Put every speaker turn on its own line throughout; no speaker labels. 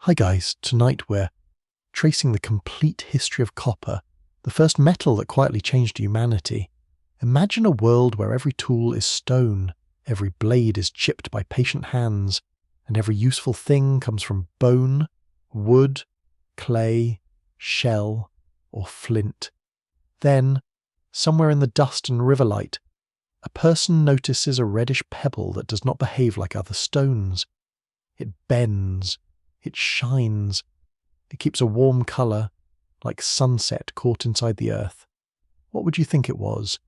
Hi guys, tonight we're tracing the complete history of copper, the first metal that quietly changed humanity. Imagine a world where every tool is stone, every blade is chipped by patient hands, and every useful thing comes from bone, wood, clay, shell, or flint. Then, somewhere in the dust and river light, a person notices a reddish pebble that does not behave like other stones. It bends. It shines. It keeps a warm colour, like sunset caught inside the earth. What would you think it was?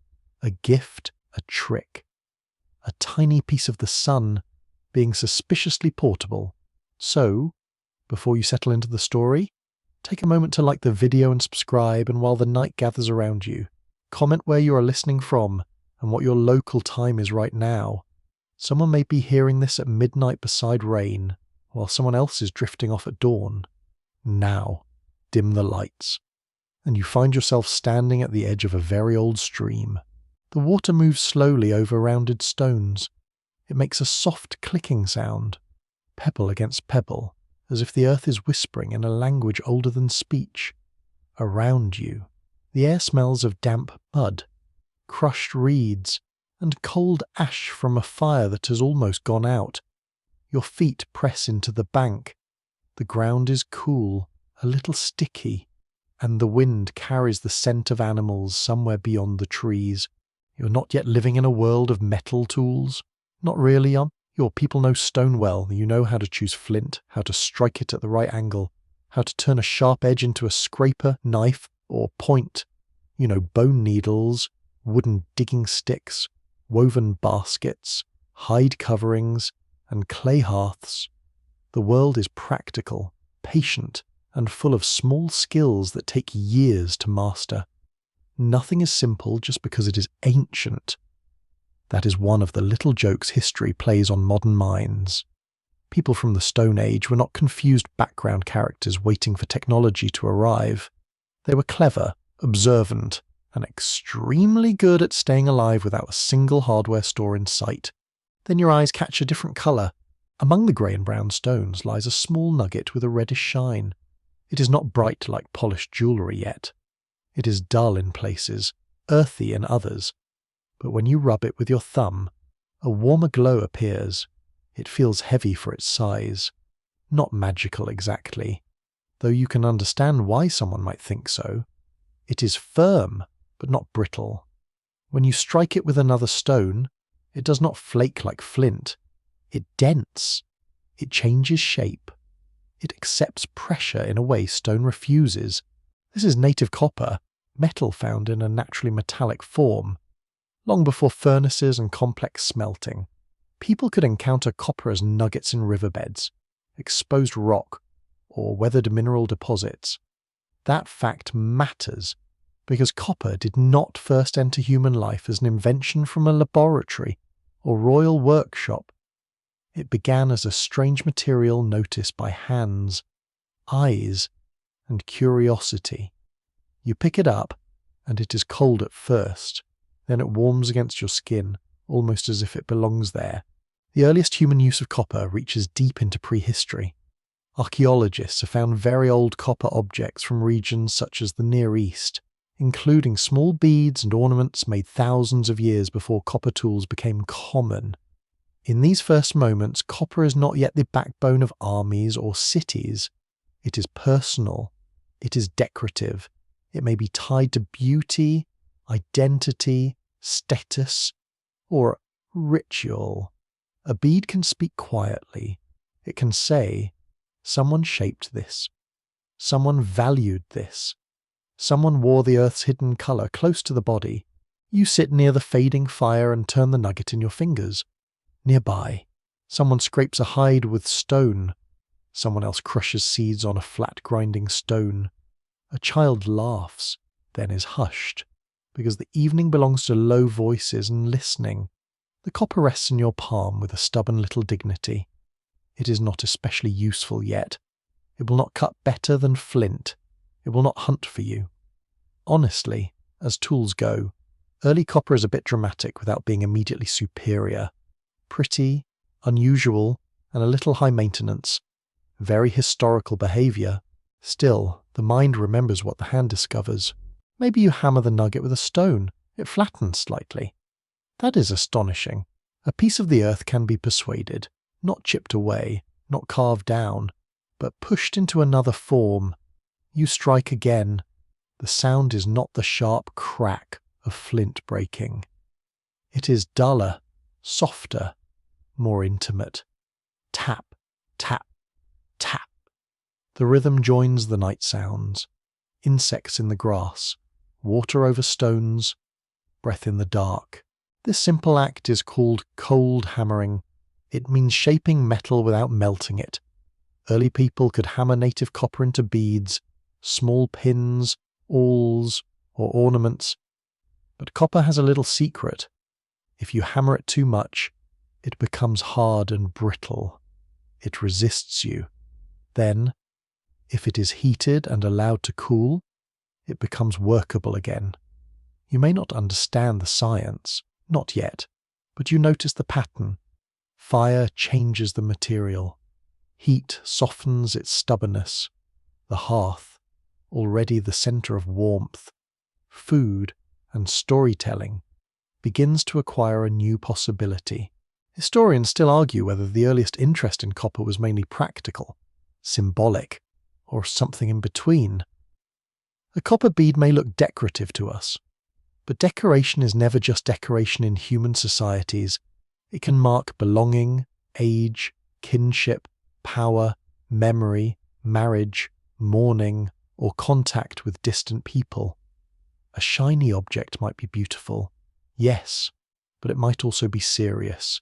A gift? A trick? A tiny piece of the sun, being suspiciously portable. So, before you settle into the story, take a moment to like the video and subscribe, and while the night gathers around you, comment where you are listening from and what your local time is right now. Someone may be hearing this at midnight beside rain, while someone else is drifting off at dawn. Now, dim the lights, and you find yourself standing at the edge of a very old stream. The water moves slowly over rounded stones. It makes a soft clicking sound, pebble against pebble, as if the earth is whispering in a language older than speech. Around you, the air smells of damp mud, crushed reeds, and cold ash from a fire that has almost gone out. Your feet press into the bank. The ground is cool, a little sticky, and the wind carries the scent of animals somewhere beyond the trees. You're not yet living in a world of metal tools. Not really, Your people know stone well. You know how to choose flint, how to strike it at the right angle, how to turn a sharp edge into a scraper, knife, or point. You know bone needles, wooden digging sticks, woven baskets, hide coverings, and clay hearths. The world is practical, patient, and full of small skills that take years to master. Nothing is simple just because it is ancient. That is one of the little jokes history plays on modern minds. People from the Stone Age were not confused background characters waiting for technology to arrive. They were clever, observant, and extremely good at staying alive without a single hardware store in sight. Then your eyes catch a different colour. Among the grey and brown stones lies a small nugget with a reddish shine. It is not bright like polished jewellery yet. It is dull in places, earthy in others. But when you rub it with your thumb, a warmer glow appears. It feels heavy for its size. Not magical exactly, though you can understand why someone might think so. It is firm, but not brittle. When you strike it with another stone, it does not flake like flint. It dents. It changes shape. It accepts pressure in a way stone refuses. This is native copper, metal found in a naturally metallic form. Long before furnaces and complex smelting, people could encounter copper as nuggets in riverbeds, exposed rock, or weathered mineral deposits. That fact matters because copper did not first enter human life as an invention from a laboratory or royal workshop. It began as a strange material noticed by hands, eyes, and curiosity. You pick it up, and it is cold at first. Then it warms against your skin, almost as if it belongs there. The earliest human use of copper reaches deep into prehistory. Archaeologists have found very old copper objects from regions such as the Near East, including small beads and ornaments made thousands of years before copper tools became common. In these first moments, copper is not yet the backbone of armies or cities. It is personal. It is decorative. It may be tied to beauty, identity, status, or ritual. A bead can speak quietly. It can say, "Someone shaped this. Someone valued this. Someone wore the earth's hidden colour close to the body." You sit near the fading fire and turn the nugget in your fingers. Nearby, someone scrapes a hide with stone. Someone else crushes seeds on a flat grinding stone. A child laughs, then is hushed, because the evening belongs to low voices and listening. The copper rests in your palm with a stubborn little dignity. It is not especially useful yet. It will not cut better than flint. It will not hunt for you. Honestly, as tools go, early copper is a bit dramatic without being immediately superior. Pretty, unusual, and a little high maintenance. Very historical behavior. Still, the mind remembers what the hand discovers. Maybe you hammer the nugget with a stone. It flattens slightly. That is astonishing. A piece of the earth can be persuaded, not chipped away, not carved down, but pushed into another form. You strike again. The sound is not the sharp crack of flint breaking. It is duller, softer, more intimate. Tap, tap, tap. The rhythm joins the night sounds. Insects in the grass, water over stones, breath in the dark. This simple act is called cold hammering. It means shaping metal without melting it. Early people could hammer native copper into beads, small pins, awls, or ornaments. But copper has a little secret. If you hammer it too much, it becomes hard and brittle. It resists you. Then, if it is heated and allowed to cool, it becomes workable again. You may not understand the science, not yet, but you notice the pattern. Fire changes the material. Heat softens its stubbornness. The hearth, already the center of warmth, food, and storytelling, begins to acquire a new possibility. Historians still argue whether the earliest interest in copper was mainly practical, symbolic, or something in between. A copper bead may look decorative to us, but decoration is never just decoration in human societies. It can mark belonging, age, kinship, power, memory, marriage, mourning, or contact with distant people. A shiny object might be beautiful, yes, but it might also be serious.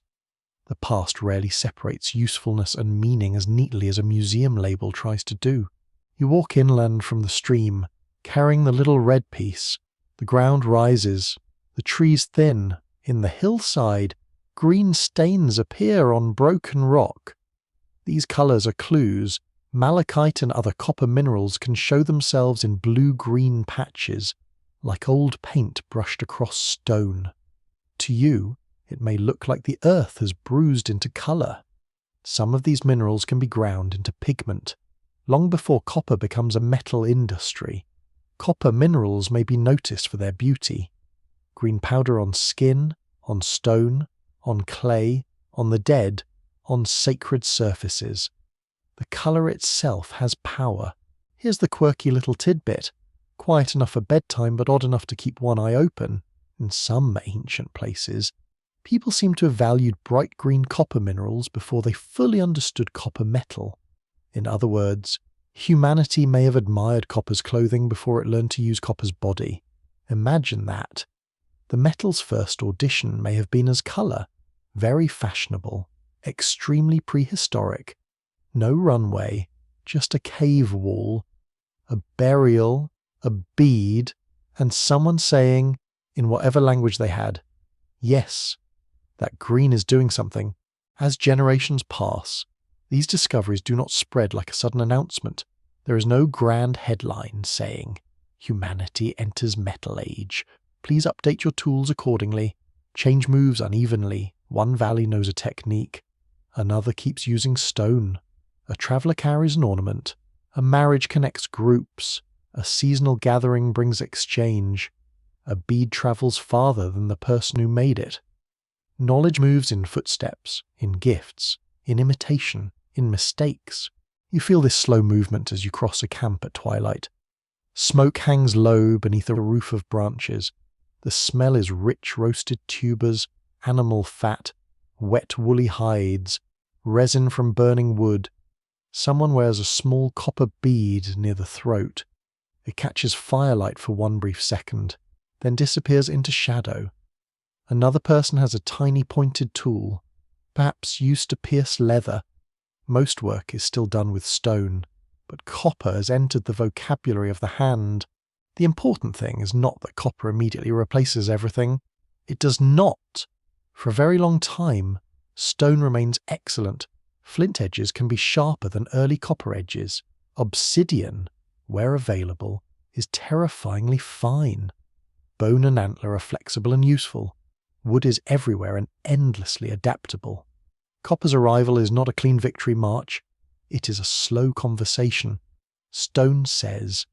The past rarely separates usefulness and meaning as neatly as a museum label tries to do. You walk inland from the stream, carrying the little red piece. The ground rises, the trees thin. In the hillside, green stains appear on broken rock. These colours are clues. Malachite and other copper minerals can show themselves in blue-green patches, like old paint brushed across stone. To you, it may look like the earth has bruised into colour. Some of these minerals can be ground into pigment. Long before copper becomes a metal industry, copper minerals may be noticed for their beauty. Green powder on skin, on stone, on clay, on the dead, on sacred surfaces. The colour itself has power. Here's the quirky little tidbit. Quiet enough for bedtime, but odd enough to keep one eye open. In some ancient places, people seem to have valued bright green copper minerals before they fully understood copper metal. In other words, humanity may have admired copper's clothing before it learned to use copper's body. Imagine that. The metal's first audition may have been as colour, very fashionable, extremely prehistoric. No runway, just a cave wall, a burial, a bead, and someone saying, in whatever language they had, yes, that green is doing something. As generations pass, these discoveries do not spread like a sudden announcement. There is no grand headline saying, "Humanity enters Metal Age. Please update your tools accordingly. Change moves unevenly. One valley knows a technique. Another keeps using stone. A traveller carries an ornament. A marriage connects groups. A seasonal gathering brings exchange. A bead travels farther than the person who made it." Knowledge moves in footsteps, in gifts, in imitation, in mistakes. You feel this slow movement as you cross a camp at twilight. Smoke hangs low beneath a roof of branches. The smell is rich roasted tubers, animal fat, wet woolly hides, resin from burning wood. Someone wears a small copper bead near the throat. It catches firelight for one brief second, then disappears into shadow. Another person has a tiny pointed tool, perhaps used to pierce leather. Most work is still done with stone, but copper has entered the vocabulary of the hand. The important thing is not that copper immediately replaces everything. It does not. For a very long time, stone remains excellent. Flint edges can be sharper than early copper edges. Obsidian, where available, is terrifyingly fine. Bone and antler are flexible and useful. Wood is everywhere and endlessly adaptable. Copper's arrival is not a clean victory march. It is a slow conversation. Stone says,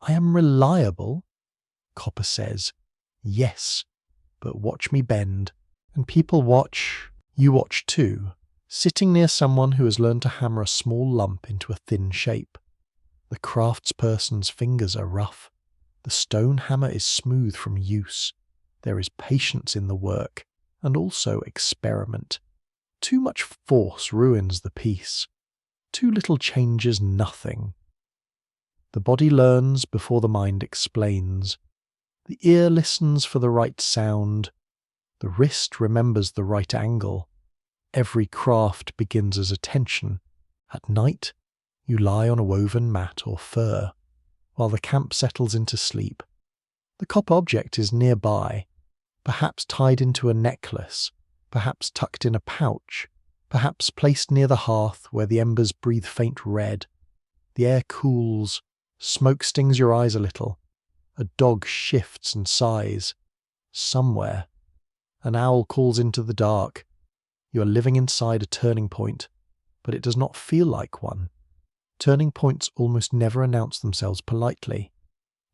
"I am reliable." Copper says, "Yes, but watch me bend." And people watch. You watch too, sitting near someone who has learned to hammer a small lump into a thin shape. The craftsperson's fingers are rough. The stone hammer is smooth from use. There is patience in the work, and also experiment. Too much force ruins the piece. Too little changes nothing. The body learns before the mind explains. The ear listens for the right sound. The wrist remembers the right angle. Every craft begins as a tension. At night, you lie on a woven mat or fur, while the camp settles into sleep. The copper object is nearby, perhaps tied into a necklace, perhaps tucked in a pouch, perhaps placed near the hearth where the embers breathe faint red. The air cools, smoke stings your eyes a little. A dog shifts and sighs. Somewhere, an owl calls into the dark. You are living inside a turning point, but it does not feel like one. Turning points almost never announce themselves politely.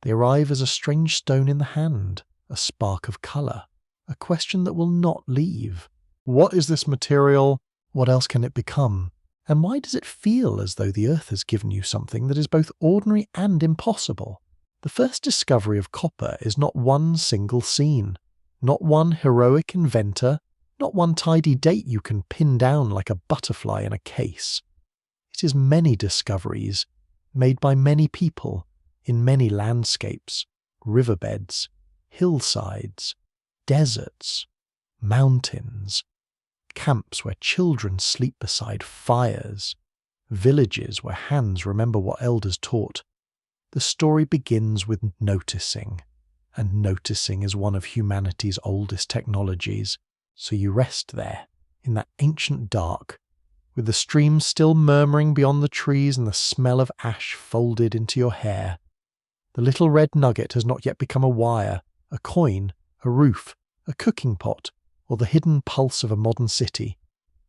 They arrive as a strange stone in the hand, a spark of colour, a question that will not leave. What is this material? What else can it become? And why does it feel as though the earth has given you something that is both ordinary and impossible? The first discovery of copper is not one single scene, not one heroic inventor, not one tidy date you can pin down like a butterfly in a case. It is many discoveries, made by many people, in many landscapes, riverbeds, hillsides, deserts, mountains, camps where children sleep beside fires, villages where hands remember what elders taught. The story begins with noticing, and noticing is one of humanity's oldest technologies. So you rest there, in that ancient dark, with the stream still murmuring beyond the trees and the smell of ash folded into your hair. The little red nugget has not yet become a wire, a coin, a roof, a cooking pot, or the hidden pulse of a modern city.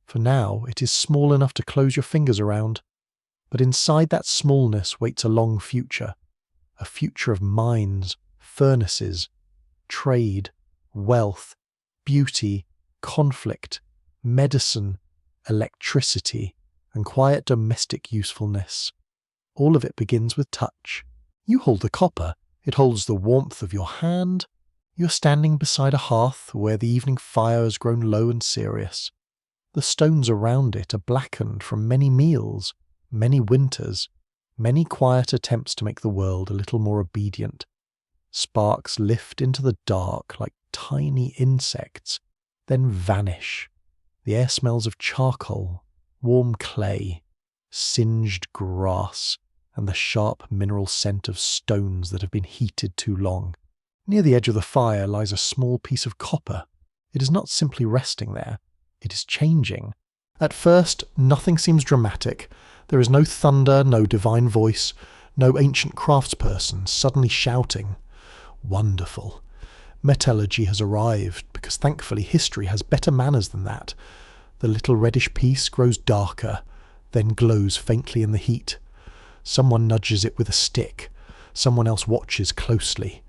For now it is small enough to close your fingers around. But inside that smallness waits a long future. A future of mines, furnaces, trade, wealth, beauty, conflict, medicine, electricity, and quiet domestic usefulness. All of it begins with touch. You hold the copper, it holds the warmth of your hand. You're standing beside a hearth where the evening fire has grown low and serious. The stones around it are blackened from many meals, many winters, many quiet attempts to make the world a little more obedient. Sparks lift into the dark like tiny insects, then vanish. The air smells of charcoal, warm clay, singed grass, and the sharp mineral scent of stones that have been heated too long. Near the edge of the fire lies a small piece of copper. It is not simply resting there, it is changing. At first, nothing seems dramatic. There is no thunder, no divine voice, no ancient craftsperson suddenly shouting, "Wonderful." Metallurgy has arrived, because thankfully history has better manners than that. The little reddish piece grows darker, then glows faintly in the heat. Someone nudges it with a stick. Someone else watches closely,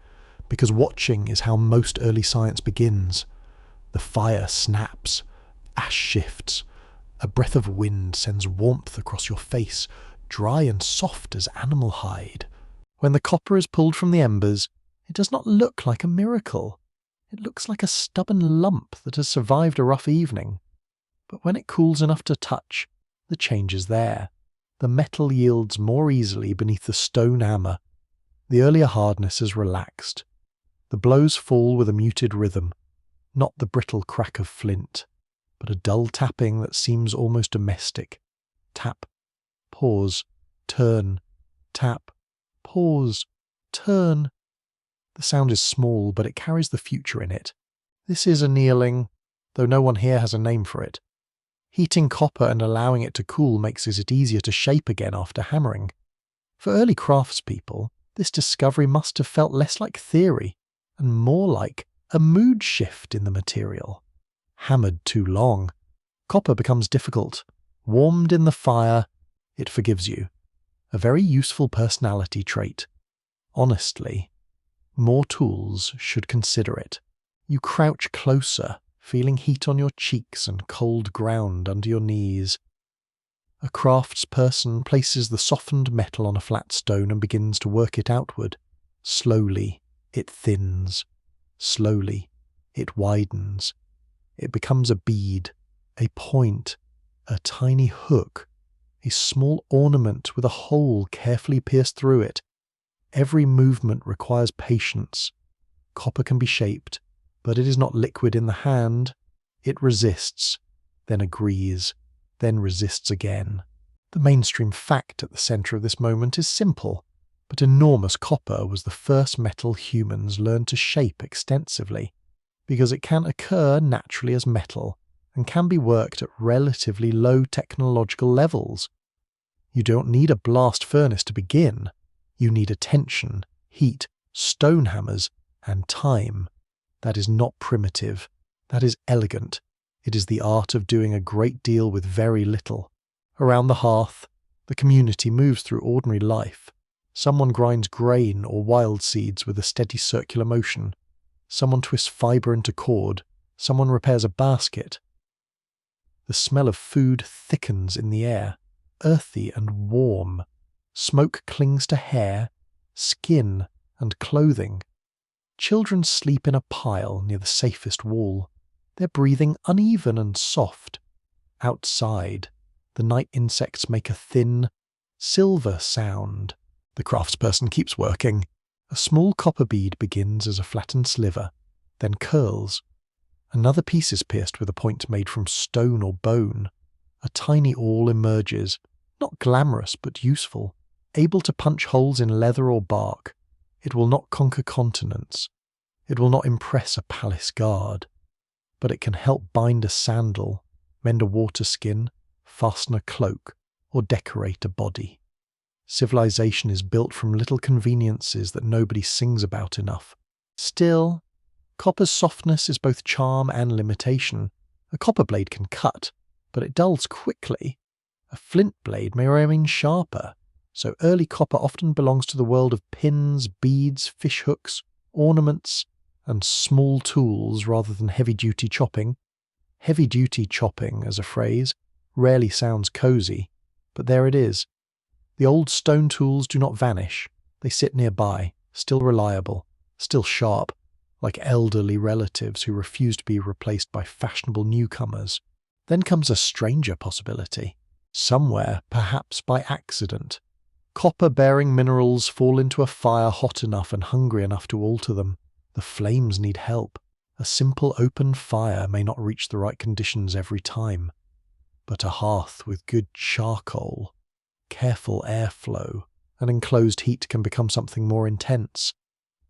because watching is how most early science begins. The fire snaps, ash shifts, a breath of wind sends warmth across your face, dry and soft as animal hide. When the copper is pulled from the embers, it does not look like a miracle. It looks like a stubborn lump that has survived a rough evening. But when it cools enough to touch, the change is there. The metal yields more easily beneath the stone hammer. The earlier hardness is relaxed. The blows fall with a muted rhythm, not the brittle crack of flint, but a dull tapping that seems almost domestic. Tap, pause, turn, tap, pause, turn. The sound is small, but it carries the future in it. This is annealing, though no one here has a name for it. Heating copper and allowing it to cool makes it easier to shape again after hammering. For early craftspeople, this discovery must have felt less like theory and more like a mood shift in the material. Hammered too long, copper becomes difficult. Warmed in the fire, It forgives you. A very useful personality trait. Honestly, more tools should consider it. You crouch closer, feeling heat on your cheeks and cold ground under your knees. A craftsperson places the softened metal on a flat stone and begins to work it outward. Slowly, it thins. Slowly, it widens. It becomes a bead, a point, a tiny hook, a small ornament with a hole carefully pierced through it. Every movement requires patience. Copper can be shaped, but it is not liquid in the hand. It resists, then agrees, then resists again. The mainstream fact at the center of this moment is simple, but enormous. Copper was the first metal humans learned to shape extensively, because it can occur naturally as metal and can be worked at relatively low technological levels. You don't need a blast furnace to begin. You need attention, heat, stone hammers, and time. That is not primitive. That is elegant. It is the art of doing a great deal with very little. Around the hearth, the community moves through ordinary life. Someone grinds grain or wild seeds with a steady circular motion. Someone twists fibre into cord. Someone repairs a basket. The smell of food thickens in the air, earthy and warm. Smoke clings to hair, skin, and clothing. Children sleep in a pile near the safest wall, their breathing uneven and soft. Outside, the night insects make a thin, silver sound. The craftsperson keeps working. A small copper bead begins as a flattened sliver, then curls. Another piece is pierced with a point made from stone or bone. A tiny awl emerges, not glamorous but useful, able to punch holes in leather or bark. It will not conquer continents. It will not impress a palace guard. But it can help bind a sandal, mend a water skin, fasten a cloak, or decorate a body. Civilization is built from little conveniences that nobody sings about enough. Still, copper's softness is both charm and limitation. A copper blade can cut, but it dulls quickly. A flint blade may remain sharper, so early copper often belongs to the world of pins, beads, fish hooks, ornaments, and small tools rather than heavy-duty chopping. Heavy-duty chopping, as a phrase, rarely sounds cozy, but there it is. The old stone tools do not vanish. They sit nearby, still reliable, still sharp, like elderly relatives who refuse to be replaced by fashionable newcomers. Then comes a stranger possibility. Somewhere, perhaps by accident, copper-bearing minerals fall into a fire hot enough and hungry enough to alter them. The flames need help. A simple open fire may not reach the right conditions every time, but a hearth with good charcoal, careful airflow, and enclosed heat can become something more intense.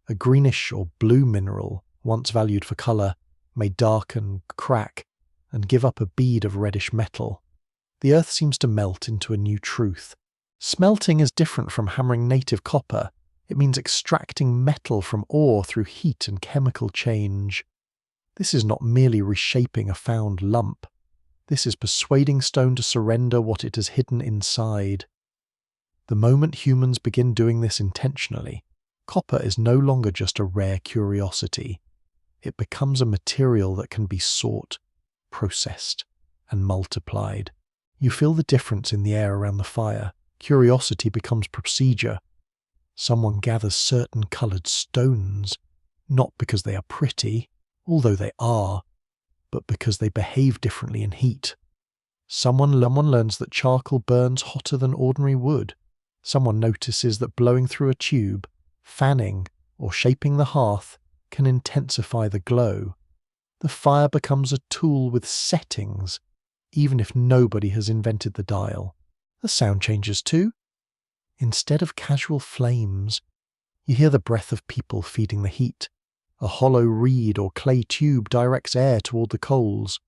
A greenish or blue mineral, once valued for colour, may darken, crack, and give up a bead of reddish metal. The earth seems to melt into a new truth. Smelting is different from hammering native copper. It means extracting metal from ore through heat and chemical change. This is not merely reshaping a found lump. This is persuading stone to surrender what it has hidden inside. The moment humans begin doing this intentionally, copper is no longer just a rare curiosity. It becomes a material that can be sought, processed, and multiplied. You feel the difference in the air around the fire. Curiosity becomes procedure. Someone gathers certain coloured stones, not because they are pretty, although they are, but because they behave differently in heat. Someone learns that charcoal burns hotter than ordinary wood. Someone notices that blowing through a tube, fanning, or shaping the hearth can intensify the glow. The fire becomes a tool with settings, even if nobody has invented the dial. The sound changes too. Instead of casual flames, you hear the breath of people feeding the heat. A hollow reed or clay tube directs air toward the coals.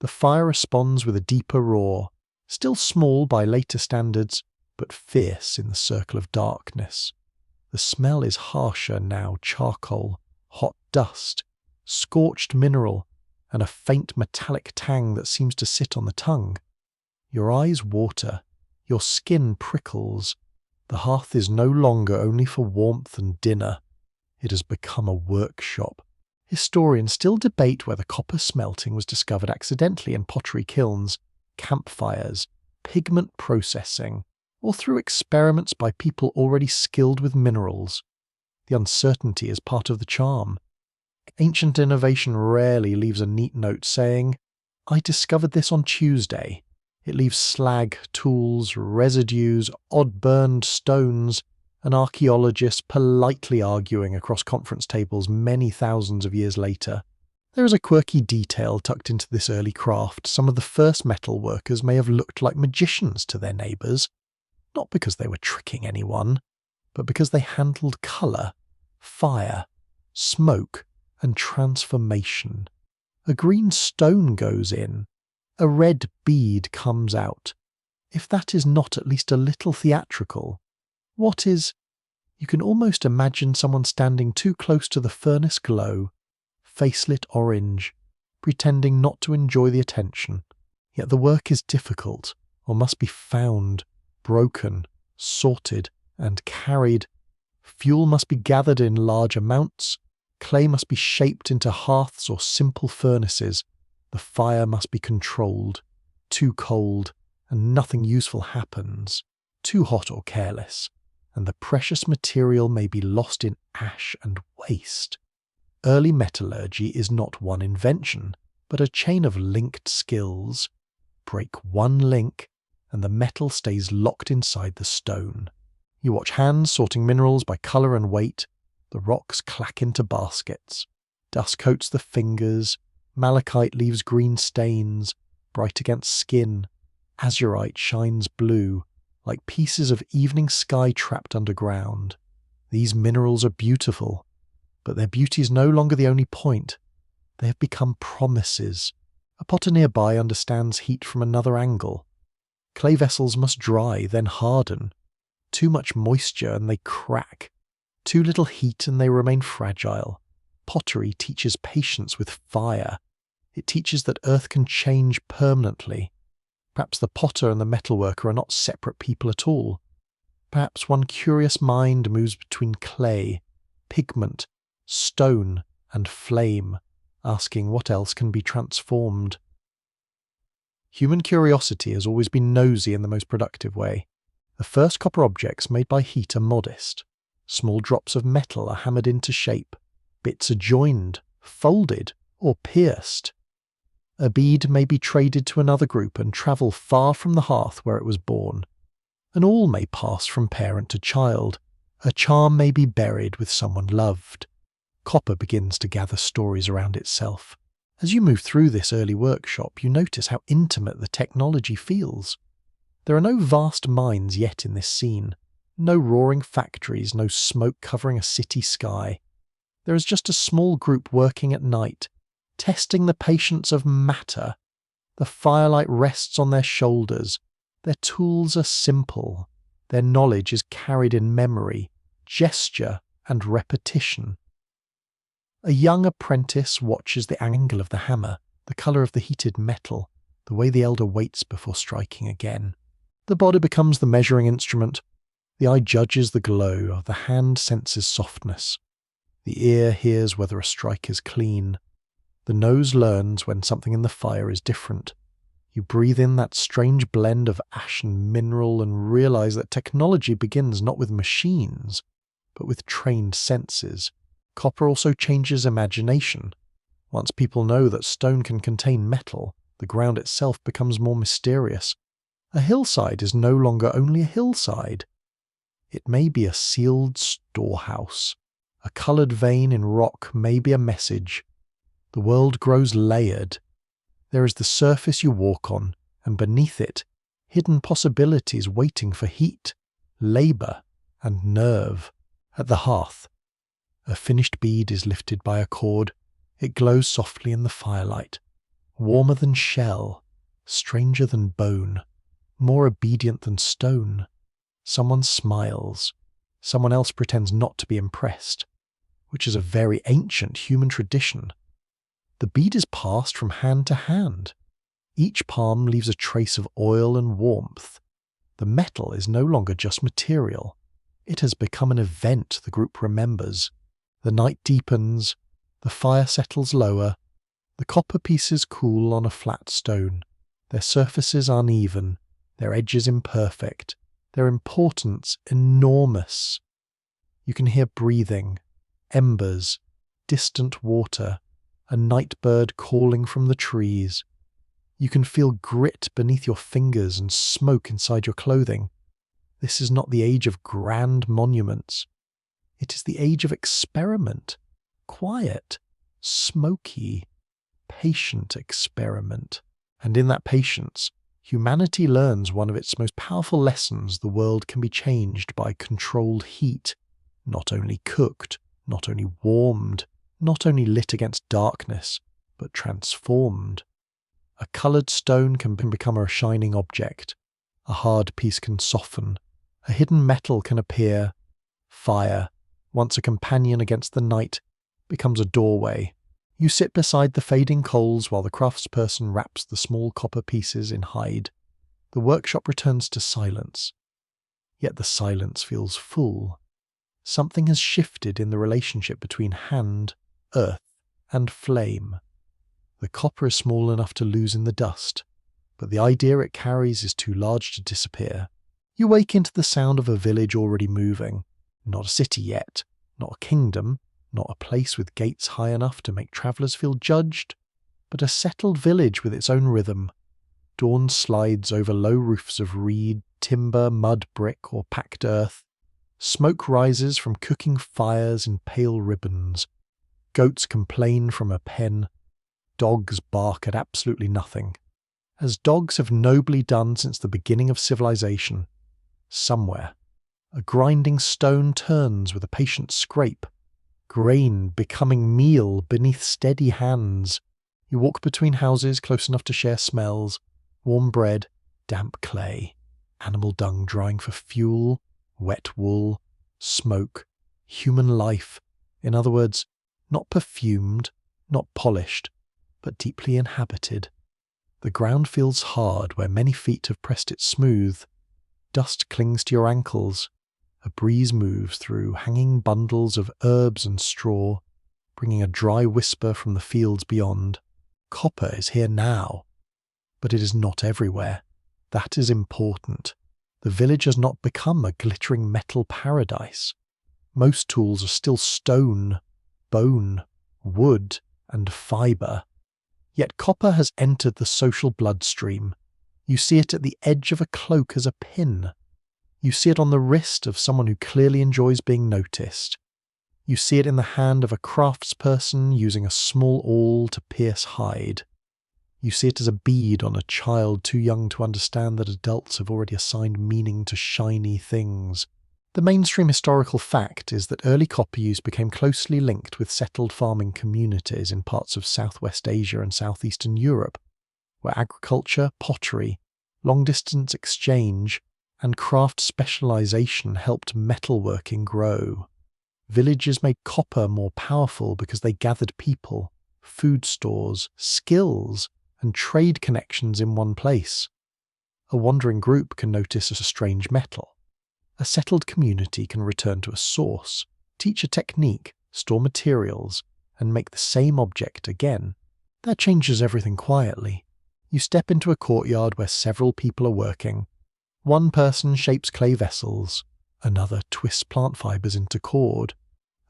The fire responds with a deeper roar, still small by later standards, but fierce in the circle of darkness. The smell is harsher now: charcoal, hot dust, scorched mineral, and a faint metallic tang that seems to sit on the tongue. Your eyes water. Your skin prickles. The hearth is no longer only for warmth and dinner. It has become a workshop. Historians still debate whether copper smelting was discovered accidentally in pottery kilns, campfires, pigment processing, or through experiments by people already skilled with minerals. The uncertainty is part of the charm. Ancient innovation rarely leaves a neat note saying, "I discovered this on Tuesday." It leaves slag, tools, residues, odd burned stones, and archaeologists politely arguing across conference tables many thousands of years later. There is a quirky detail tucked into this early craft. Some of the first metal workers may have looked like magicians to their neighbours, not because they were tricking anyone, but because they handled colour, fire, smoke, and transformation. A green stone goes in, a red bead comes out. If that is not at least a little theatrical, what is? You can almost imagine someone standing too close to the furnace glow, facelit orange, pretending not to enjoy the attention. Yet the work is difficult, or must be found, broken, sorted, and carried. Fuel must be gathered in large amounts, clay must be shaped into hearths or simple furnaces, the fire must be controlled. Too cold, and nothing useful happens. Too hot or careless, and the precious material may be lost in ash and waste. Early metallurgy is not one invention, but a chain of linked skills. Break one link, and the metal stays locked inside the stone. You watch hands sorting minerals by colour and weight. The rocks clack into baskets. Dust coats the fingers. Malachite leaves green stains, bright against skin. Azurite shines blue, like pieces of evening sky trapped underground. These minerals are beautiful, but their beauty is no longer the only point. They have become promises. A potter nearby understands heat from another angle. Clay vessels must dry, then harden. Too much moisture and they crack. Too little heat and they remain fragile. Pottery teaches patience with fire. It teaches that earth can change permanently. Perhaps the potter and the metalworker are not separate people at all. Perhaps one curious mind moves between clay, pigment, stone, and flame, asking what else can be transformed. Human curiosity has always been nosy in the most productive way. The first copper objects made by heat are modest. Small drops of metal are hammered into shape. Bits are joined, folded, or pierced. A bead may be traded to another group and travel far from the hearth where it was born. An awl may pass from parent to child. A charm may be buried with someone loved. Copper begins to gather stories around itself. As you move through this early workshop, you notice how intimate the technology feels. There are no vast mines yet in this scene. No roaring factories, no smoke covering a city sky. There is just a small group working at night, testing the patience of matter. The firelight rests on their shoulders. Their tools are simple. Their knowledge is carried in memory, gesture, and repetition. A young apprentice watches the angle of the hammer, the colour of the heated metal, the way the elder waits before striking again. The body becomes the measuring instrument. The eye judges the glow, the hand senses softness. The ear hears whether a strike is clean. The nose learns when something in the fire is different. You breathe in that strange blend of ash and mineral and realize that technology begins not with machines, but with trained senses. Copper also changes imagination. Once people know that stone can contain metal, the ground itself becomes more mysterious. A hillside is no longer only a hillside. It may be a sealed storehouse. A coloured vein in rock may be a message. The world grows layered. There is the surface you walk on, and beneath it, hidden possibilities waiting for heat, labour, and nerve. At the hearth, a finished bead is lifted by a cord. It glows softly in the firelight. Warmer than shell, stranger than bone, more obedient than stone. Someone smiles. Someone else pretends not to be impressed, which is a very ancient human tradition. The bead is passed from hand to hand. Each palm leaves a trace of oil and warmth. The metal is no longer just material. It has become an event the group remembers. The night deepens, the fire settles lower, the copper pieces cool on a flat stone, their surfaces uneven, their edges imperfect, their importance enormous. You can hear breathing, embers, distant water, a night bird calling from the trees. You can feel grit beneath your fingers and smoke inside your clothing. This is not the age of grand monuments. It is the age of experiment. Quiet, smoky, patient experiment. And in that patience, humanity learns one of its most powerful lessons: the world can be changed by controlled heat, not only cooked, not only warmed, not only lit against darkness, but transformed. A coloured stone can become a shining object. A hard piece can soften. A hidden metal can appear. Fire, once a companion against the night, becomes a doorway. You sit beside the fading coals while the craftsperson wraps the small copper pieces in hide. The workshop returns to silence. Yet the silence feels full. Something has shifted in the relationship between hand, earth, and flame. The copper is small enough to lose in the dust, but the idea it carries is too large to disappear. You wake into the sound of a village already moving. Not a city yet, not a kingdom, not a place with gates high enough to make travellers feel judged, but a settled village with its own rhythm. Dawn slides over low roofs of reed, timber, mud brick, or packed earth. Smoke rises from cooking fires in pale ribbons. Goats complain from a pen. Dogs bark at absolutely nothing, as dogs have nobly done since the beginning of civilization. Somewhere, a grinding stone turns with a patient scrape, grain becoming meal beneath steady hands. You walk between houses close enough to share smells: warm bread, damp clay, animal dung drying for fuel, wet wool, smoke, human life. In other words, not perfumed, not polished, but deeply inhabited. The ground feels hard where many feet have pressed it smooth. Dust clings to your ankles. A breeze moves through hanging bundles of herbs and straw, bringing a dry whisper from the fields beyond. Copper is here now, but it is not everywhere. That is important. The village has not become a glittering metal paradise. Most tools are still stone, bone, wood, and fibre. Yet copper has entered the social bloodstream. You see it at the edge of a cloak as a pin. You see it on the wrist of someone who clearly enjoys being noticed. You see it in the hand of a craftsperson using a small awl to pierce hide. You see it as a bead on a child too young to understand that adults have already assigned meaning to shiny things. The mainstream historical fact is that early copper use became closely linked with settled farming communities in parts of Southwest Asia and Southeastern Europe, where agriculture, pottery, long-distance exchange, and craft specialization helped metalworking grow. Villages made copper more powerful because they gathered people, food stores, skills, and trade connections in one place. A wandering group can notice a strange metal. A settled community can return to a source, teach a technique, store materials, and make the same object again. That changes everything quietly. You step into a courtyard where several people are working. One person shapes clay vessels, another twists plant fibers into cord,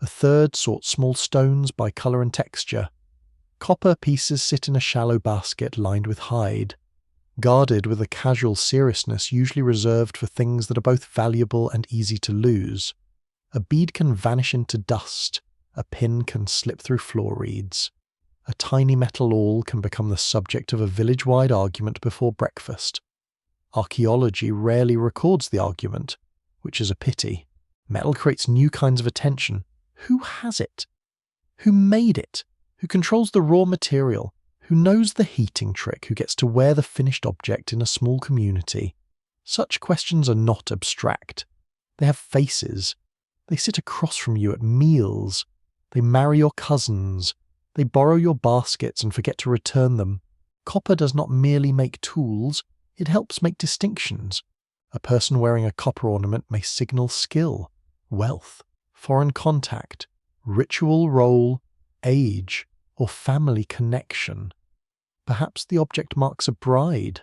a third sorts small stones by colour and texture. Copper pieces sit in a shallow basket lined with hide, guarded with a casual seriousness usually reserved for things that are both valuable and easy to lose. A bead can vanish into dust, a pin can slip through floor reeds. A tiny metal awl can become the subject of a village-wide argument before breakfast. Archaeology rarely records the argument, which is a pity. Metal creates new kinds of attention. Who has it? Who made it? Who controls the raw material? Who knows the heating trick? Who gets to wear the finished object in a small community? Such questions are not abstract. They have faces. They sit across from you at meals. They marry your cousins. They borrow your baskets and forget to return them. Copper does not merely make tools, it helps make distinctions. A person wearing a copper ornament may signal skill, wealth, foreign contact, ritual role, age, or family connection. Perhaps the object marks a bride.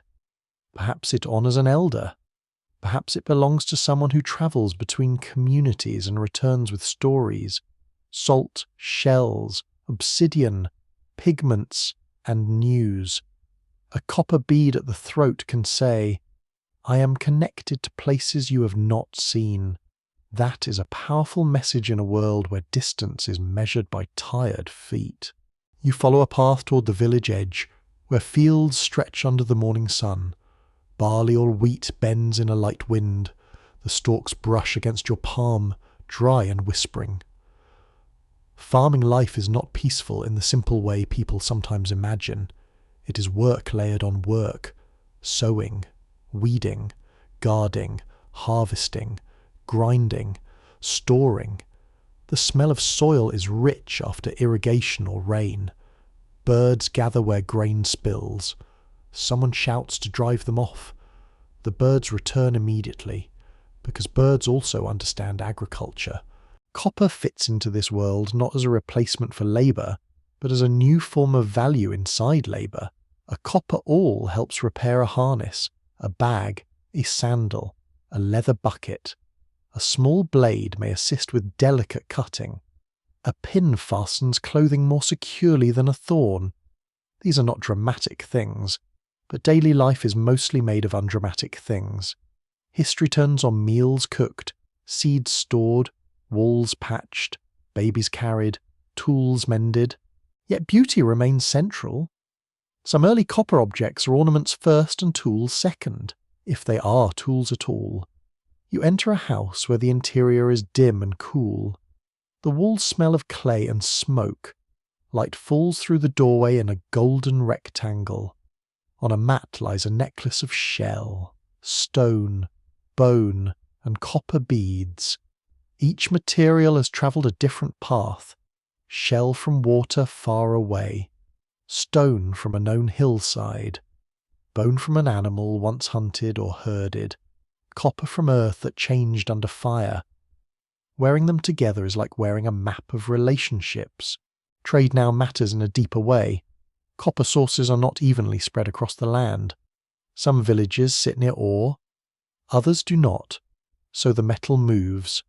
Perhaps it honors an elder. Perhaps it belongs to someone who travels between communities and returns with stories. Salt, shells, obsidian, pigments, and news. A copper bead at the throat can say, "I am connected to places you have not seen." That is a powerful message in a world where distance is measured by tired feet. You follow a path toward the village edge, where fields stretch under the morning sun. Barley or wheat bends in a light wind. The stalks brush against your palm, dry and whispering. Farming life is not peaceful in the simple way people sometimes imagine. It is work layered on work, sowing, weeding, guarding, harvesting, grinding, storing. The smell of soil is rich after irrigation or rain. Birds gather where grain spills. Someone shouts to drive them off. The birds return immediately, because birds also understand agriculture. Copper fits into this world not as a replacement for labour, but as a new form of value inside labour. A copper awl helps repair a harness, a bag, a sandal, a leather bucket. A small blade may assist with delicate cutting. A pin fastens clothing more securely than a thorn. These are not dramatic things, but daily life is mostly made of undramatic things. History turns on meals cooked, seeds stored, walls patched, babies carried, tools mended. Yet beauty remains central. Some early copper objects are ornaments first and tools second, if they are tools at all. You enter a house where the interior is dim and cool. The walls smell of clay and smoke. Light falls through the doorway in a golden rectangle. On a mat lies a necklace of shell, stone, bone, and copper beads. Each material has travelled a different path. Shell from water far away, stone from a known hillside, bone from an animal once hunted or herded, copper from earth that changed under fire. Wearing them together is like wearing a map of relationships. Trade now matters in a deeper way. Copper sources are not evenly spread across the land. Some villages sit near ore, others do not, so the metal moves,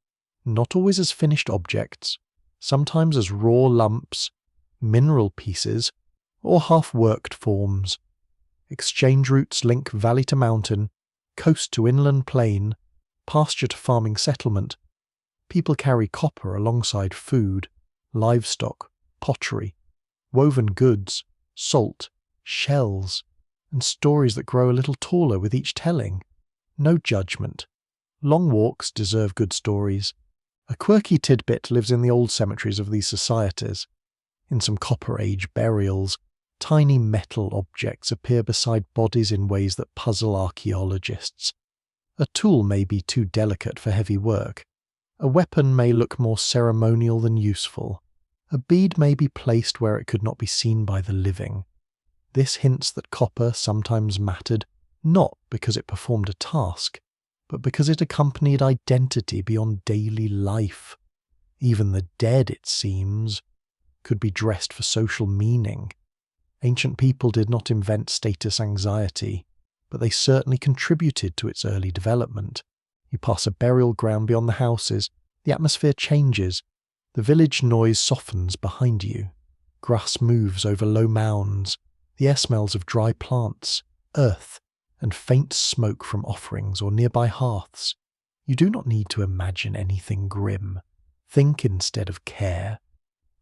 not always as finished objects, sometimes as raw lumps, mineral pieces, or half-worked forms. Exchange routes link valley to mountain, coast to inland plain, pasture to farming settlement. People carry copper alongside food, livestock, pottery, woven goods, salt, shells, and stories that grow a little taller with each telling. No judgment. Long walks deserve good stories. A quirky tidbit lives in the old cemeteries of these societies. In some Copper Age burials, tiny metal objects appear beside bodies in ways that puzzle archaeologists. A tool may be too delicate for heavy work. A weapon may look more ceremonial than useful. A bead may be placed where it could not be seen by the living. This hints that copper sometimes mattered, not because it performed a task, but because it accompanied identity beyond daily life. Even the dead, it seems, could be dressed for social meaning. Ancient people did not invent status anxiety, but they certainly contributed to its early development. You pass a burial ground beyond the houses, the atmosphere changes, the village noise softens behind you. Grass moves over low mounds, the air smells of dry plants, earth, and faint smoke from offerings or nearby hearths. You do not need to imagine anything grim. Think instead of care.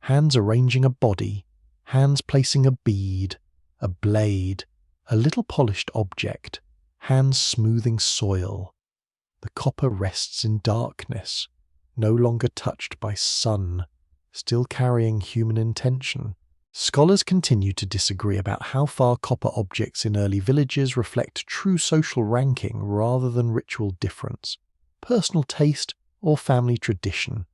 Hands arranging a body, hands placing a bead, a blade, a little polished object, hands smoothing soil. The copper rests in darkness, no longer touched by sun, still carrying human intention. Scholars continue to disagree about how far copper objects in early villages reflect true social ranking rather than ritual difference, personal taste, or family tradition.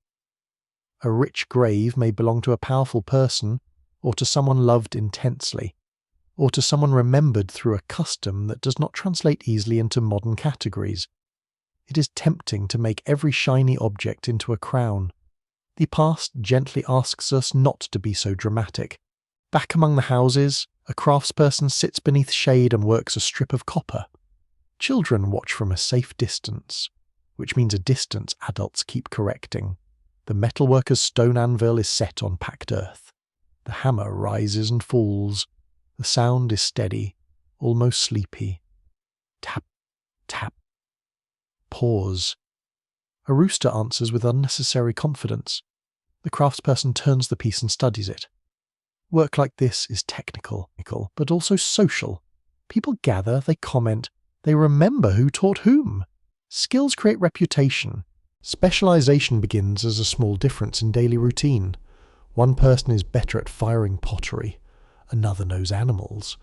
A rich grave may belong to a powerful person, or to someone loved intensely, or to someone remembered through a custom that does not translate easily into modern categories. It is tempting to make every shiny object into a crown. The past gently asks us not to be so dramatic. Back among the houses, a craftsperson sits beneath shade and works a strip of copper. Children watch from a safe distance, which means a distance adults keep correcting. The metalworker's stone anvil is set on packed earth. The hammer rises and falls. The sound is steady, almost sleepy. Tap, tap. Pause. A rooster answers with unnecessary confidence. The craftsperson turns the piece and studies it. Work like this is technical, but also social. People gather, they comment, they remember who taught whom. Skills create reputation. Specialization begins as a small difference in daily routine. One person is better at firing pottery. Another knows animals.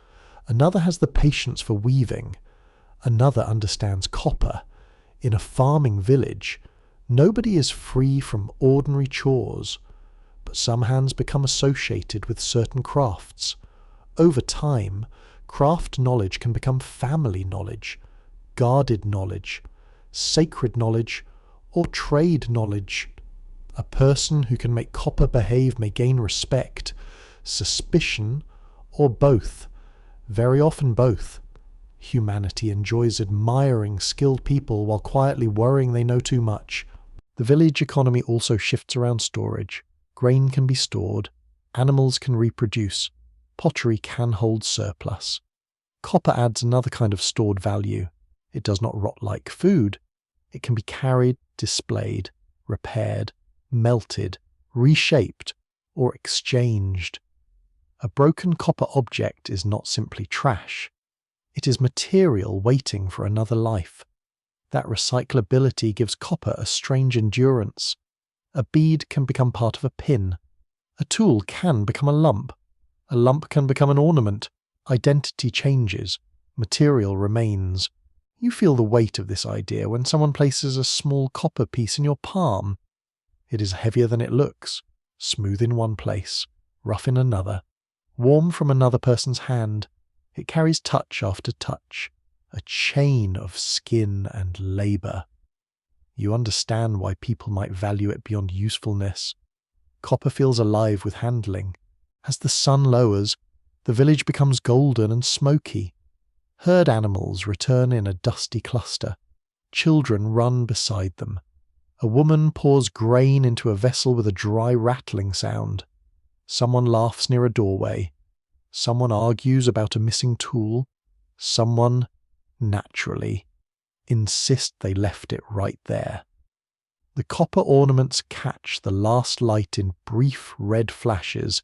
Another has the patience for weaving. Another understands copper. In a farming village, nobody is free from ordinary chores, but some hands become associated with certain crafts. Over time, craft knowledge can become family knowledge, guarded knowledge, sacred knowledge, or trade knowledge. A person who can make copper behave may gain respect, suspicion, or both. Very often both. Humanity enjoys admiring skilled people while quietly worrying they know too much. The village economy also shifts around storage. Grain can be stored. Animals can reproduce. Pottery can hold surplus. Copper adds another kind of stored value. It does not rot like food. It can be carried, displayed, repaired, melted, reshaped, or exchanged. A broken copper object is not simply trash. It is material waiting for another life. That recyclability gives copper a strange endurance. A bead can become part of a pin. A tool can become a lump. A lump can become an ornament. Identity changes. Material remains. You feel the weight of this idea when someone places a small copper piece in your palm. It is heavier than it looks, smooth in one place, rough in another, warm from another person's hand. It carries touch after touch, a chain of skin and labour. You understand why people might value it beyond usefulness. Copper feels alive with handling. As the sun lowers, the village becomes golden and smoky. Herd animals return in a dusty cluster. Children run beside them. A woman pours grain into a vessel with a dry rattling sound. Someone laughs near a doorway. Someone argues about a missing tool. Someone, naturally, insists they left it right there. The copper ornaments catch the last light in brief red flashes,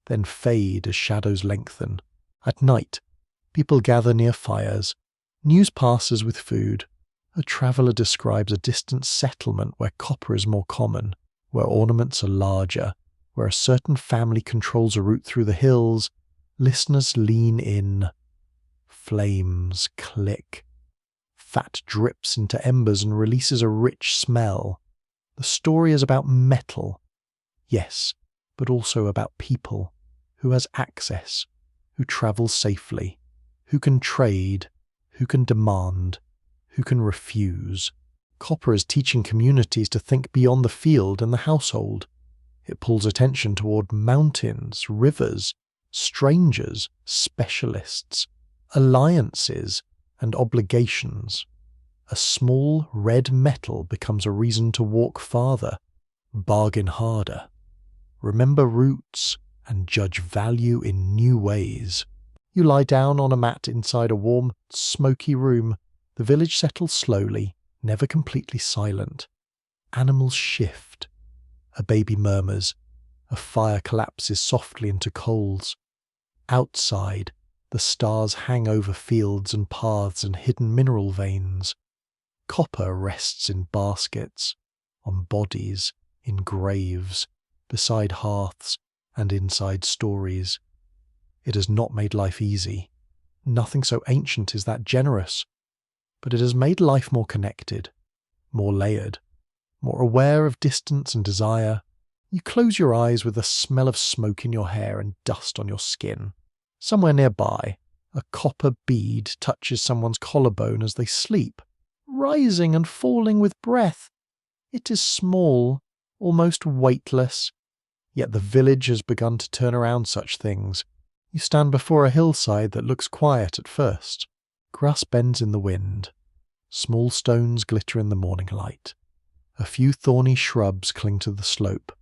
then fade as shadows lengthen. At night, people gather near fires. News passes with food. A traveller describes a distant settlement where copper is more common, where ornaments are larger, where a certain family controls a route through the hills. Listeners lean in. Flames click. Fat drips into embers and releases a rich smell. The story is about metal. Yes, but also about people. Who has access, who travels safely, who can trade, who can demand, who can refuse. Copper is teaching communities to think beyond the field and the household. It pulls attention toward mountains, rivers, strangers, specialists, alliances, and obligations. A small red metal becomes a reason to walk farther, bargain harder, remember roots, and judge value in new ways. You lie down on a mat inside a warm, smoky room. The village settles slowly, never completely silent. Animals shift. A baby murmurs. A fire collapses softly into coals. Outside, the stars hang over fields and paths and hidden mineral veins. Copper rests in baskets, on bodies, in graves, beside hearths, and inside stories. It has not made life easy. Nothing so ancient is that generous. But it has made life more connected, more layered, more aware of distance and desire. You close your eyes with the smell of smoke in your hair and dust on your skin. Somewhere nearby, a copper bead touches someone's collarbone as they sleep. rising and falling with breath. It is small, almost weightless, yet the village has begun to turn around such things. You stand before a hillside that looks quiet at first. Grass bends in the wind. Small stones glitter in the morning light. A few thorny shrubs cling to the slope,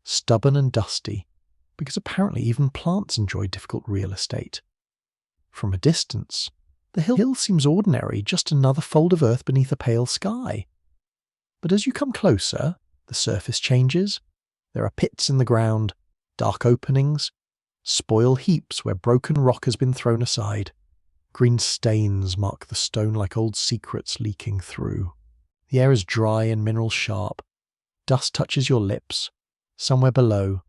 stubborn and dusty, because apparently even plants enjoy difficult real estate. From a distance, the hill seems ordinary, just another fold of earth beneath a pale sky. But as you come closer, the surface changes. There are pits in the ground, dark openings, spoil heaps where broken rock has been thrown aside. Green stains mark the stone like old secrets leaking through. The air is dry and mineral sharp. Dust touches your lips. Somewhere below,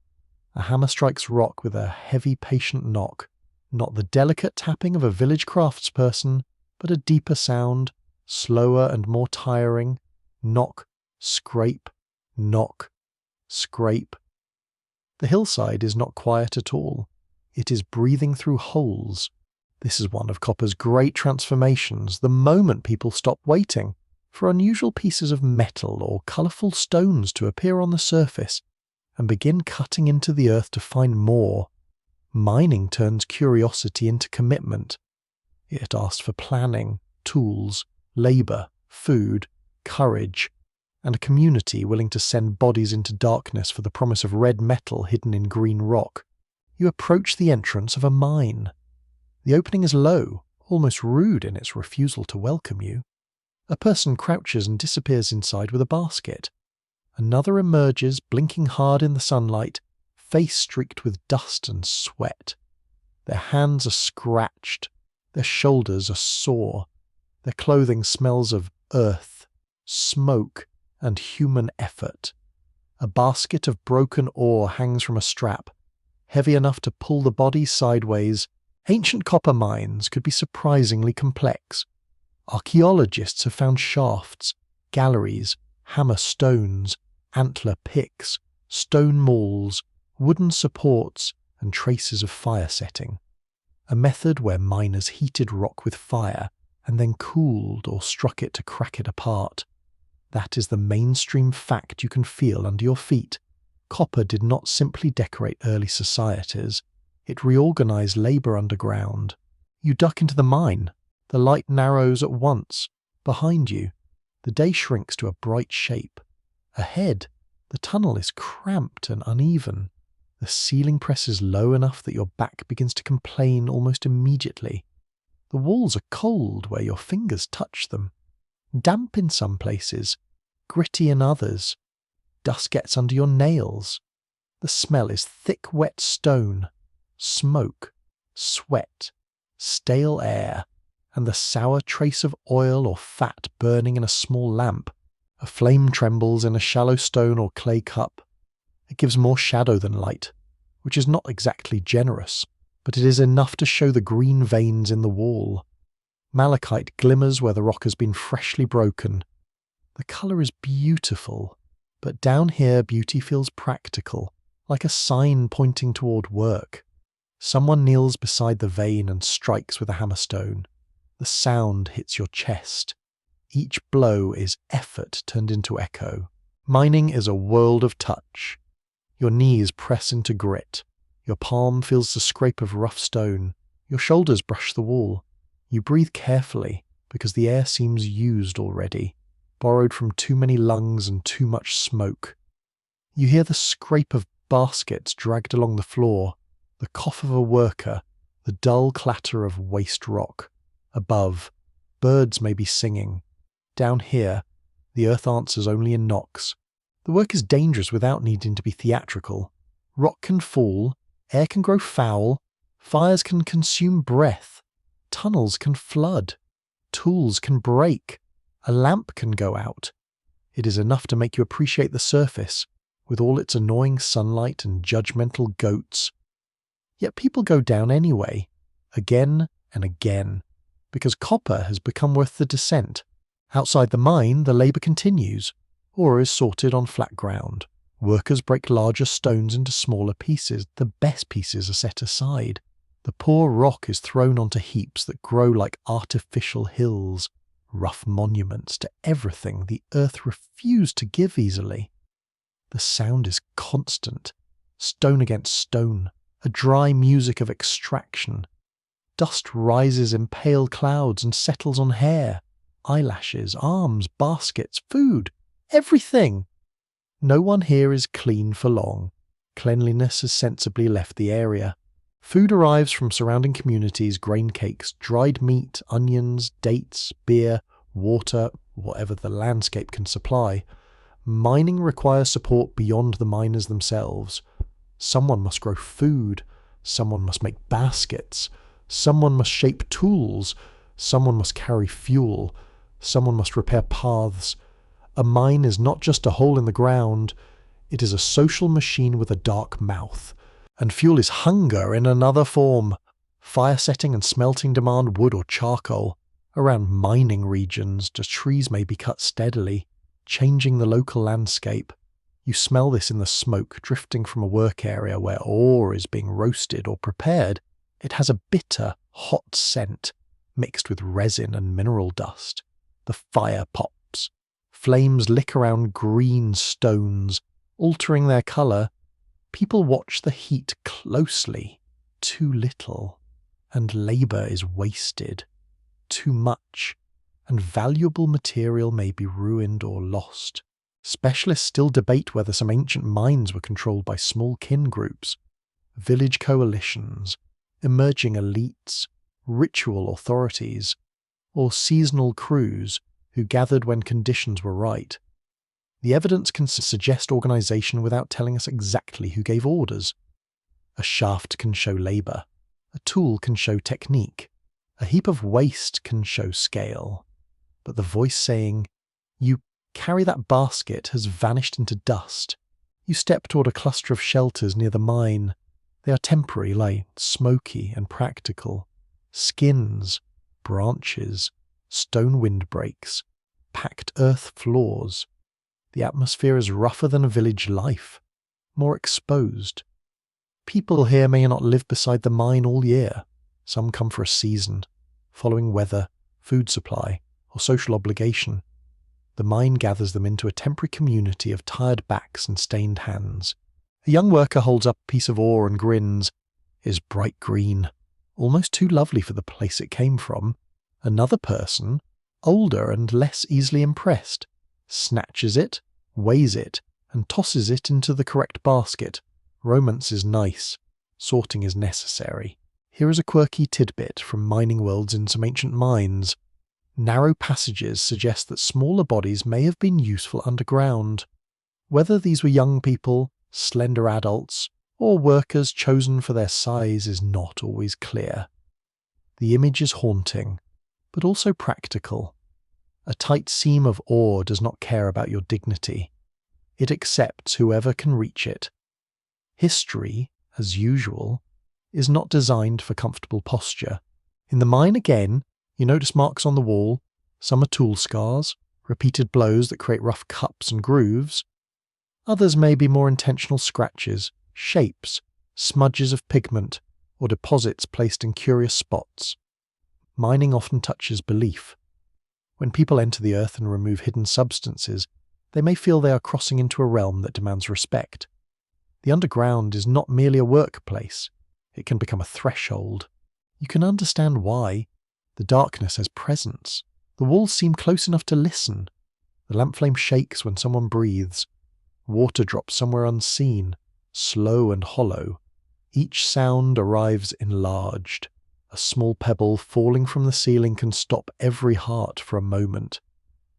a hammer strikes rock with a heavy, patient knock. Not the delicate tapping of a village craftsperson, but a deeper sound, slower and more tiring. Knock, scrape, knock, scrape. The hillside is not quiet at all. It is breathing through holes. This is one of copper's great transformations, the moment people stop waiting for unusual pieces of metal or colourful stones to appear on the surface and begin cutting into the earth to find more. Mining turns curiosity into commitment. It asks for planning, tools, labour, food, courage, and a community willing to send bodies into darkness for the promise of red metal hidden in green rock. You approach the entrance of a mine. The opening is low, almost rude in its refusal to welcome you. A person crouches and disappears inside with a basket. Another emerges, blinking hard in the sunlight, face streaked with dust and sweat. Their hands are scratched, their shoulders are sore, their clothing smells of earth, smoke, and human effort. A basket of broken ore hangs from a strap, heavy enough to pull the body sideways. Ancient copper mines could be surprisingly complex. Archaeologists have found shafts, galleries, hammer stones, antler picks, stone mauls, wooden supports, and traces of fire setting. A method where miners heated rock with fire and then cooled or struck it to crack it apart. That is the mainstream fact you can feel under your feet. Copper did not simply decorate early societies. It reorganized labour underground. You duck into the mine. The light narrows at once. Behind you, the day shrinks to a bright shape. Ahead, the tunnel is cramped and uneven. The ceiling presses low enough that your back begins to complain almost immediately. The walls are cold where your fingers touch them. Damp in some places, gritty in others. Dust gets under your nails. The smell is thick, wet stone, smoke, sweat, stale air, and the sour trace of oil or fat burning in a small lamp. A flame trembles in a shallow stone or clay cup. It gives more shadow than light, which is not exactly generous, but it is enough to show the green veins in the wall. Malachite glimmers where the rock has been freshly broken. The colour is beautiful, but down here beauty feels practical, like a sign pointing toward work. Someone kneels beside the vein and strikes with a hammerstone. The sound hits your chest. Each blow is effort turned into echo. Mining is a world of touch. Your knees press into grit. Your palm feels the scrape of rough stone. Your shoulders brush the wall. You breathe carefully because the air seems used already, borrowed from too many lungs and too much smoke. You hear the scrape of baskets dragged along the floor, the cough of a worker, the dull clatter of waste rock. Above, birds may be singing. Down here, the earth answers only in knocks. The work is dangerous without needing to be theatrical. Rock can fall, air can grow foul, fires can consume breath, tunnels can flood, tools can break, a lamp can go out. It is enough to make you appreciate the surface, with all its annoying sunlight and judgmental goats. Yet people go down anyway, again and again, because copper has become worth the descent. Outside the mine, the labour continues, or is sorted on flat ground. Workers break larger stones into smaller pieces. The best pieces are set aside. The poor rock is thrown onto heaps that grow like artificial hills. rough monuments to everything the earth refused to give easily. The sound is constant, stone against stone, a dry music of extraction. Dust rises in pale clouds and settles on hair, eyelashes, arms, baskets, food, everything. No one here is clean for long. Cleanliness has sensibly left the area. Food arrives from surrounding communities, grain cakes, dried meat, onions, dates, beer, water, whatever the landscape can supply. Mining requires support beyond the miners themselves. Someone must grow food, someone must make baskets, someone must shape tools, someone must carry fuel, someone must repair paths. A mine is not just a hole in the ground, it is a social machine with a dark mouth. And fuel is hunger in another form. Fire setting and smelting demand wood or charcoal. Around mining regions, the trees may be cut steadily, changing the local landscape. You smell this in the smoke drifting from a work area where ore is being roasted or prepared. It has a bitter, hot scent, mixed with resin and mineral dust. The fire pops. Flames lick around green stones, altering their colour. People watch the heat closely. Too little. And labour is wasted. Too much. And valuable material may be ruined or lost. Specialists still debate whether some ancient mines were controlled by small kin groups, village coalitions, emerging elites, ritual authorities, or seasonal crews who gathered when conditions were right. The evidence can suggest organisation without telling us exactly who gave orders. A shaft can show labour. A tool can show technique. A heap of waste can show scale. But the voice saying, "You carry that basket," has vanished into dust. You step toward a cluster of shelters near the mine. They are temporary, light, smoky and practical. Skins, branches, stone windbreaks, packed earth floors. The atmosphere is rougher than a village life, more exposed. People here may not live beside the mine all year. Some come for a season, following weather, food supply, or social obligation. The mine gathers them into a temporary community of tired backs and stained hands. A young worker holds up a piece of ore and grins. It is bright green, almost too lovely for the place it came from. Another person, older and less easily impressed, snatches it, weighs it, and tosses it into the correct basket. Romance is nice. Sorting is necessary. Here is a quirky tidbit from mining worlds in some ancient mines. Narrow passages suggest that smaller bodies may have been useful underground. Whether these were young people, slender adults, or workers chosen for their size is not always clear. The image is haunting, but also practical. A tight seam of ore does not care about your dignity. It accepts whoever can reach it. History, as usual, is not designed for comfortable posture. In the mine again, you notice marks on the wall. Some are tool scars, repeated blows that create rough cups and grooves. Others may be more intentional scratches, shapes, smudges of pigment, or deposits placed in curious spots. Mining often touches belief. When people enter the earth and remove hidden substances, they may feel they are crossing into a realm that demands respect. The underground is not merely a workplace. It can become a threshold. You can understand why. The darkness has presence. The walls seem close enough to listen. The lamp flame shakes when someone breathes. Water drops somewhere unseen, slow and hollow. Each sound arrives enlarged. A small pebble falling from the ceiling can stop every heart for a moment.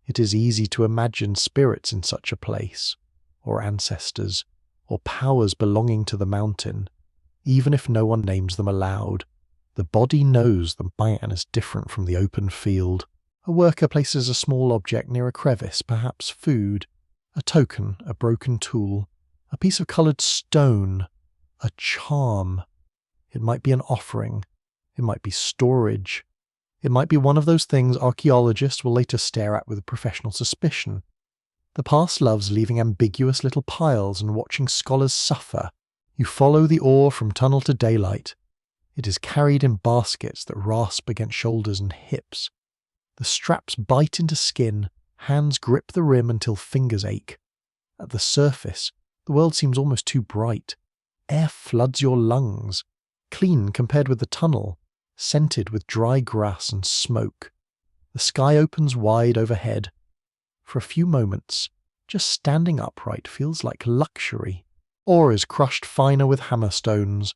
It is easy to imagine spirits in such a place, or ancestors, or powers belonging to the mountain, even if no one names them aloud. The body knows the mine is different from the open field. A worker places a small object near a crevice, perhaps food, a token, a broken tool, a piece of coloured stone, a charm. It might be an offering. It might be storage. It might be one of those things archaeologists will later stare at with professional suspicion. The past loves leaving ambiguous little piles and watching scholars suffer. You follow the ore from tunnel to daylight. It is carried in baskets that rasp against shoulders and hips. The straps bite into skin, hands grip the rim until fingers ache. At the surface, the world seems almost too bright. Air floods your lungs, clean compared with the tunnel, scented with dry grass and smoke. The sky opens wide overhead. For a few moments, just standing upright feels like luxury. Ore is crushed finer with hammer stones.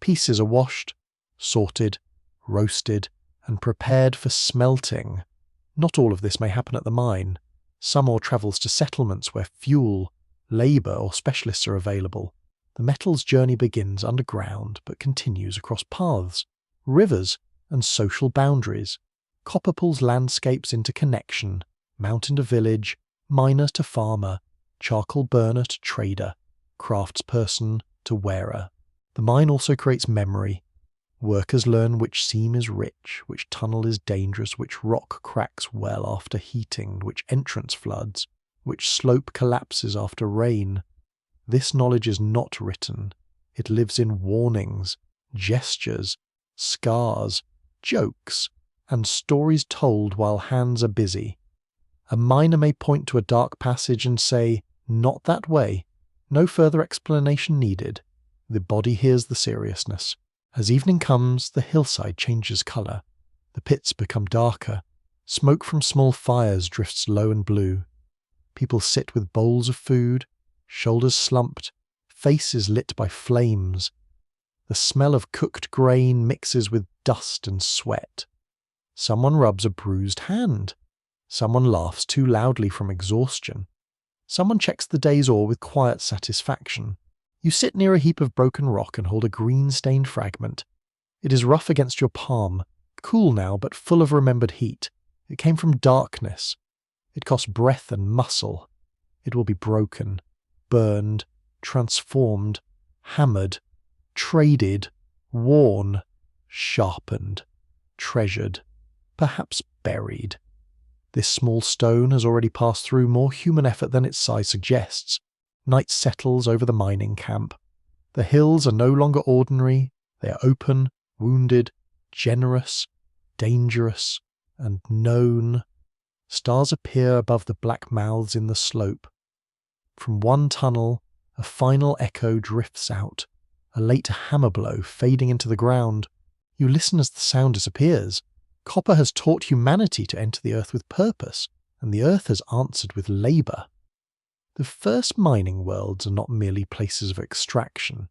Pieces are washed, sorted, roasted, and prepared for smelting. Not all of this may happen at the mine. Some ore travels to settlements where fuel, labour, or specialists are available. The metal's journey begins underground but continues across paths, rivers, and social boundaries. Copper pulls landscapes into connection, mountain to village, miner to farmer, charcoal burner to trader, craftsperson to wearer. The mine also creates memory. Workers learn which seam is rich, which tunnel is dangerous, which rock cracks well after heating, which entrance floods, which slope collapses after rain. This knowledge is not written. It lives in warnings, gestures, scars, jokes, and stories told while hands are busy. A miner may point to a dark passage and say, "Not that way." No further explanation needed. The body hears the seriousness. As evening comes, the hillside changes colour. The pits become darker. Smoke from small fires drifts low and blue. People sit with bowls of food, shoulders slumped, faces lit by flames. The smell of cooked grain mixes with dust and sweat. Someone rubs a bruised hand. Someone laughs too loudly from exhaustion. Someone checks the day's ore with quiet satisfaction. You sit near a heap of broken rock and hold a green-stained fragment. It is rough against your palm, cool now but full of remembered heat. It came from darkness. It cost breath and muscle. It will be broken, burned, transformed, hammered, traded, worn, sharpened, treasured, perhaps buried. This small stone has already passed through more human effort than its size suggests. Night settles over the mining camp. The hills are no longer ordinary. They are open, wounded, generous, dangerous, and known. Stars appear above the black mouths in the slope. From one tunnel, a final echo drifts out, a late hammer blow fading into the ground. You listen as the sound disappears. Copper has taught humanity to enter the earth with purpose, and the earth has answered with labour. The first mining worlds are not merely places of extraction.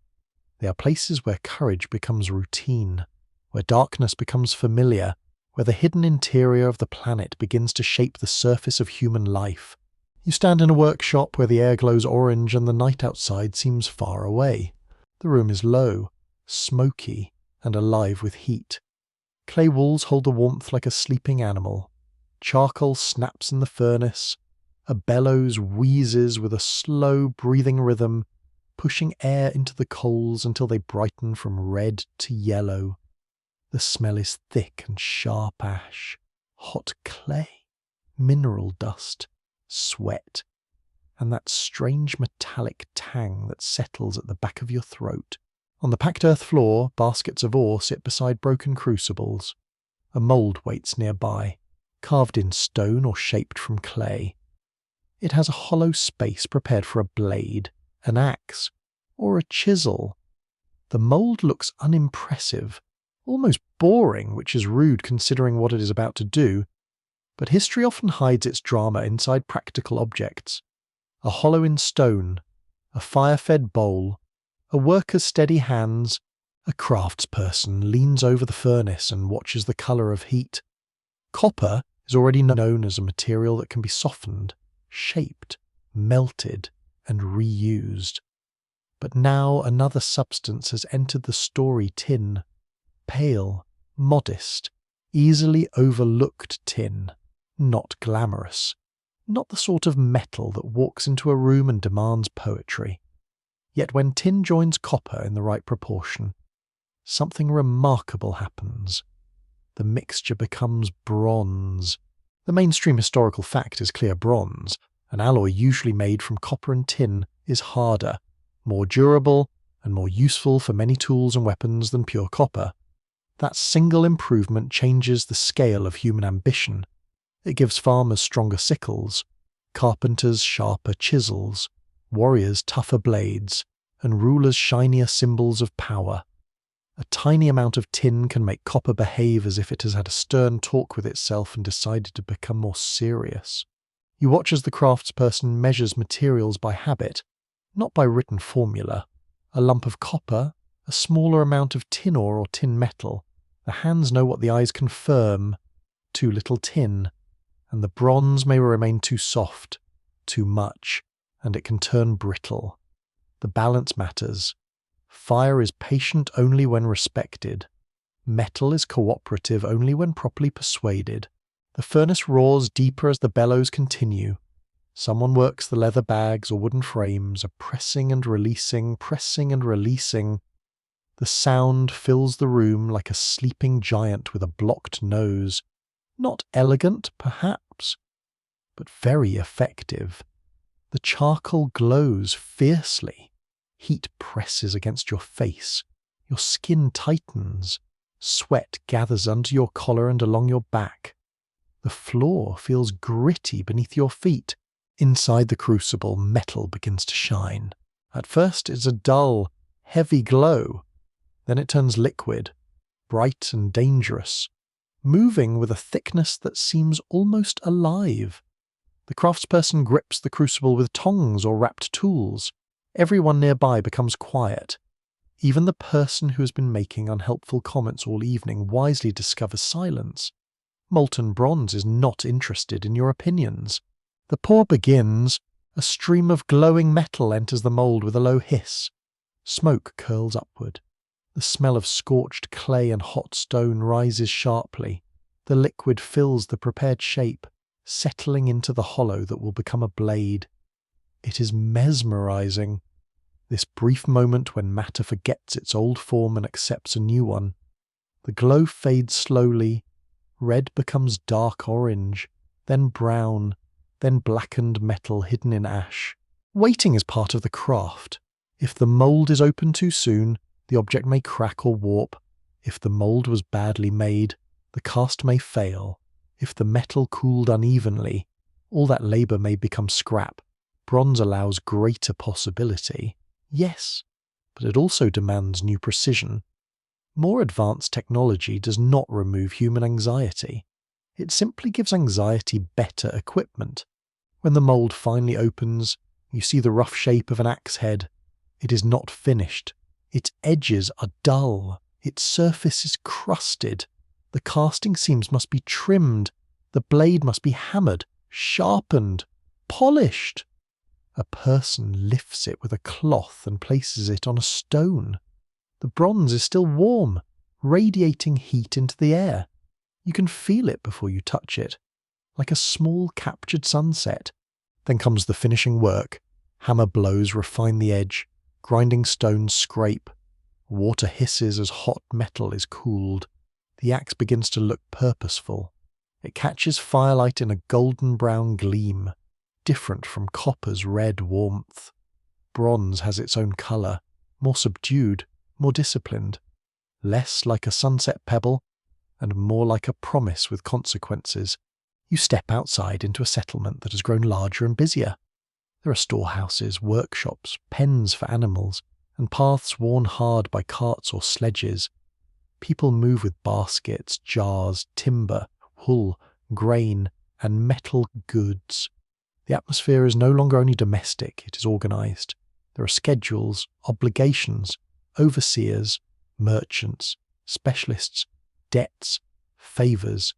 They are places where courage becomes routine, where darkness becomes familiar, where the hidden interior of the planet begins to shape the surface of human life. You stand in a workshop where the air glows orange and the night outside seems far away. The room is low, smoky, and alive with heat. Clay walls hold the warmth like a sleeping animal. Charcoal snaps in the furnace. A bellows wheezes with a slow breathing rhythm, pushing air into the coals until they brighten from red to yellow. The smell is thick and sharp ash, hot clay, mineral dust, sweat, and that strange metallic tang that settles at the back of your throat. On the packed earth floor, baskets of ore sit beside broken crucibles. A mould waits nearby, carved in stone or shaped from clay. It has a hollow space prepared for a blade, an axe, or a chisel. The mould looks unimpressive, almost boring, which is rude considering what it is about to do, but history often hides its drama inside practical objects. A hollow in stone, a fire-fed bowl, a worker's steady hands, a craftsperson leans over the furnace and watches the colour of heat. Copper is already known as a material that can be softened, shaped, melted, and reused. But now another substance has entered the story: tin. Pale, modest, easily overlooked tin. Not glamorous. Not the sort of metal that walks into a room and demands poetry. Yet when tin joins copper in the right proportion, something remarkable happens. The mixture becomes bronze. The mainstream historical fact is clear: bronze, an alloy usually made from copper and tin, is harder, more durable, and more useful for many tools and weapons than pure copper. That single improvement changes the scale of human ambition. It gives farmers stronger sickles, carpenters sharper chisels, warriors tougher blades, and rulers shinier symbols of power. A tiny amount of tin can make copper behave as if it has had a stern talk with itself and decided to become more serious. You watch as the craftsperson measures materials by habit, not by written formula. A lump of copper, a smaller amount of tin ore or tin metal. The hands know what the eyes confirm. Too little tin, and the bronze may remain too soft, too much, and it can turn brittle. The balance matters. Fire is patient only when respected. Metal is cooperative only when properly persuaded. The furnace roars deeper as the bellows continue. Someone works the leather bags or wooden frames, pressing and releasing, pressing and releasing. The sound fills the room like a sleeping giant with a blocked nose. Not elegant, perhaps, but very effective. The charcoal glows fiercely. Heat presses against your face. Your skin tightens. Sweat gathers under your collar and along your back. The floor feels gritty beneath your feet. Inside the crucible, metal begins to shine. At first, it's a dull, heavy glow. Then it turns liquid, bright and dangerous, moving with a thickness that seems almost alive. The craftsperson grips the crucible with tongs or wrapped tools. Everyone nearby becomes quiet. Even the person who has been making unhelpful comments all evening wisely discovers silence. Molten bronze is not interested in your opinions. The pour begins. A stream of glowing metal enters the mould with a low hiss. Smoke curls upward. The smell of scorched clay and hot stone rises sharply. The liquid fills the prepared shape, settling into the hollow that will become a blade. It is mesmerizing. This brief moment when matter forgets its old form and accepts a new one. The glow fades slowly. Red becomes dark orange, then brown, then blackened metal hidden in ash. Waiting is part of the craft. If the mould is opened too soon, the object may crack or warp. If the mould was badly made, the cast may fail. If the metal cooled unevenly, all that labour may become scrap. Bronze allows greater possibility. Yes, but it also demands new precision. More advanced technology does not remove human anxiety. It simply gives anxiety better equipment. When the mould finally opens, you see the rough shape of an axe head. It is not finished. Its edges are dull. Its surface is crusted. The casting seams must be trimmed. The blade must be hammered, sharpened, polished. A person lifts it with a cloth and places it on a stone. The bronze is still warm, radiating heat into the air. You can feel it before you touch it, like a small captured sunset. Then comes the finishing work. Hammer blows refine the edge. Grinding stones scrape. Water hisses as hot metal is cooled. The axe begins to look purposeful. It catches firelight in a golden brown gleam, different from copper's red warmth. Bronze has its own colour, more subdued, more disciplined, less like a sunset pebble, and more like a promise with consequences. You step outside into a settlement that has grown larger and busier. There are storehouses, workshops, pens for animals, and paths worn hard by carts or sledges. People move with baskets, jars, timber, wool, grain, and metal goods. The atmosphere is no longer only domestic, it is organised. There are schedules, obligations, overseers, merchants, specialists, debts, favours,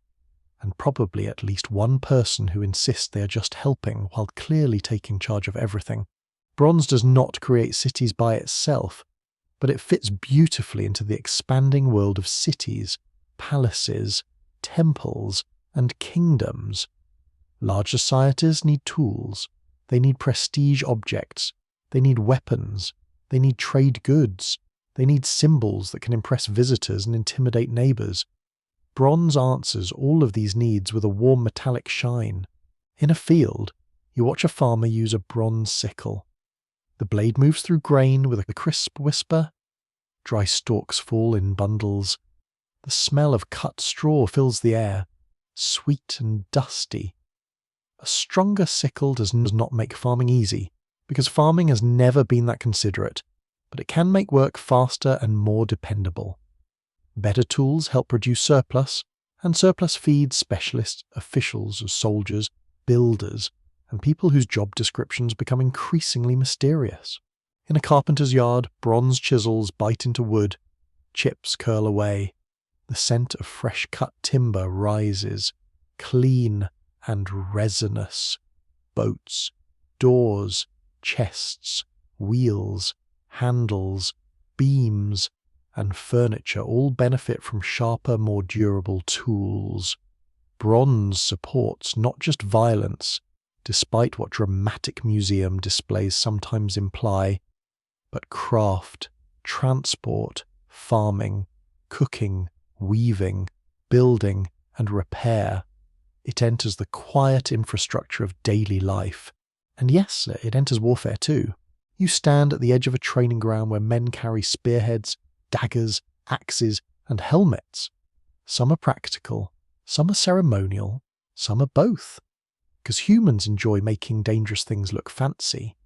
and probably at least one person who insists they are just helping while clearly taking charge of everything. Bronze does not create cities by itself, but it fits beautifully into the expanding world of cities, palaces, temples, and kingdoms. Large societies need tools. They need prestige objects. They need weapons. They need trade goods. They need symbols that can impress visitors and intimidate neighbours. Bronze answers all of these needs with a warm metallic shine. In a field, you watch a farmer use a bronze sickle. The blade moves through grain with a crisp whisper. Dry stalks fall in bundles. The smell of cut straw fills the air. sweet and dusty. A stronger sickle does not make farming easy, because farming has never been that considerate, but it can make work faster and more dependable. Better tools help reduce surplus, and surplus feeds specialists, officials, soldiers, builders, and people whose job descriptions become increasingly mysterious. In a carpenter's yard, bronze chisels bite into wood, chips curl away. The scent of fresh-cut timber rises, clean and resinous. Boats, doors, chests, wheels, handles, beams, and furniture all benefit from sharper, more durable tools. Bronze supports not just violence, despite what dramatic museum displays sometimes imply, but craft, transport, farming, cooking, weaving, building, and repair. It enters the quiet infrastructure of daily life. And yes, it enters warfare too. You stand at the edge of a training ground where men carry spearheads, daggers, axes, and helmets. Some are practical, some are ceremonial, some are both. Because humans enjoy making dangerous things look fancy.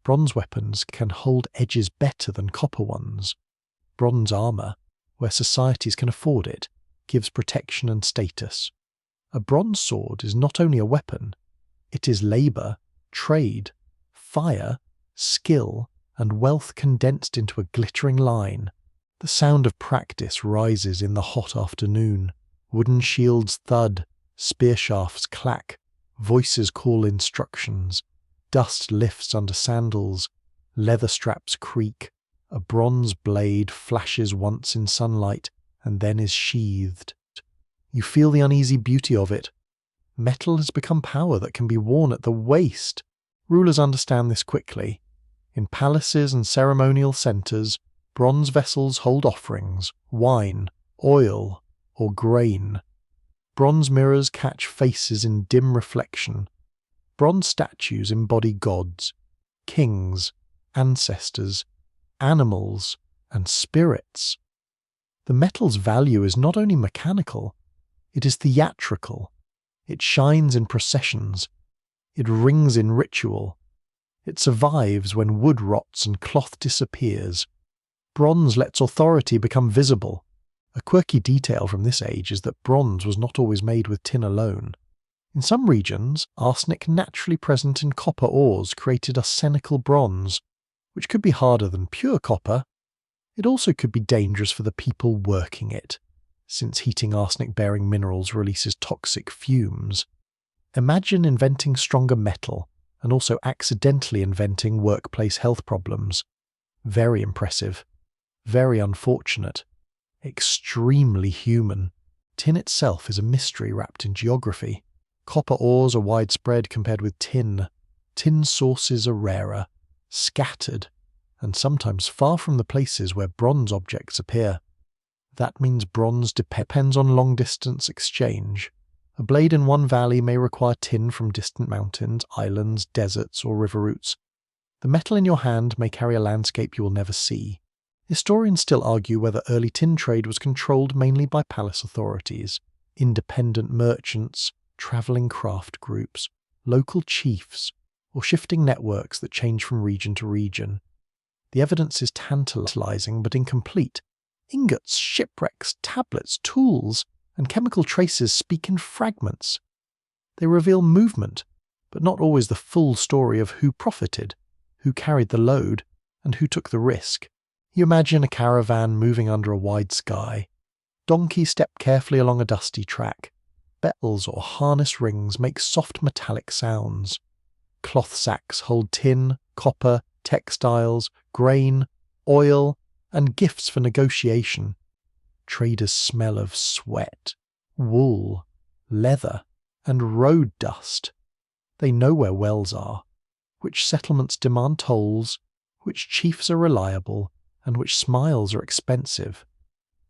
Bronze weapons can hold edges better than copper ones. Bronze armour, where societies can afford it, gives protection and status. A bronze sword is not only a weapon, it is labour, trade, fire, skill, and wealth condensed into a glittering line. The sound of practice rises in the hot afternoon. Wooden shields thud, spear shafts clack, voices call instructions, dust lifts under sandals, leather straps creak, a bronze blade flashes once in sunlight and then is sheathed. You feel the uneasy beauty of it. Metal has become power that can be worn at the waist. Rulers understand this quickly. In palaces and ceremonial centres, bronze vessels hold offerings, wine, oil, or grain. Bronze mirrors catch faces in dim reflection. Bronze statues embody gods, kings, ancestors, animals, and spirits. The metal's value is not only mechanical, it is theatrical. It shines in processions. It rings in ritual. It survives when wood rots and cloth disappears. Bronze lets authority become visible. A quirky detail from this age is that bronze was not always made with tin alone. In some regions, arsenic naturally present in copper ores created arsenical bronze, which could be harder than pure copper. It also could be dangerous for the people working it, since heating arsenic-bearing minerals releases toxic fumes. Imagine inventing stronger metal and also accidentally inventing workplace health problems. Very impressive. Very unfortunate. Extremely human. Tin itself is a mystery wrapped in geography. Copper ores are widespread compared with tin. Tin sources are rarer, scattered, and sometimes far from the places where bronze objects appear. That means bronze depends on long-distance exchange. A blade in one valley may require tin from distant mountains, islands, deserts, or river routes. The metal in your hand may carry a landscape you will never see. Historians still argue whether early tin trade was controlled mainly by palace authorities, independent merchants, travelling craft groups, local chiefs, or shifting networks that change from region to region. The evidence is tantalizing but incomplete. Ingots, shipwrecks, tablets, tools, and chemical traces speak in fragments. They reveal movement, but not always the full story of who profited, who carried the load, and who took the risk. You imagine a caravan moving under a wide sky. Donkeys step carefully along a dusty track. Bells or harness rings make soft metallic sounds. Cloth sacks hold tin, copper, textiles, grain, oil, and gifts for negotiation. Traders smell of sweat, wool, leather, and road dust. They know where wells are, which settlements demand tolls, which chiefs are reliable, and which smiles are expensive.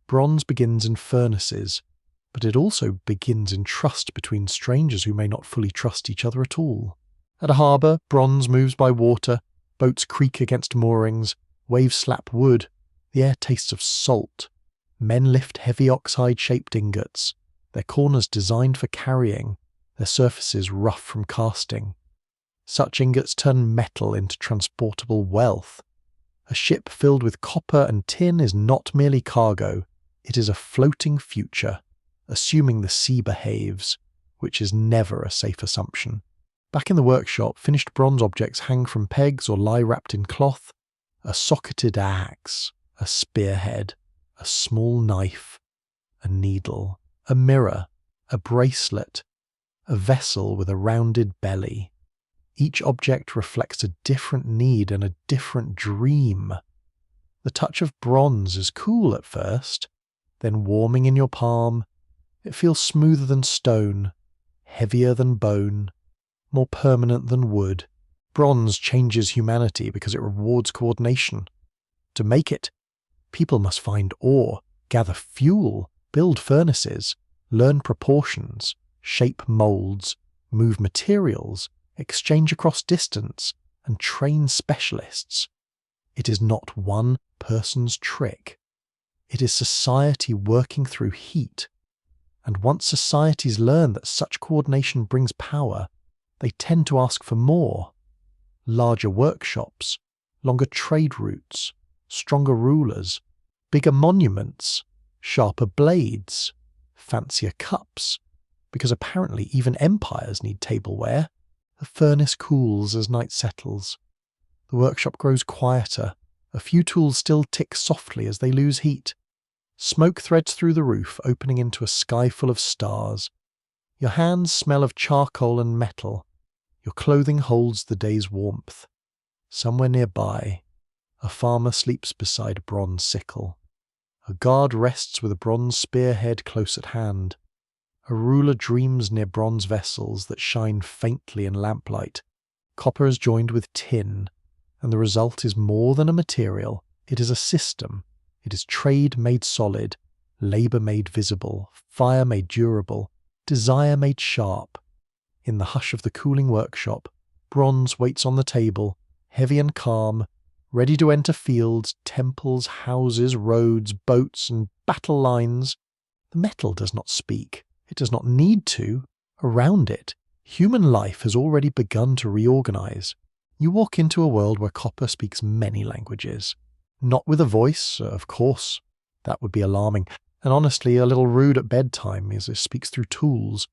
Bronze begins in furnaces, but it also begins in trust between strangers who may not fully trust each other at all. At a harbour, bronze moves by water, boats creak against moorings, waves slap wood, the air tastes of salt. Men lift heavy oxhide-shaped ingots. their corners designed for carrying, their surfaces rough from casting. Such ingots turn metal into transportable wealth. A ship filled with copper and tin is not merely cargo, it is a floating future, assuming the sea behaves, which is never a safe assumption. Back in the workshop, finished bronze objects hang from pegs or lie wrapped in cloth. A socketed axe, a spearhead, a small knife, a needle, a mirror, a bracelet, a vessel with a rounded belly. Each object reflects a different need and a different dream. The touch of bronze is cool at first, then warming in your palm, it feels smoother than stone, heavier than bone, more permanent than wood. Bronze changes humanity because it rewards coordination. To make it, people must find ore, gather fuel, build furnaces, learn proportions, shape molds, move materials, exchange across distance, and train specialists. It is not one person's trick. It is society working through heat. And once societies learn that such coordination brings power, they tend to ask for more. Larger workshops, longer trade routes, stronger rulers, bigger monuments, sharper blades, fancier cups, because apparently even empires need tableware. The furnace cools as night settles. The workshop grows quieter. A few tools still tick softly as they lose heat. Smoke threads through the roof, opening into a sky full of stars. Your hands smell of charcoal and metal. Your clothing holds the day's warmth. Somewhere nearby, a farmer sleeps beside a bronze sickle. A guard rests with a bronze spearhead close at hand. A ruler dreams near bronze vessels that shine faintly in lamplight. Copper is joined with tin, and the result is more than a material. It is a system. It is trade made solid, labour made visible, fire made durable, desire made sharp. In the hush of the cooling workshop, bronze waits on the table, heavy and calm, ready to enter fields, temples, houses, roads, boats, and battle lines. The metal does not speak. It does not need to. Around it, human life has already begun to reorganize. You walk into a world where copper speaks many languages. Not with a voice, of course. That would be alarming, and honestly a little rude at bedtime as it speaks through tools,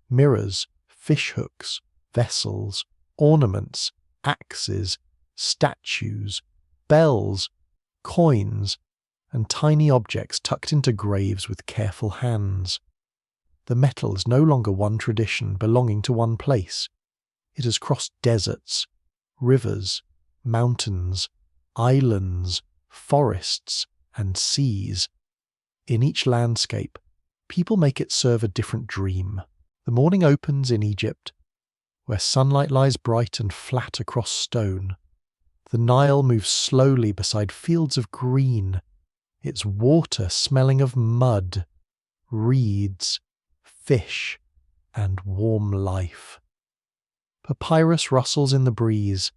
mirrors, fish hooks, vessels, ornaments, axes, statues, bells, coins, and tiny objects tucked into graves with careful hands. The metal is no longer one tradition belonging to one place. It has crossed deserts, rivers, mountains, islands, forests, and seas. In each landscape, people make it serve a different dream. The morning opens in Egypt, where sunlight lies bright and flat across stone. The Nile moves slowly beside fields of green, its water smelling of mud, reeds, fish, and warm life. Papyrus rustles in the breeze.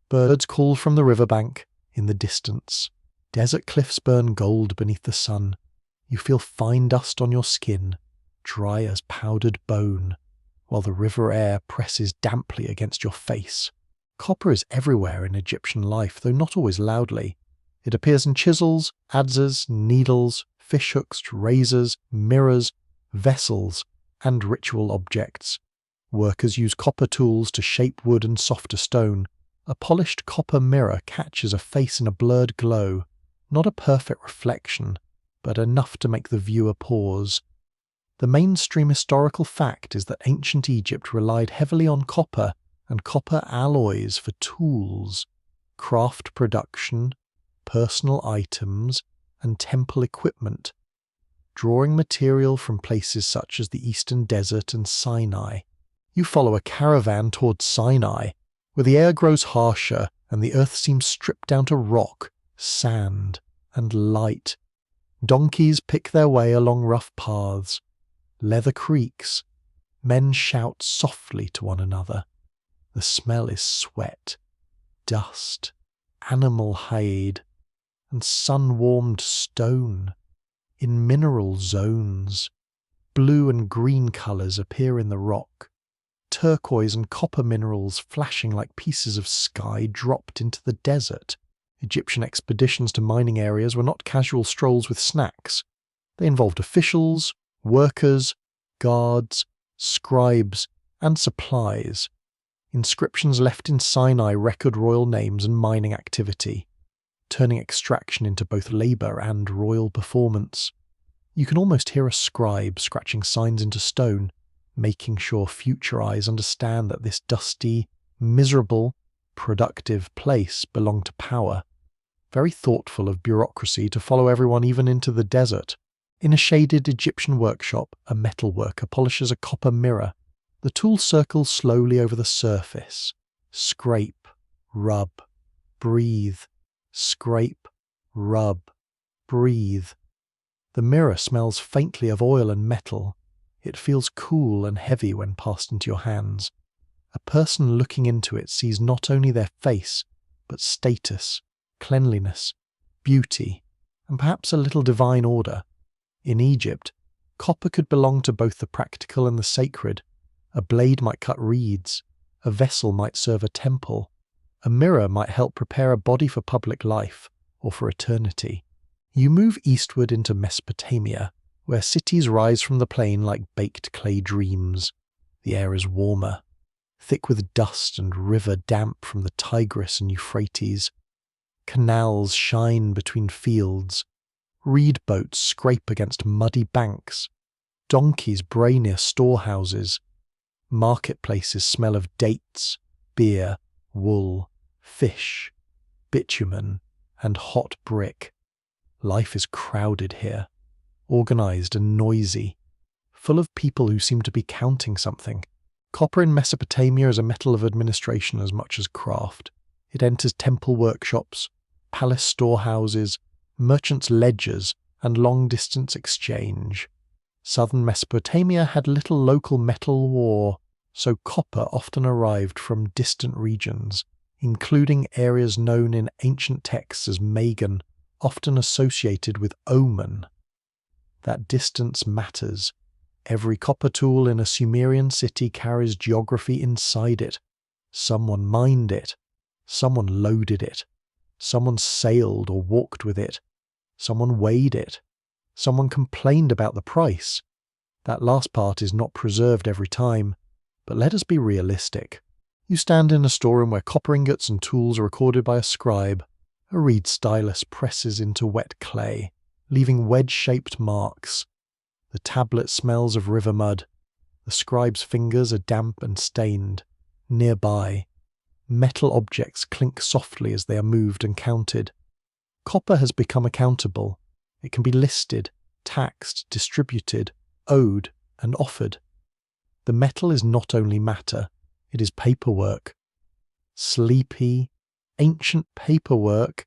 Birds call from the riverbank in the distance. Desert cliffs burn gold beneath the sun. You feel fine dust on your skin, dry as powdered bone, while the river air presses damply against your face. Copper is everywhere in Egyptian life, though not always loudly. It appears in chisels, adzes, needles, fish hooks, razors, mirrors, vessels, and ritual objects. Workers use copper tools to shape wood and softer stone. A polished copper mirror catches a face in a blurred glow, not a perfect reflection, but enough to make the viewer pause. The mainstream historical fact is that ancient Egypt relied heavily on copper and copper alloys for tools, craft production, personal items, and temple equipment, drawing material from places such as the Eastern Desert and Sinai. You follow a caravan towards Sinai, where the air grows harsher and the earth seems stripped down to rock, sand, and light. Donkeys pick their way along rough paths. Leather creaks. Men shout softly to one another. The smell is sweat, dust, animal hide, and sun-warmed stone in mineral zones. Blue and green colours appear in the rock. Turquoise and copper minerals flashing like pieces of sky dropped into the desert. Egyptian expeditions to mining areas were not casual strolls with snacks. They involved officials, workers, guards, scribes, and supplies. Inscriptions left in Sinai record royal names and mining activity, turning extraction into both labour and royal performance. You can almost hear a scribe scratching signs into stone, making sure future eyes understand that this dusty, miserable, productive place belonged to power. Very thoughtful of bureaucracy to follow everyone even into the desert. In a shaded Egyptian workshop, a metalworker polishes a copper mirror. The tool circles slowly over the surface. Scrape, rub, breathe. Scrape, rub, breathe. The mirror smells faintly of oil and metal. It feels cool and heavy when passed into your hands. A person looking into it sees not only their face, but status, cleanliness, beauty, and perhaps a little divine order. In Egypt, copper could belong to both the practical and the sacred. A blade might cut reeds. A vessel might serve a temple. A mirror might help prepare a body for public life or for eternity. You move eastward into Mesopotamia, where cities rise from the plain like baked clay dreams. The air is warmer, thick with dust and river damp from the Tigris and Euphrates. Canals shine between fields. Reed boats scrape against muddy banks. Donkeys bray near storehouses. Marketplaces smell of dates, beer, wool, fish, bitumen, and hot brick. Life is crowded here, organised and noisy, full of people who seem to be counting something. Copper in Mesopotamia is a metal of administration as much as craft. It enters temple workshops, palace storehouses, merchants' ledgers, and long-distance exchange. Southern Mesopotamia had little local metal war, so copper often arrived from distant regions, including areas known in ancient texts as Magan, often associated with omen. That distance matters. Every copper tool in a Sumerian city carries geography inside it. Someone mined it. Someone loaded it. Someone sailed or walked with it. Someone weighed it. Someone complained about the price. That last part is not preserved every time, but let us be realistic. You stand in a storeroom where copper ingots and tools are recorded by a scribe. A reed stylus presses into wet clay, leaving wedge-shaped marks. The tablet smells of river mud. The scribe's fingers are damp and stained. Nearby, metal objects clink softly as they are moved and counted. Copper has become accountable. It can be listed, taxed, distributed, owed, and offered. The metal is not only matter, it is paperwork. Sleepy, ancient paperwork,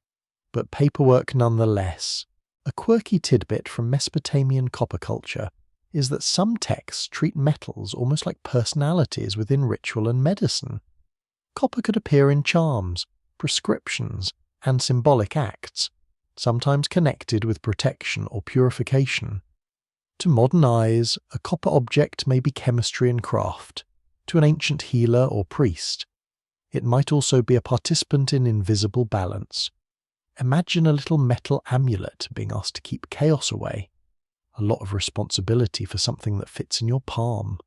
but paperwork nonetheless. A quirky tidbit from Mesopotamian copper culture is that some texts treat metals almost like personalities within ritual and medicine. Copper could appear in charms, prescriptions, and symbolic acts, sometimes connected with protection or purification. To modern eyes, a copper object may be chemistry and craft. To an ancient healer or priest, it might also be a participant in invisible balance. Imagine a little metal amulet being asked to keep chaos away. A lot of responsibility for something that fits in your palm.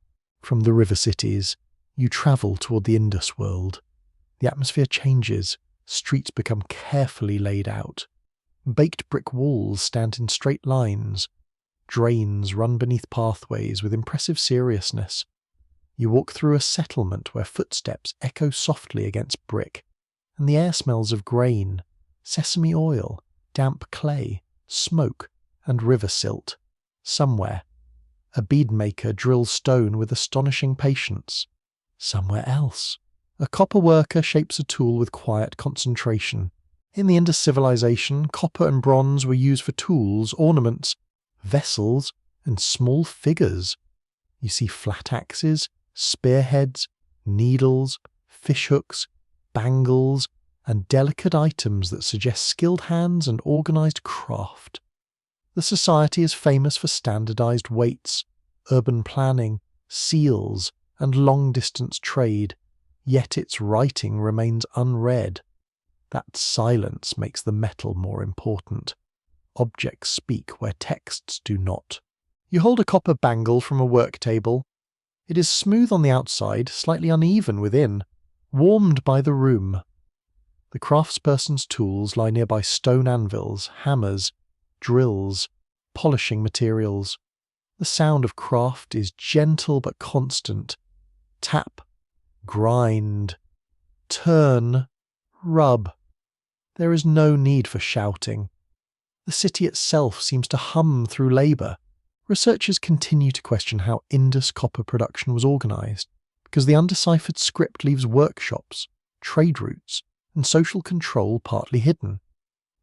From the river cities, you travel toward the Indus world. The atmosphere changes, streets become carefully laid out. Baked brick walls stand in straight lines. Drains run beneath pathways with impressive seriousness. You walk through a settlement where footsteps echo softly against brick, and the air smells of grain, sesame oil, damp clay, smoke, and river silt. Somewhere, a beadmaker drills stone with astonishing patience. Somewhere else, a copper worker shapes a tool with quiet concentration. In the Indus civilization, copper and bronze were used for tools, ornaments, vessels, and small figures. You see flat axes, spearheads, needles, fishhooks, bangles, and delicate items that suggest skilled hands and organised craft. The society is famous for standardised weights, urban planning, seals, and long-distance trade, yet its writing remains unread. That silence makes the metal more important. Objects speak where texts do not. You hold a copper bangle from a work table. It is smooth on the outside, slightly uneven within, warmed by the room. The craftsperson's tools lie nearby: stone anvils, hammers, drills, polishing materials. The sound of craft is gentle but constant. Tap, grind, turn, rub. There is no need for shouting. The city itself seems to hum through labour. Researchers continue to question how Indus copper production was organised, because the undeciphered script leaves workshops, trade routes, and social control partly hidden.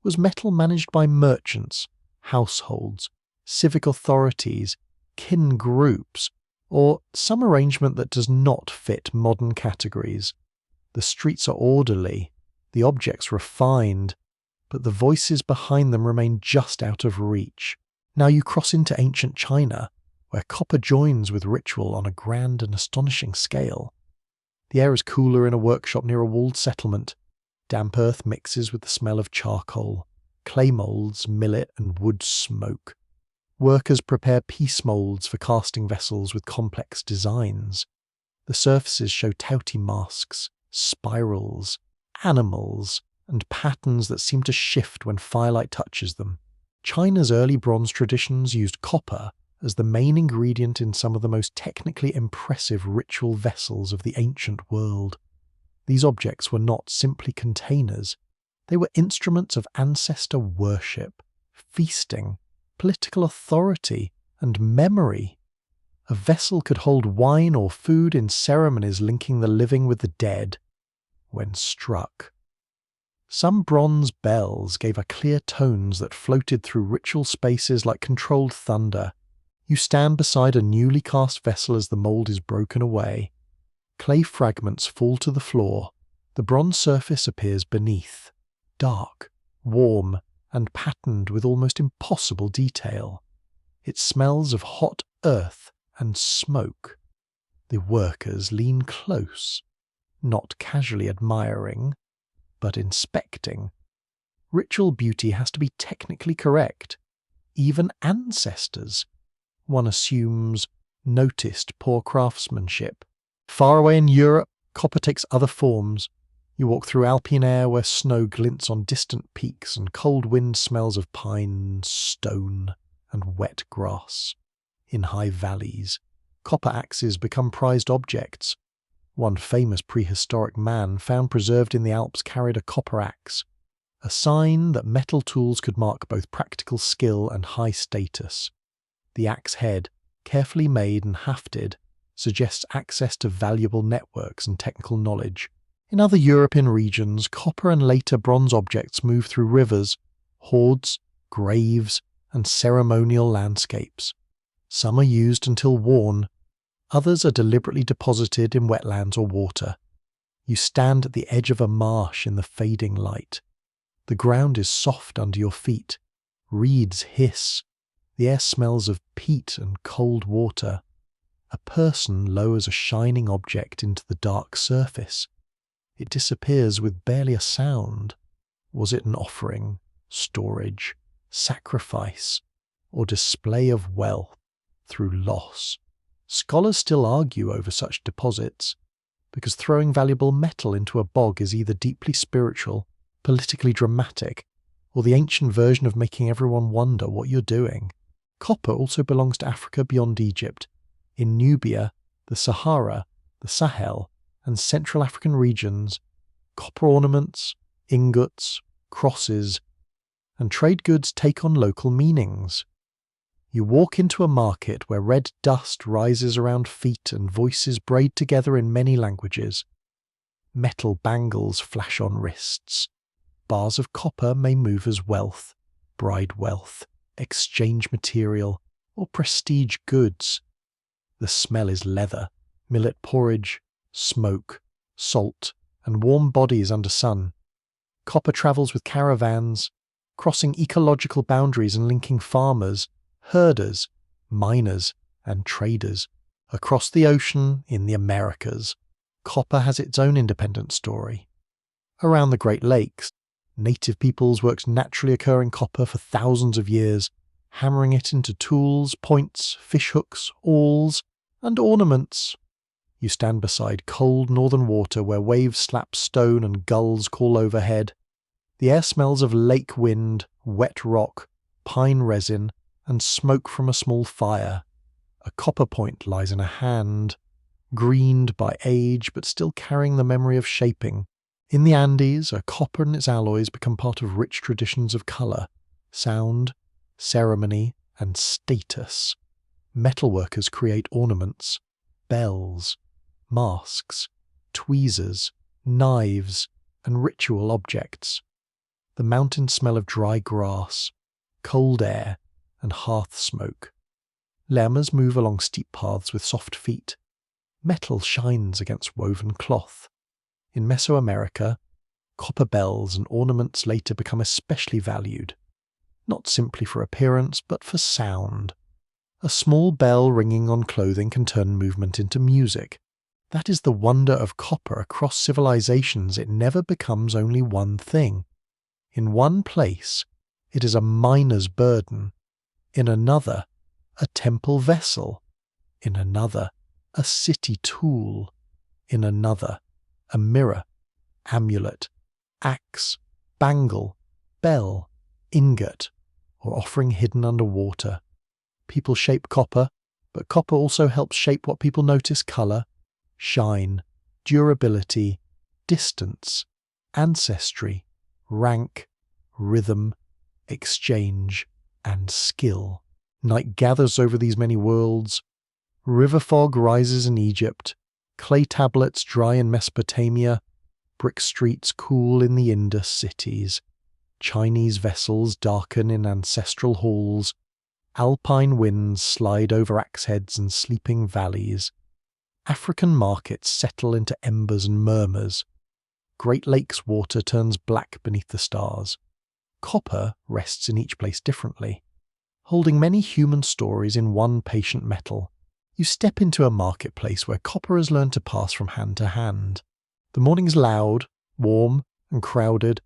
Was metal managed by merchants, households, civic authorities, kin groups, or some arrangement that does not fit modern categories? The streets are orderly, the objects refined, but the voices behind them remain just out of reach. Now you cross into ancient China, where copper joins with ritual on a grand and astonishing scale. The air is cooler in a workshop near a walled settlement. Damp earth mixes with the smell of charcoal, clay moulds, millet, and wood smoke. Workers prepare piece moulds for casting vessels with complex designs. The surfaces show touty masks, spirals, animals, and patterns that seem to shift when firelight touches them. China's early bronze traditions used copper as the main ingredient in some of the most technically impressive ritual vessels of the ancient world. These objects were not simply containers. They were instruments of ancestor worship, feasting, political authority, and memory. A vessel could hold wine or food in ceremonies linking the living with the dead. When struck, some bronze bells gave a clear tones that floated through ritual spaces like controlled thunder. You stand beside a newly cast vessel as the mould is broken away. Clay fragments fall to the floor. The bronze surface appears beneath, dark, warm, and patterned with almost impossible detail. It smells of hot earth and smoke. The workers lean close, not casually admiring, but inspecting. Ritual beauty has to be technically correct. Even ancestors, one assumes, noticed poor craftsmanship. Far away in Europe, copper takes other forms. You walk through Alpine air where snow glints on distant peaks and cold wind smells of pine, stone, and wet grass. In high valleys, copper axes become prized objects. One famous prehistoric man found preserved in the Alps carried a copper axe, a sign that metal tools could mark both practical skill and high status. The axe head, carefully made and hafted, suggests access to valuable networks and technical knowledge. In other European regions, copper and later bronze objects move through rivers, hoards, graves, and ceremonial landscapes. Some are used until worn. Others are deliberately deposited in wetlands or water. You stand at the edge of a marsh in the fading light. The ground is soft under your feet. Reeds hiss. The air smells of peat and cold water. A person lowers a shining object into the dark surface. It disappears with barely a sound. Was it an offering, storage, sacrifice, or display of wealth through loss? Scholars still argue over such deposits, because throwing valuable metal into a bog is either deeply spiritual, politically dramatic, or the ancient version of making everyone wonder what you're doing. Copper also belongs to Africa beyond Egypt. In Nubia, the Sahara, the Sahel, and Central African regions, copper ornaments, ingots, crosses, and trade goods take on local meanings. You walk into a market where red dust rises around feet and voices braid together in many languages. Metal bangles flash on wrists. Bars of copper may move as wealth, bride wealth, exchange material, or prestige goods. The smell is leather, millet porridge, smoke, salt, and warm bodies under sun. Copper travels with caravans, crossing ecological boundaries and linking farmers, herders, miners, and traders. Across the ocean, in the Americas, copper has its own independent story. Around the Great Lakes, native peoples worked naturally occurring copper for thousands of years, hammering it into tools, points, fishhooks, awls, and ornaments. You stand beside cold northern water where waves slap stone and gulls call overhead. The air smells of lake wind, wet rock, pine resin, and smoke from a small fire. A copper point lies in a hand, greened by age but still carrying the memory of shaping. In the Andes, a copper and its alloys become part of rich traditions of colour, sound, ceremony, and status. Metalworkers create ornaments, bells, masks, tweezers, knives, and ritual objects. The mountains smell of dry grass, cold air, and hearth smoke. Llamas move along steep paths with soft feet. Metal shines against woven cloth. In Mesoamerica, copper bells and ornaments later become especially valued, not simply for appearance but for sound. A small bell ringing on clothing can turn movement into music. That is the wonder of copper across civilizations. It never becomes only one thing. In one place, it is a miner's burden. In another, a temple vessel. In another, a city tool. In another, a mirror, amulet, axe, bangle, bell, ingot, or offering hidden under water. People shape copper, but copper also helps shape what people notice: colour, shine, durability, distance, ancestry, rank, rhythm, exchange, and skill. Night gathers over these many worlds. River fog rises in Egypt, clay tablets dry in Mesopotamia, brick streets cool in the Indus cities, Chinese vessels darken in ancestral halls, alpine winds slide over axe heads and sleeping valleys, African markets settle into embers and murmurs, Great Lakes water turns black beneath the stars. Copper rests in each place differently, holding many human stories in one patient metal. You step into a marketplace where copper has learned to pass from hand to hand. The morning's loud, warm, and crowded.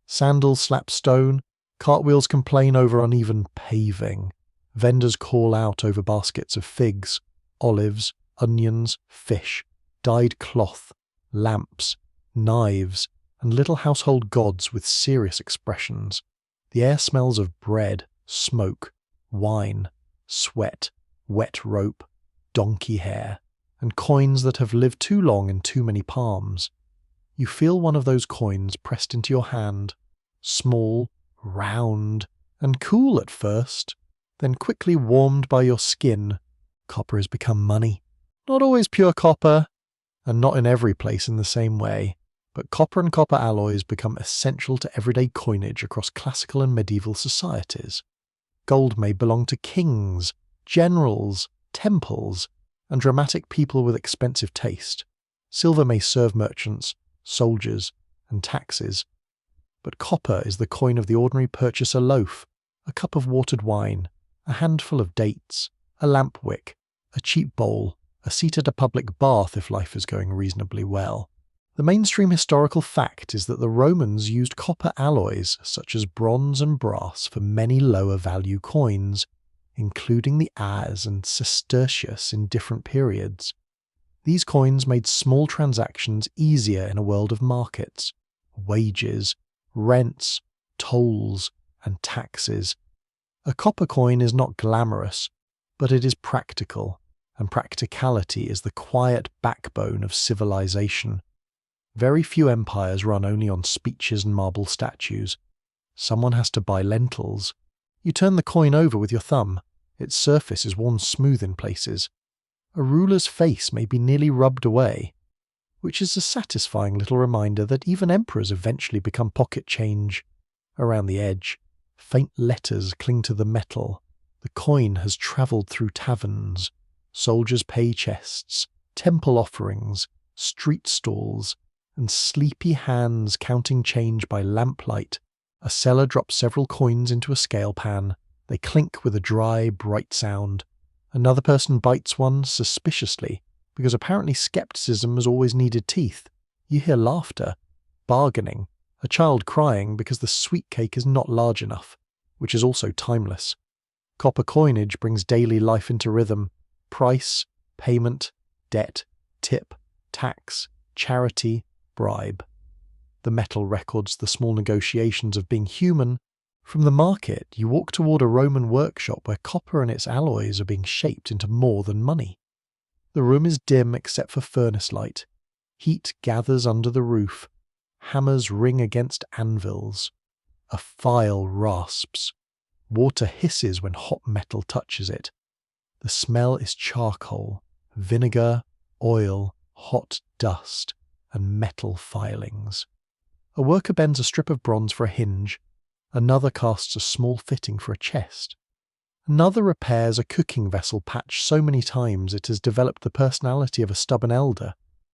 Sandals slap stone, cartwheels complain over uneven paving. Vendors call out over baskets of figs, olives, onions, fish, dyed cloth, lamps, knives, and little household gods with serious expressions. The air smells of bread, smoke, wine, sweat, wet rope, donkey hair, and coins that have lived too long in too many palms. You feel one of those coins pressed into your hand, small, round, and cool at first, then quickly warmed by your skin. Copper has become money. Not always pure copper, and not in every place in the same way, but copper and copper alloys become essential to everyday coinage across classical and medieval societies. Gold may belong to kings, generals, temples, and dramatic people with expensive taste. Silver may serve merchants, soldiers, and taxes. But copper is the coin of the ordinary purchaser: loaf, a cup of watered wine, a handful of dates, a lamp wick, a cheap bowl, a seat at a public bath if life is going reasonably well. The mainstream historical fact is that the Romans used copper alloys such as bronze and brass for many lower value coins, including the as and sestertius in different periods. These coins made small transactions easier in a world of markets, wages, rents, tolls, and taxes. A copper coin is not glamorous, but it is practical, and practicality is the quiet backbone of civilization. Very few empires run only on speeches and marble statues. Someone has to buy lentils. You turn the coin over with your thumb. Its surface is worn smooth in places. A ruler's face may be nearly rubbed away, which is a satisfying little reminder that even emperors eventually become pocket change. Around the edge, faint letters cling to the metal. The coin has travelled through taverns, soldiers' pay chests, temple offerings, street stalls, and sleepy hands counting change by lamplight. A seller drops several coins into a scale pan. They clink with a dry, bright sound, Another person bites one suspiciously, because apparently skepticism has always needed teeth. You hear laughter, bargaining, a child crying because the sweet cake is not large enough, which is also timeless. Copper coinage brings daily life into rhythm. Price, payment, debt, tip, tax, charity, bribe. The metal records the small negotiations of being human. From the market, you walk toward a Roman workshop where copper and its alloys are being shaped into more than money. The room is dim except for furnace light. Heat gathers under the roof. Hammers ring against anvils. A file rasps. Water hisses when hot metal touches it. The smell is charcoal, vinegar, oil, hot dust, and metal filings. A worker bends a strip of bronze for a hinge. Another casts a small fitting for a chest. Another repairs a cooking vessel patched so many times it has developed the personality of a stubborn elder.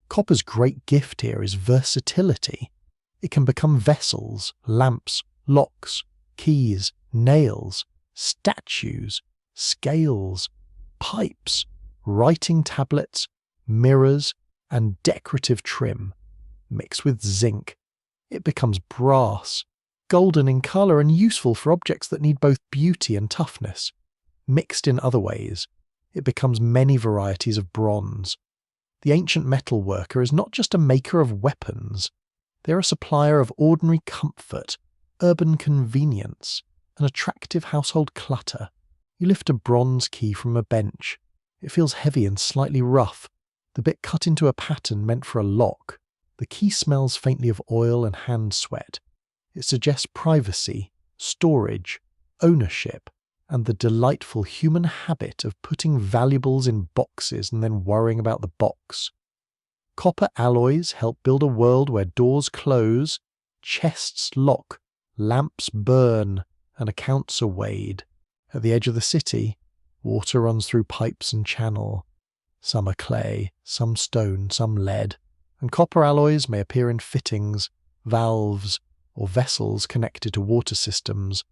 Copper's great gift here is versatility. It can become vessels, lamps, locks, keys, nails, statues, scales, pipes, writing tablets, mirrors, and decorative trim. Mixed with zinc, it becomes brass, golden in colour and useful for objects that need both beauty and toughness. Mixed in other ways, it becomes many varieties of bronze. The ancient metal worker is not just a maker of weapons. They're a supplier of ordinary comfort, urban convenience, and attractive household clutter. You lift a bronze key from a bench. It feels heavy and slightly rough, the bit cut into a pattern meant for a lock. The key smells faintly of oil and hand sweat. It suggests privacy, storage, ownership, and the delightful human habit of putting valuables in boxes and then worrying about the box. Copper alloys help build a world where doors close, chests lock, lamps burn, and accounts are weighed. At the edge of the city, water runs through pipes and channel. Some are clay, some stone, some lead, and copper alloys may appear in fittings, valves, or vessels connected to water systems.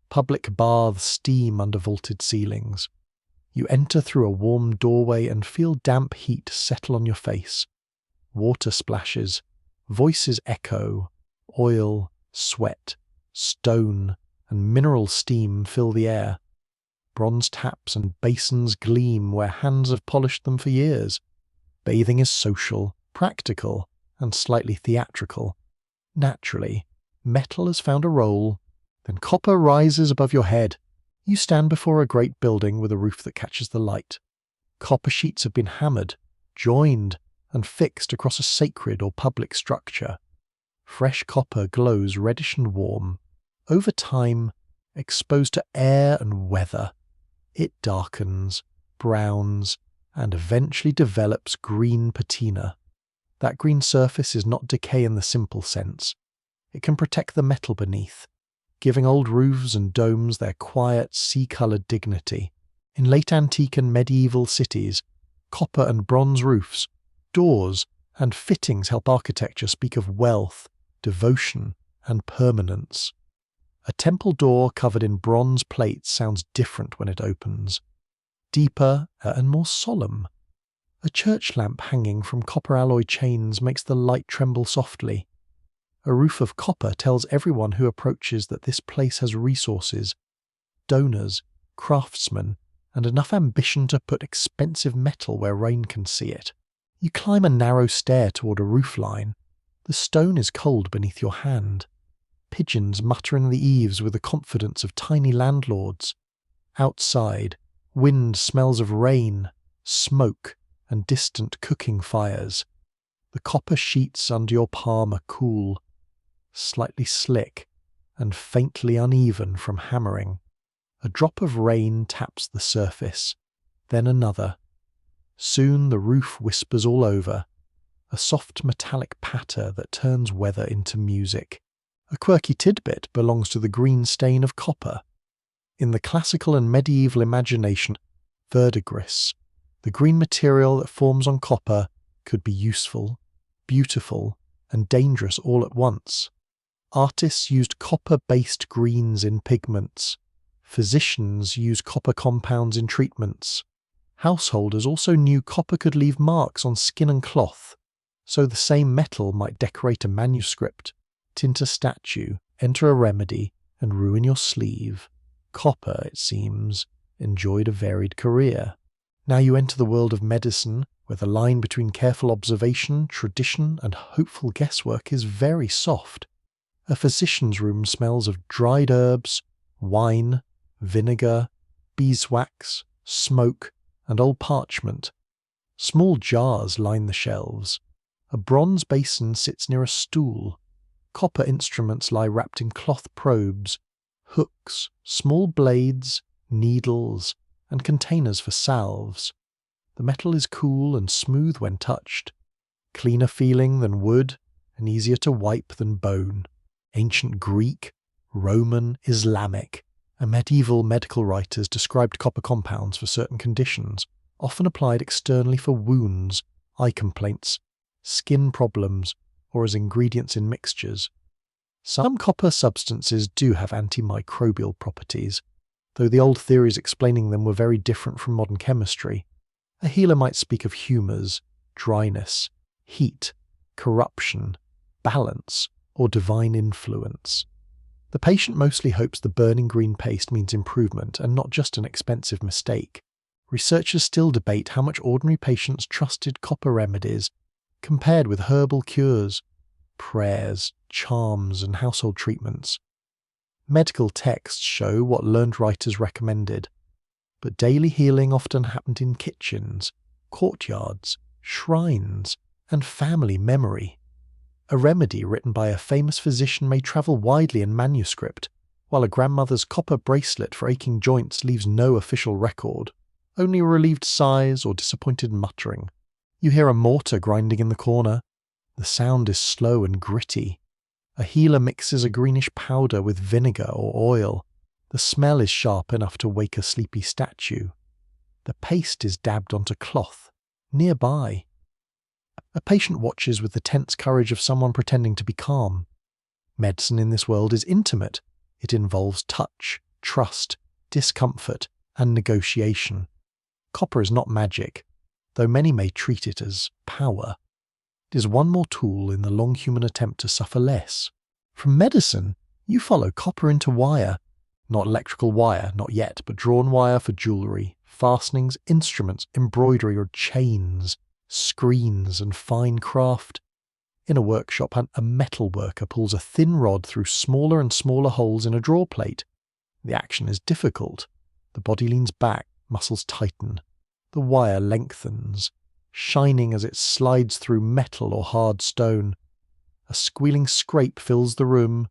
Public baths steam under vaulted ceilings. You enter through a warm doorway and feel damp heat settle on your face. Water splashes, voices echo, oil, sweat, stone, and mineral steam fill the air. Bronze taps and basins gleam where hands have polished them for years. Bathing is social, practical, and slightly theatrical. Naturally, metal has found a role. Then copper rises above your head. You stand before a great building with a roof that catches the light. Copper sheets have been hammered, joined, and fixed across a sacred or public structure. Fresh copper glows reddish and warm. Over time, exposed to air and weather, it darkens, browns, and eventually develops green patina. That green surface is not decay in the simple sense. It can protect the metal beneath, giving old roofs and domes their quiet, sea-coloured dignity. In late antique and medieval cities, copper and bronze roofs, doors, and fittings help architecture speak of wealth, devotion, and permanence. A temple door covered in bronze plates sounds different when it opens, deeper and more solemn. A church lamp hanging from copper alloy chains makes the light tremble softly. A roof of copper tells everyone who approaches that this place has resources, donors, craftsmen, and enough ambition to put expensive metal where rain can see it. You climb a narrow stair toward a roofline. The stone is cold beneath your hand. Pigeons mutter in the eaves with the confidence of tiny landlords. Outside, wind smells of rain, smoke, and distant cooking fires. The copper sheets under your palm are cool, slightly slick, and faintly uneven from hammering. A drop of rain taps the surface, then another. Soon the roof whispers all over, a soft metallic patter that turns weather into music. A quirky tidbit belongs to the green stain of copper. In the classical and medieval imagination, verdigris, the green material that forms on copper, could be useful, beautiful, and dangerous all at once. Artists used copper-based greens in pigments. Physicians use copper compounds in treatments. Householders also knew copper could leave marks on skin and cloth, so the same metal might decorate a manuscript, tint a statue, enter a remedy, and ruin your sleeve. Copper, it seems, enjoyed a varied career. Now you enter the world of medicine, where the line between careful observation, tradition, and hopeful guesswork is very soft. A physician's room smells of dried herbs, wine, vinegar, beeswax, smoke, and old parchment. Small jars line the shelves. A bronze basin sits near a stool. Copper instruments lie wrapped in cloth probes, hooks, small blades, needles, and containers for salves. The metal is cool and smooth when touched, cleaner feeling than wood and easier to wipe than bone. Ancient Greek, Roman, Islamic, and medieval medical writers described copper compounds for certain conditions, often applied externally for wounds, eye complaints, skin problems, or as ingredients in mixtures. Some copper substances do have antimicrobial properties, though the old theories explaining them were very different from modern chemistry. A healer might speak of humours, dryness, heat, corruption, balance, or divine influence. The patient mostly hopes the burning green paste means improvement and not just an expensive mistake. Researchers still debate how much ordinary patients trusted copper remedies compared with herbal cures, prayers, charms, and household treatments. Medical texts show what learned writers recommended, but daily healing often happened in kitchens, courtyards, shrines, and family memory. A remedy written by a famous physician may travel widely in manuscript, while a grandmother's copper bracelet for aching joints leaves no official record, only relieved sighs or disappointed muttering. You hear a mortar grinding in the corner. The sound is slow and gritty. A healer mixes a greenish powder with vinegar or oil. The smell is sharp enough to wake a sleepy statue. The paste is dabbed onto cloth, nearby. A patient watches with the tense courage of someone pretending to be calm. Medicine in this world is intimate. It involves touch, trust, discomfort, and negotiation. Copper is not magic, though many may treat it as power. It is one more tool in the long human attempt to suffer less. From medicine, you follow copper into wire. Not electrical wire, not yet, but drawn wire for jewellery, fastenings, instruments, embroidery or chains, screens and fine craft. In a workshop, a metal worker pulls a thin rod through smaller and smaller holes in a draw plate. The action is difficult. The body leans back, muscles tighten. The wire lengthens, shining as it slides through metal or hard stone. A squealing scrape fills the room.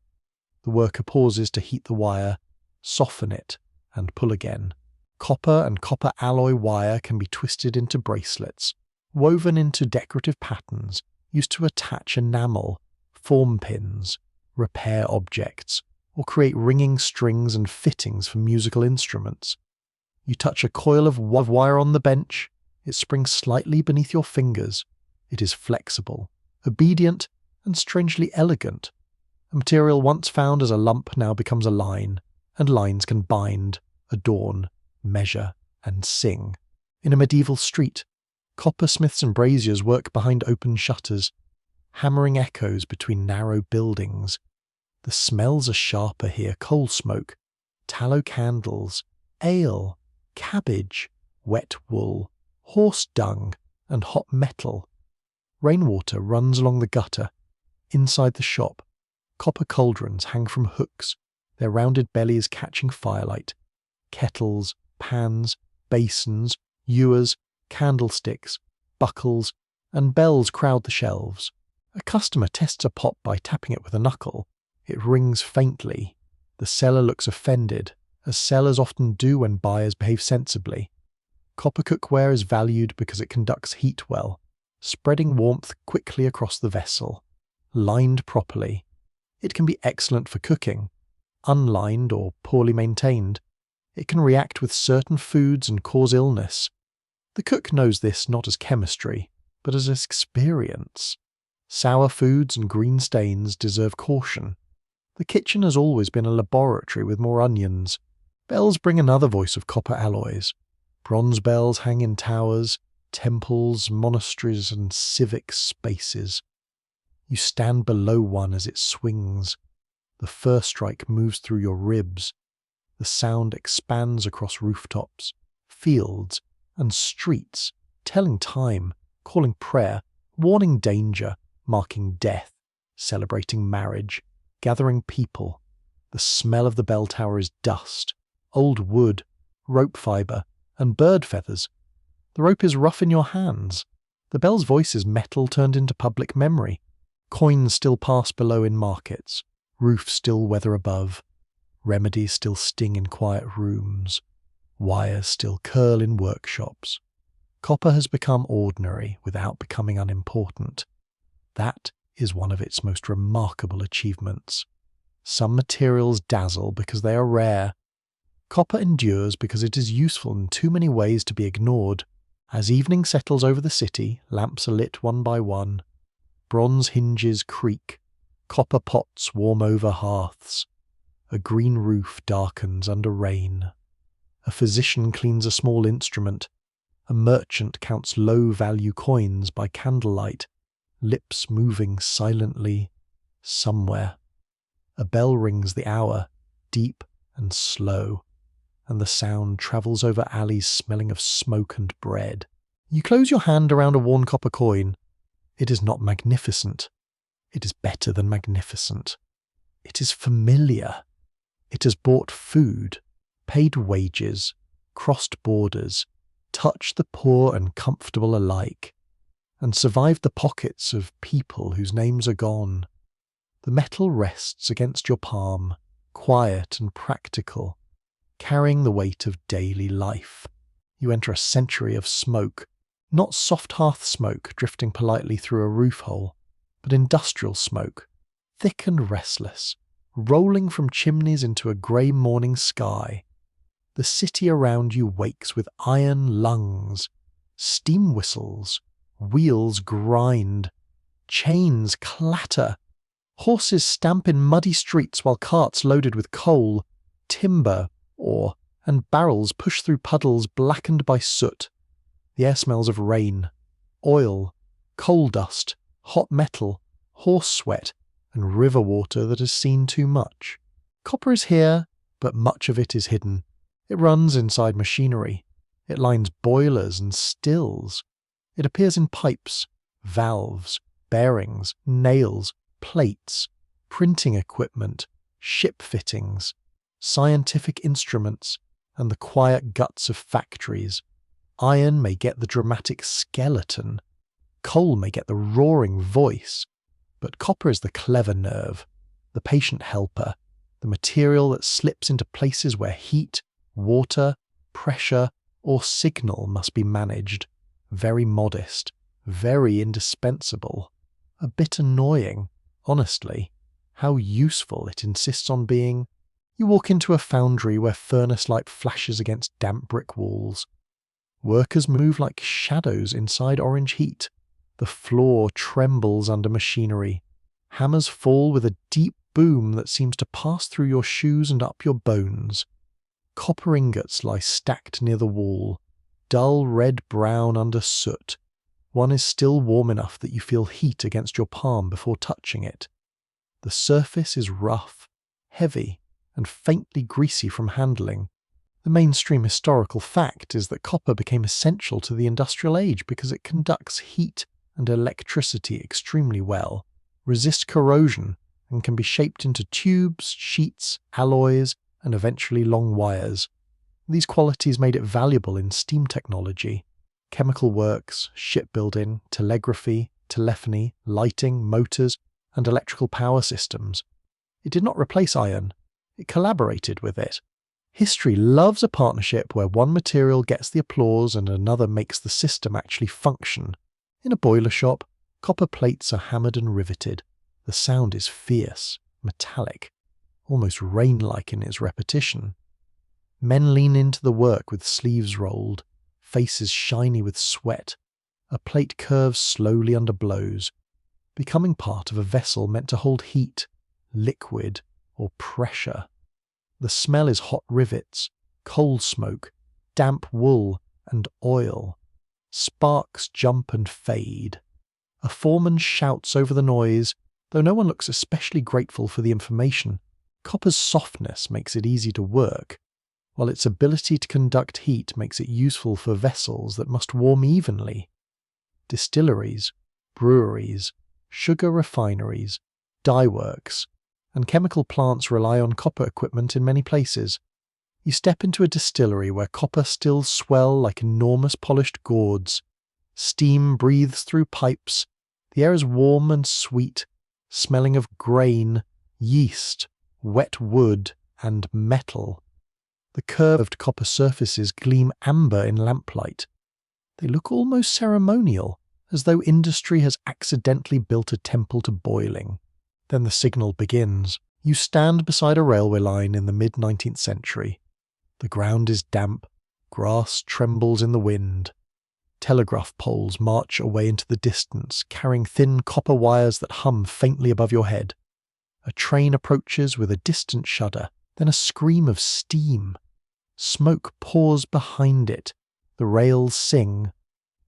The worker pauses to heat the wire, soften it, and pull again. Copper and copper alloy wire can be twisted into bracelets, woven into decorative patterns, used to attach enamel, form pins, repair objects, or create ringing strings and fittings for musical instruments. You touch a coil of wire on the bench, it springs slightly beneath your fingers. It is flexible, obedient, and strangely elegant. A material once found as a lump now becomes a line, and lines can bind, adorn, measure, and sing. In a medieval street, coppersmiths and braziers work behind open shutters, hammering echoes between narrow buildings. The smells are sharper here: coal smoke, tallow candles, ale, cabbage, wet wool, horse dung, and hot metal. Rainwater runs along the gutter. Inside the shop, copper cauldrons hang from hooks, their rounded bellies catching firelight. Kettles, pans, basins, ewers, candlesticks, buckles, and bells crowd the shelves. A customer tests a pot by tapping it with a knuckle. It rings faintly. The seller looks offended, as sellers often do when buyers behave sensibly. Copper cookware is valued because it conducts heat well, spreading warmth quickly across the vessel. Lined properly, it can be excellent for cooking. Unlined or poorly maintained, it can react with certain foods and cause illness. The cook knows this not as chemistry, but as experience. Sour foods and green stains deserve caution. The kitchen has always been a laboratory with more onions. Bells bring another voice of copper alloys. Bronze bells hang in towers, temples, monasteries, and civic spaces. You stand below one as it swings. The first strike moves through your ribs. The sound expands across rooftops, fields, and streets, telling time, calling prayer, warning danger, marking death, celebrating marriage, gathering people. The smell of the bell tower is dust, old wood, rope fibre, and bird feathers. The rope is rough in your hands. The bell's voice is metal turned into public memory. Coins still pass below in markets. Roofs still weather above. Remedies still sting in quiet rooms. Wires still curl in workshops. Copper has become ordinary without becoming unimportant. That is one of its most remarkable achievements. Some materials dazzle because they are rare. Copper endures because it is useful in too many ways to be ignored. As evening settles over the city, lamps are lit one by one. Bronze hinges creak. Copper pots warm over hearths. A green roof darkens under rain. A physician cleans a small instrument. A merchant counts low-value coins by candlelight, lips moving silently somewhere. A bell rings the hour, deep and slow, and the sound travels over alleys smelling of smoke and bread. You close your hand around a worn copper coin. It is not magnificent. It is better than magnificent. It is familiar. It has bought food, paid wages, crossed borders, touched the poor and comfortable alike, and survived the pockets of people whose names are gone. The metal rests against your palm, quiet and practical, carrying the weight of daily life. You enter a century of smoke, not soft hearth smoke drifting politely through a roof hole, but industrial smoke, thick and restless, rolling from chimneys into a grey morning sky. The city around you wakes with iron lungs, steam whistles, wheels grind, chains clatter, horses stamp in muddy streets while carts loaded with coal, timber, ore, and barrels push through puddles blackened by soot. The air smells of rain, oil, coal dust, hot metal, horse sweat, and river water that has seen too much. Copper is here, but much of it is hidden. It runs inside machinery. It lines boilers and stills. It appears in pipes, valves, bearings, nails, plates, printing equipment, ship fittings, scientific instruments, and the quiet guts of factories. Iron may get the dramatic skeleton. Coal may get the roaring voice. But copper is the clever nerve, the patient helper, the material that slips into places where heat, water, pressure, or signal must be managed. Very modest, very indispensable. A bit annoying, honestly, how useful it insists on being. You walk into a foundry where furnace light flashes against damp brick walls. Workers move like shadows inside orange heat. The floor trembles under machinery. Hammers fall with a deep boom that seems to pass through your shoes and up your bones. Copper ingots lie stacked near the wall, dull red-brown under soot. One is still warm enough that you feel heat against your palm before touching it. The surface is rough, heavy, and faintly greasy from handling. The mainstream historical fact is that copper became essential to the industrial age because it conducts heat and electricity extremely well, resists corrosion, and can be shaped into tubes, sheets, alloys, and eventually long wires. These qualities made it valuable in steam technology, chemical works, shipbuilding, telegraphy, telephony, lighting, motors, and electrical power systems. It did not replace iron, it collaborated with it. History loves a partnership where one material gets the applause and another makes the system actually function. In a boiler shop, copper plates are hammered and riveted. The sound is fierce, metallic, almost rain-like in its repetition. Men lean into the work with sleeves rolled, faces shiny with sweat. A plate curves slowly under blows, becoming part of a vessel meant to hold heat, liquid, or pressure. The smell is hot rivets, coal smoke, damp wool, and oil. Sparks jump and fade. A foreman shouts over the noise, though no one looks especially grateful for the information. Copper's softness makes it easy to work, while its ability to conduct heat makes it useful for vessels that must warm evenly. Distilleries, breweries, sugar refineries, dye works, and chemical plants rely on copper equipment in many places. You step into a distillery where copper stills swell like enormous polished gourds. Steam breathes through pipes. The air is warm and sweet, smelling of grain, yeast, wet wood, and metal. The curved copper surfaces gleam amber in lamplight. They look almost ceremonial, as though industry has accidentally built a temple to boiling. Then the signal begins. You stand beside a railway line in the mid-19th century. The ground is damp, grass trembles in the wind. Telegraph poles march away into the distance, carrying thin copper wires that hum faintly above your head. A train approaches with a distant shudder, then a scream of steam. Smoke pours behind it. The rails sing.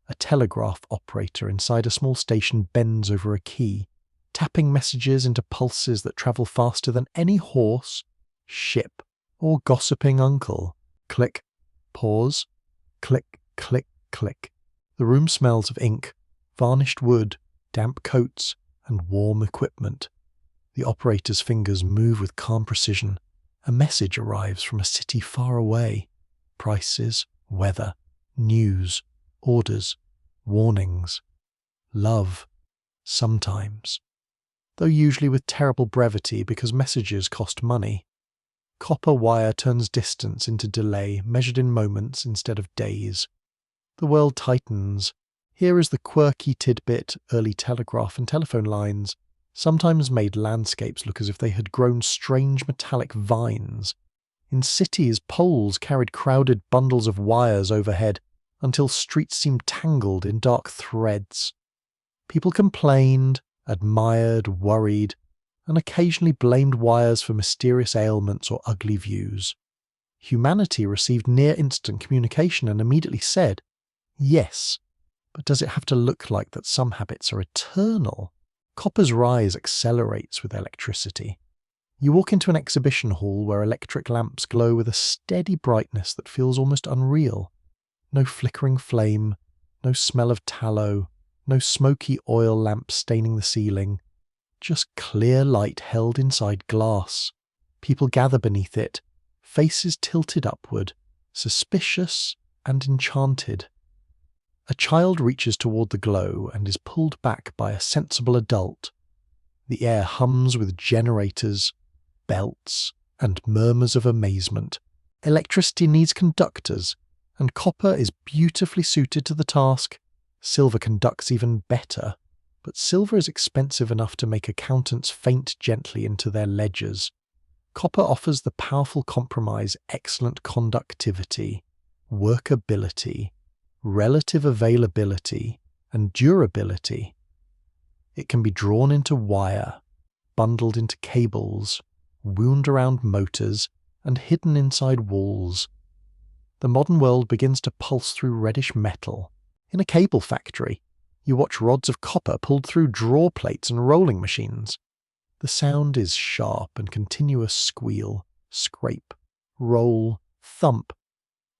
A telegraph operator inside a small station bends over a key, tapping messages into pulses that travel faster than any horse, ship, or gossiping uncle. Click, pause, click, click, click. The room smells of ink, varnished wood, damp coats, and warm equipment. The operator's fingers move with calm precision. A message arrives from a city far away. Prices, weather, news, orders, warnings. Love, sometimes. Though usually with terrible brevity because messages cost money. Copper wire turns distance into delay measured in moments instead of days. The world tightens. Here is the quirky tidbit early telegraph and telephone lines sometimes made landscapes look as if they had grown strange metallic vines. In cities, poles carried crowded bundles of wires overhead until streets seemed tangled in dark threads. People complained, admired, worried, and occasionally blamed wires for mysterious ailments or ugly views. Humanity received near-instant communication and immediately said, yes, but does it have to look like that some habits are eternal? Copper's rise accelerates with electricity. You walk into an exhibition hall where electric lamps glow with a steady brightness that feels almost unreal. No flickering flame, no smell of tallow, no smoky oil lamp staining the ceiling. Just clear light held inside glass. People gather beneath it, faces tilted upward, suspicious and enchanted. A child reaches toward the glow and is pulled back by a sensible adult. The air hums with generators, belts, and murmurs of amazement. Electricity needs conductors, and copper is beautifully suited to the task. Silver conducts even better, but silver is expensive enough to make accountants faint gently into their ledgers. Copper offers the powerful compromise excellent conductivity, workability, relative availability, and durability. It can be drawn into wire, bundled into cables, wound around motors, and hidden inside walls. The modern world begins to pulse through reddish metal. In a cable factory, you watch rods of copper pulled through draw plates and rolling machines. The sound is sharp and continuous squeal, scrape, roll, thump.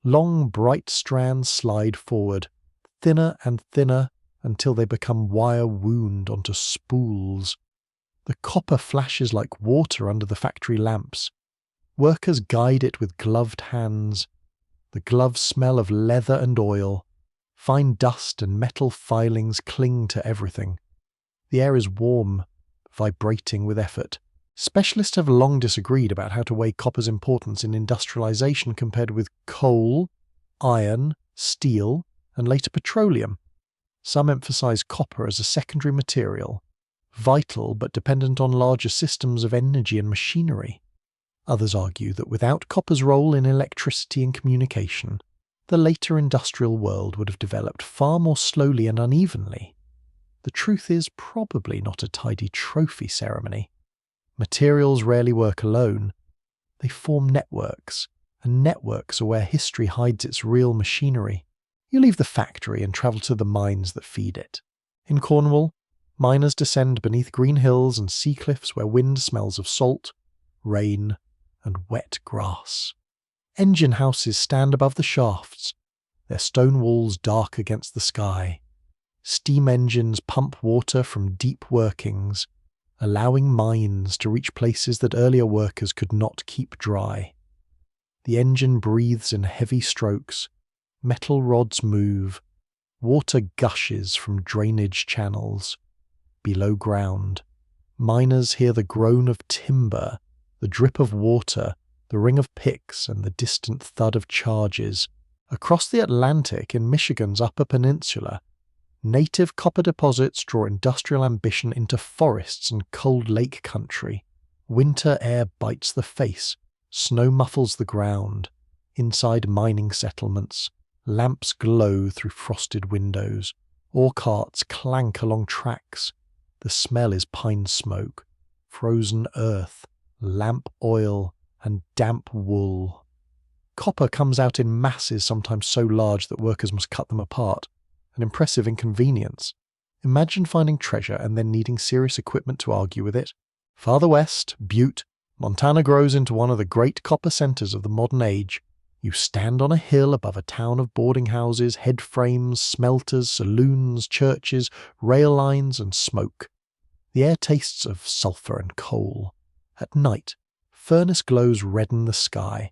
Long, bright strands slide forward, thinner and thinner, until they become wire wound onto spools. The copper flashes like water under the factory lamps. Workers guide it with gloved hands. The gloves smell of leather and oil. Fine dust and metal filings cling to everything. The air is warm, vibrating with effort. Specialists have long disagreed about how to weigh copper's importance in industrialization compared with coal, iron, steel, and later petroleum. Some emphasize copper as a secondary material, vital but dependent on larger systems of energy and machinery. Others argue that without copper's role in electricity and communication, the later industrial world would have developed far more slowly and unevenly. The truth is probably not a tidy trophy ceremony. Materials rarely work alone. They form networks, and networks are where history hides its real machinery. You leave the factory and travel to the mines that feed it. In Cornwall, miners descend beneath green hills and sea cliffs where wind smells of salt, rain, and wet grass. Engine houses stand above the shafts, their stone walls dark against the sky. Steam engines pump water from deep workings, allowing mines to reach places that earlier workers could not keep dry. The engine breathes in heavy strokes, metal rods move, water gushes from drainage channels. Below ground, miners hear the groan of timber, the drip of water, the ring of picks, and the distant thud of charges. Across the Atlantic, in Michigan's Upper Peninsula, native copper deposits draw industrial ambition into forests and cold lake country. Winter air bites the face, snow muffles the ground. Inside mining settlements, lamps glow through frosted windows. Ore carts clank along tracks. The smell is pine smoke, frozen earth, lamp oil, and damp wool. Copper comes out in masses, sometimes so large that workers must cut them apart. An impressive inconvenience. Imagine finding treasure and then needing serious equipment to argue with it. Farther west, Butte, Montana grows into one of the great copper centers of the modern age. You stand on a hill above a town of boarding houses, head frames, smelters, saloons, churches, rail lines, and smoke. The air tastes of sulfur and coal. At night, furnace glows redden the sky.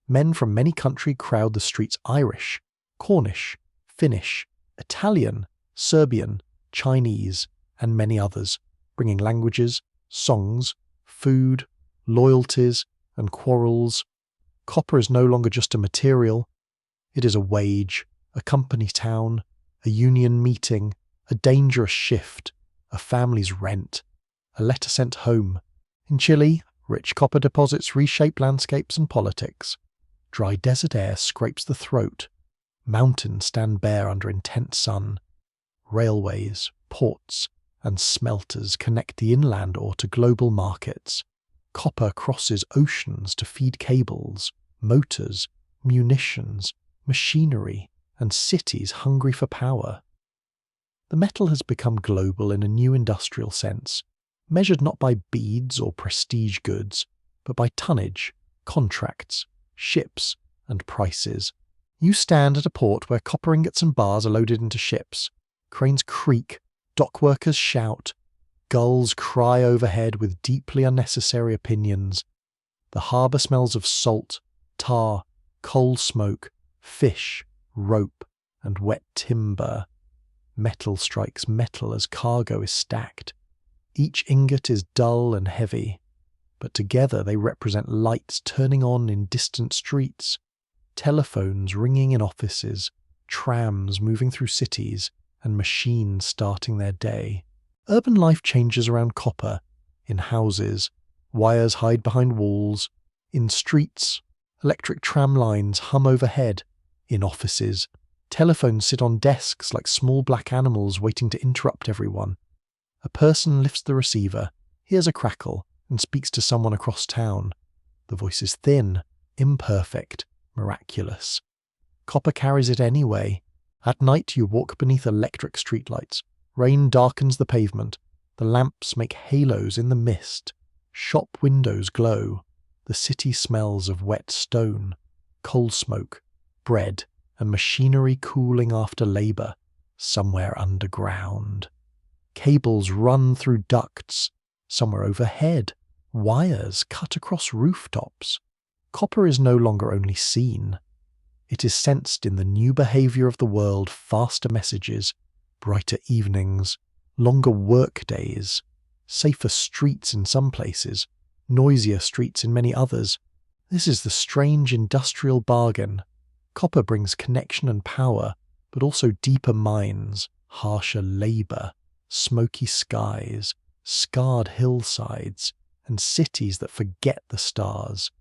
Men from many countries crowd the streets. Irish, Cornish, Finnish, Italian, Serbian, Chinese, and many others, bringing languages, songs, food, loyalties, and quarrels. Copper is no longer just a material. It is a wage, a company town, a union meeting, a dangerous shift, a family's rent, a letter sent home. In Chile, rich copper deposits reshape landscapes and politics. Dry desert air scrapes the throat. Mountains stand bare under intense sun. Railways, ports, and smelters connect the inland ore to global markets. Copper crosses oceans to feed cables, motors, munitions, machinery, and cities hungry for power. The metal has become global in a new industrial sense, measured not by beads or prestige goods, but by tonnage, contracts, ships, and prices. You stand at a port where copper ingots and bars are loaded into ships. Cranes creak, dock workers shout, gulls cry overhead with deeply unnecessary opinions. The harbour smells of salt, tar, coal smoke, fish, rope, and wet timber. Metal strikes metal as cargo is stacked. Each ingot is dull and heavy, but together they represent lights turning on in distant streets, telephones ringing in offices, trams moving through cities, and machines starting their day. Urban life changes around copper. In houses, wires hide behind walls. In streets, electric tram lines hum overhead. In offices, telephones sit on desks like small black animals waiting to interrupt everyone. A person lifts the receiver, hears a crackle, and speaks to someone across town. The voice is thin, imperfect, miraculous. Copper carries it anyway. At night you walk beneath electric streetlights. Rain darkens the pavement. The lamps make halos in the mist. Shop windows glow. The city smells of wet stone, coal smoke, bread, and machinery cooling after labour, somewhere underground. Cables run through ducts, somewhere overhead. Wires cut across rooftops. Copper is no longer only seen. It is sensed in the new behaviour of the world: faster messages, brighter evenings, longer work days, safer streets in some places, noisier streets in many others. This is the strange industrial bargain. Copper brings connection and power, but also deeper minds, harsher labour, smoky skies, scarred hillsides, and cities that forget the stars.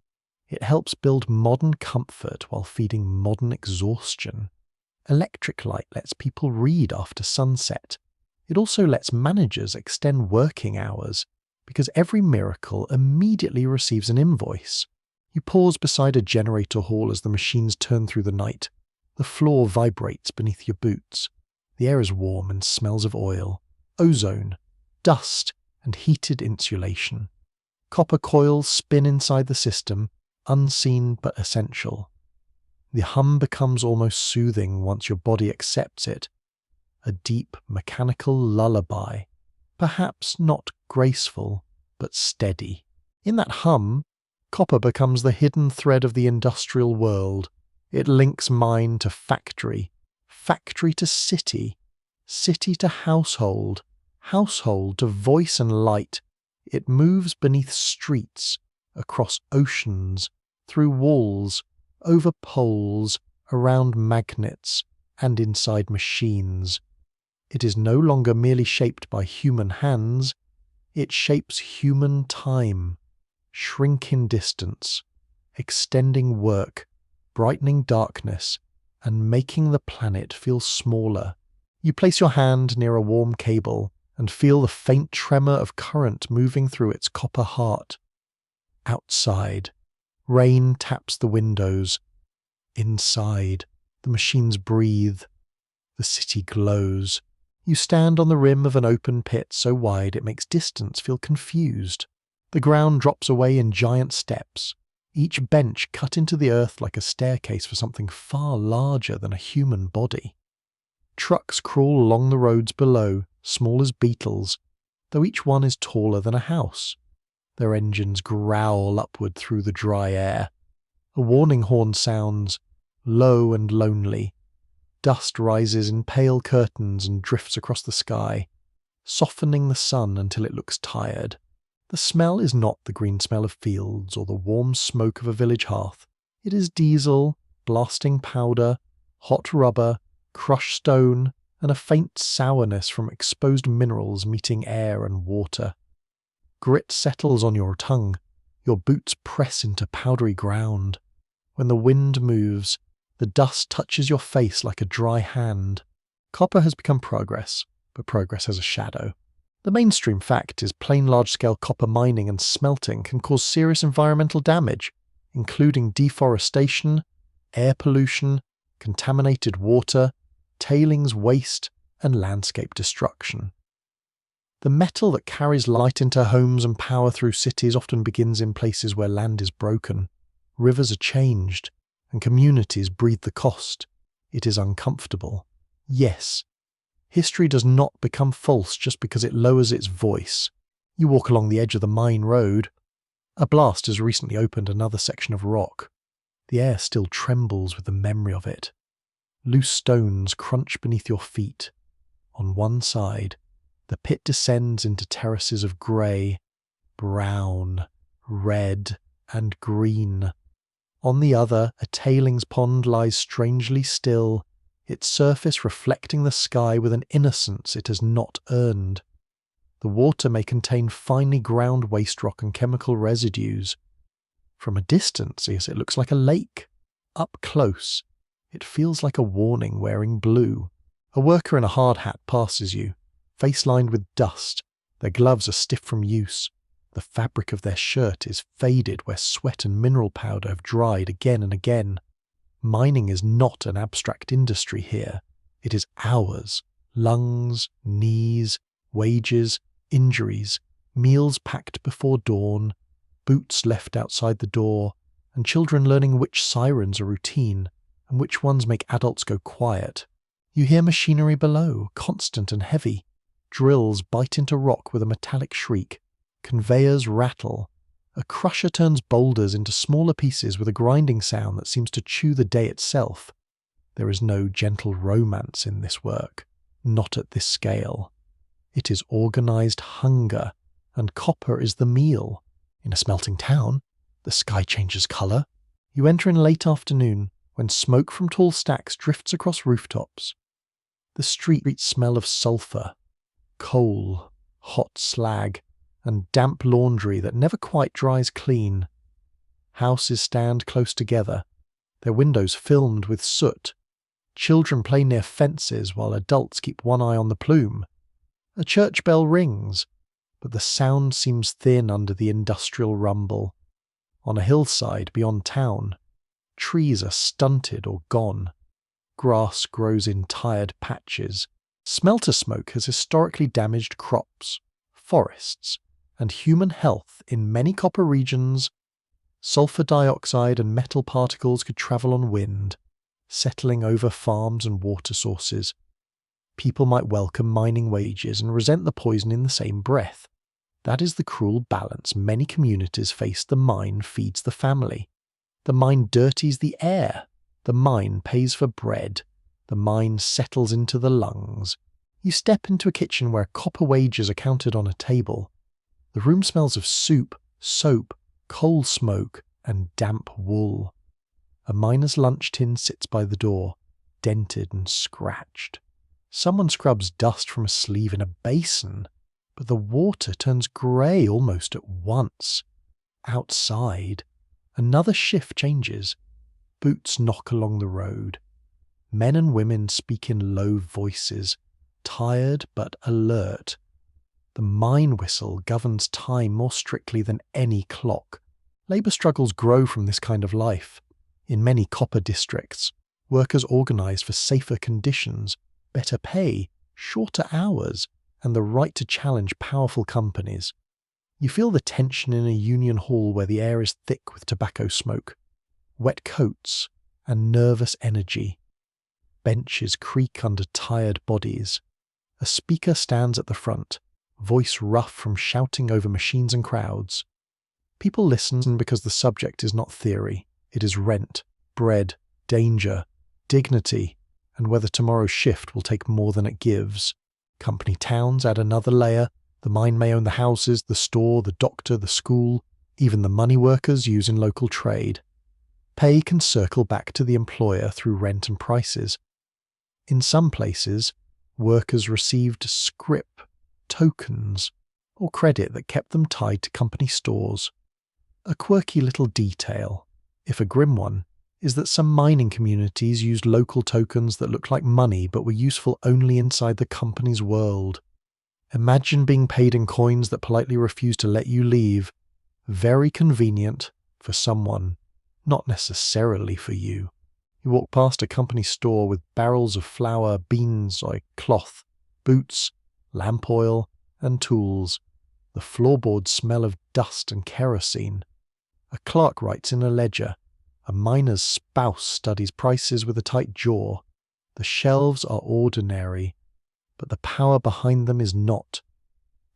It helps build modern comfort while feeding modern exhaustion. Electric light lets people read after sunset. It also lets managers extend working hours, because every miracle immediately receives an invoice. You pause beside a generator hall as the machines turn through the night. The floor vibrates beneath your boots. The air is warm and smells of oil, ozone, dust, and heated insulation. Copper coils spin inside the system, unseen but essential. The hum becomes almost soothing once your body accepts it, a deep mechanical lullaby, perhaps not graceful, but steady. In that hum, copper becomes the hidden thread of the industrial world. It links mine to factory, factory to city, city to household, household to voice and light. It moves beneath streets, across oceans, through walls, over poles, around magnets, and inside machines. It is no longer merely shaped by human hands, it shapes human time, shrink in distance, extending work, brightening darkness, and making the planet feel smaller. You place your hand near a warm cable and feel the faint tremor of current moving through its copper heart. Outside, rain taps the windows. Inside, the machines breathe. The city glows. You stand on the rim of an open pit so wide it makes distance feel confused. The ground drops away in giant steps, each bench cut into the earth like a staircase for something far larger than a human body. Trucks crawl along the roads below, small as beetles, though each one is taller than a house. Their engines growl upward through the dry air. A warning horn sounds, low and lonely. Dust rises in pale curtains and drifts across the sky, softening the sun until it looks tired. The smell is not the green smell of fields or the warm smoke of a village hearth. It is diesel, blasting powder, hot rubber, crushed stone, and a faint sourness from exposed minerals meeting air and water. Grit settles on your tongue. Your boots press into powdery ground. When the wind moves, the dust touches your face like a dry hand. Copper has become progress, but progress has a shadow. The mainstream fact is plain large-scale copper mining and smelting can cause serious environmental damage, including deforestation, air pollution, contaminated water, tailings waste, and landscape destruction. The metal that carries light into homes and power through cities often begins in places where land is broken. Rivers are changed, and communities breathe the cost. It is uncomfortable. Yes, history does not become false just because it lowers its voice. You walk along the edge of the mine road. A blast has recently opened another section of rock. The air still trembles with the memory of it. Loose stones crunch beneath your feet. On one side, the pit descends into terraces of grey, brown, red, and green. On the other, a tailings pond lies strangely still, its surface reflecting the sky with an innocence it has not earned. The water may contain finely ground waste rock and chemical residues. From a distance, yes, it looks like a lake. Up close, it feels like a warning wearing blue. A worker in a hard hat passes you, face lined with dust. Their gloves are stiff from use. The fabric of their shirt is faded where sweat and mineral powder have dried again and again. Mining is not an abstract industry here. It is hours, lungs, knees, wages, injuries, meals packed before dawn, boots left outside the door, and children learning which sirens are routine and which ones make adults go quiet. You hear machinery below, constant and heavy. Drills bite into rock with a metallic shriek. Conveyors rattle. A crusher turns boulders into smaller pieces with a grinding sound that seems to chew the day itself. There is no gentle romance in this work, not at this scale. It is organized hunger, and copper is the meal. In a smelting town, the sky changes color. You enter in late afternoon, when smoke from tall stacks drifts across rooftops. The streets smell of sulfur, coal, hot slag, and damp laundry that never quite dries clean. Houses stand close together, their windows filmed with soot. Children play near fences while adults keep one eye on the plume. A church bell rings, but the sound seems thin under the industrial rumble. On a hillside beyond town, trees are stunted or gone. Grass grows in tired patches. Smelter smoke has historically damaged crops, forests, and human health in many copper regions. Sulfur dioxide and metal particles could travel on wind, settling over farms and water sources. People might welcome mining wages and resent the poison in the same breath. That is the cruel balance many communities face. The mine feeds the family. The mine dirties the air. The mine pays for bread. The mine settles into the lungs. You step into a kitchen where copper wages are counted on a table. The room smells of soup, soap, coal smoke, and damp wool. A miner's lunch tin sits by the door, dented and scratched. Someone scrubs dust from a sleeve in a basin, but the water turns grey almost at once. Outside, another shift changes. Boots knock along the road. Men and women speak in low voices, tired but alert. The mine whistle governs time more strictly than any clock. Labour struggles grow from this kind of life. In many copper districts, workers organise for safer conditions, better pay, shorter hours, and the right to challenge powerful companies. You feel the tension in a union hall where the air is thick with tobacco smoke, wet coats, and nervous energy. Benches creak under tired bodies. A speaker stands at the front, voice rough from shouting over machines and crowds. People listen because the subject is not theory. It is rent, bread, danger, dignity, and whether tomorrow's shift will take more than it gives. Company towns add another layer. The mine may own the houses, the store, the doctor, the school, even the money workers use in local trade. Pay can circle back to the employer through rent and prices. In some places, workers received scrip, tokens, or credit that kept them tied to company stores. A quirky little detail, if a grim one, is that some mining communities used local tokens that looked like money but were useful only inside the company's world. Imagine being paid in coins that politely refuse to let you leave. Very convenient for someone, not necessarily for you. You walk past a company store with barrels of flour, beans, cloth, boots, lamp oil, and tools. The floorboards smell of dust and kerosene. A clerk writes in a ledger. A miner's spouse studies prices with a tight jaw. The shelves are ordinary, but the power behind them is not.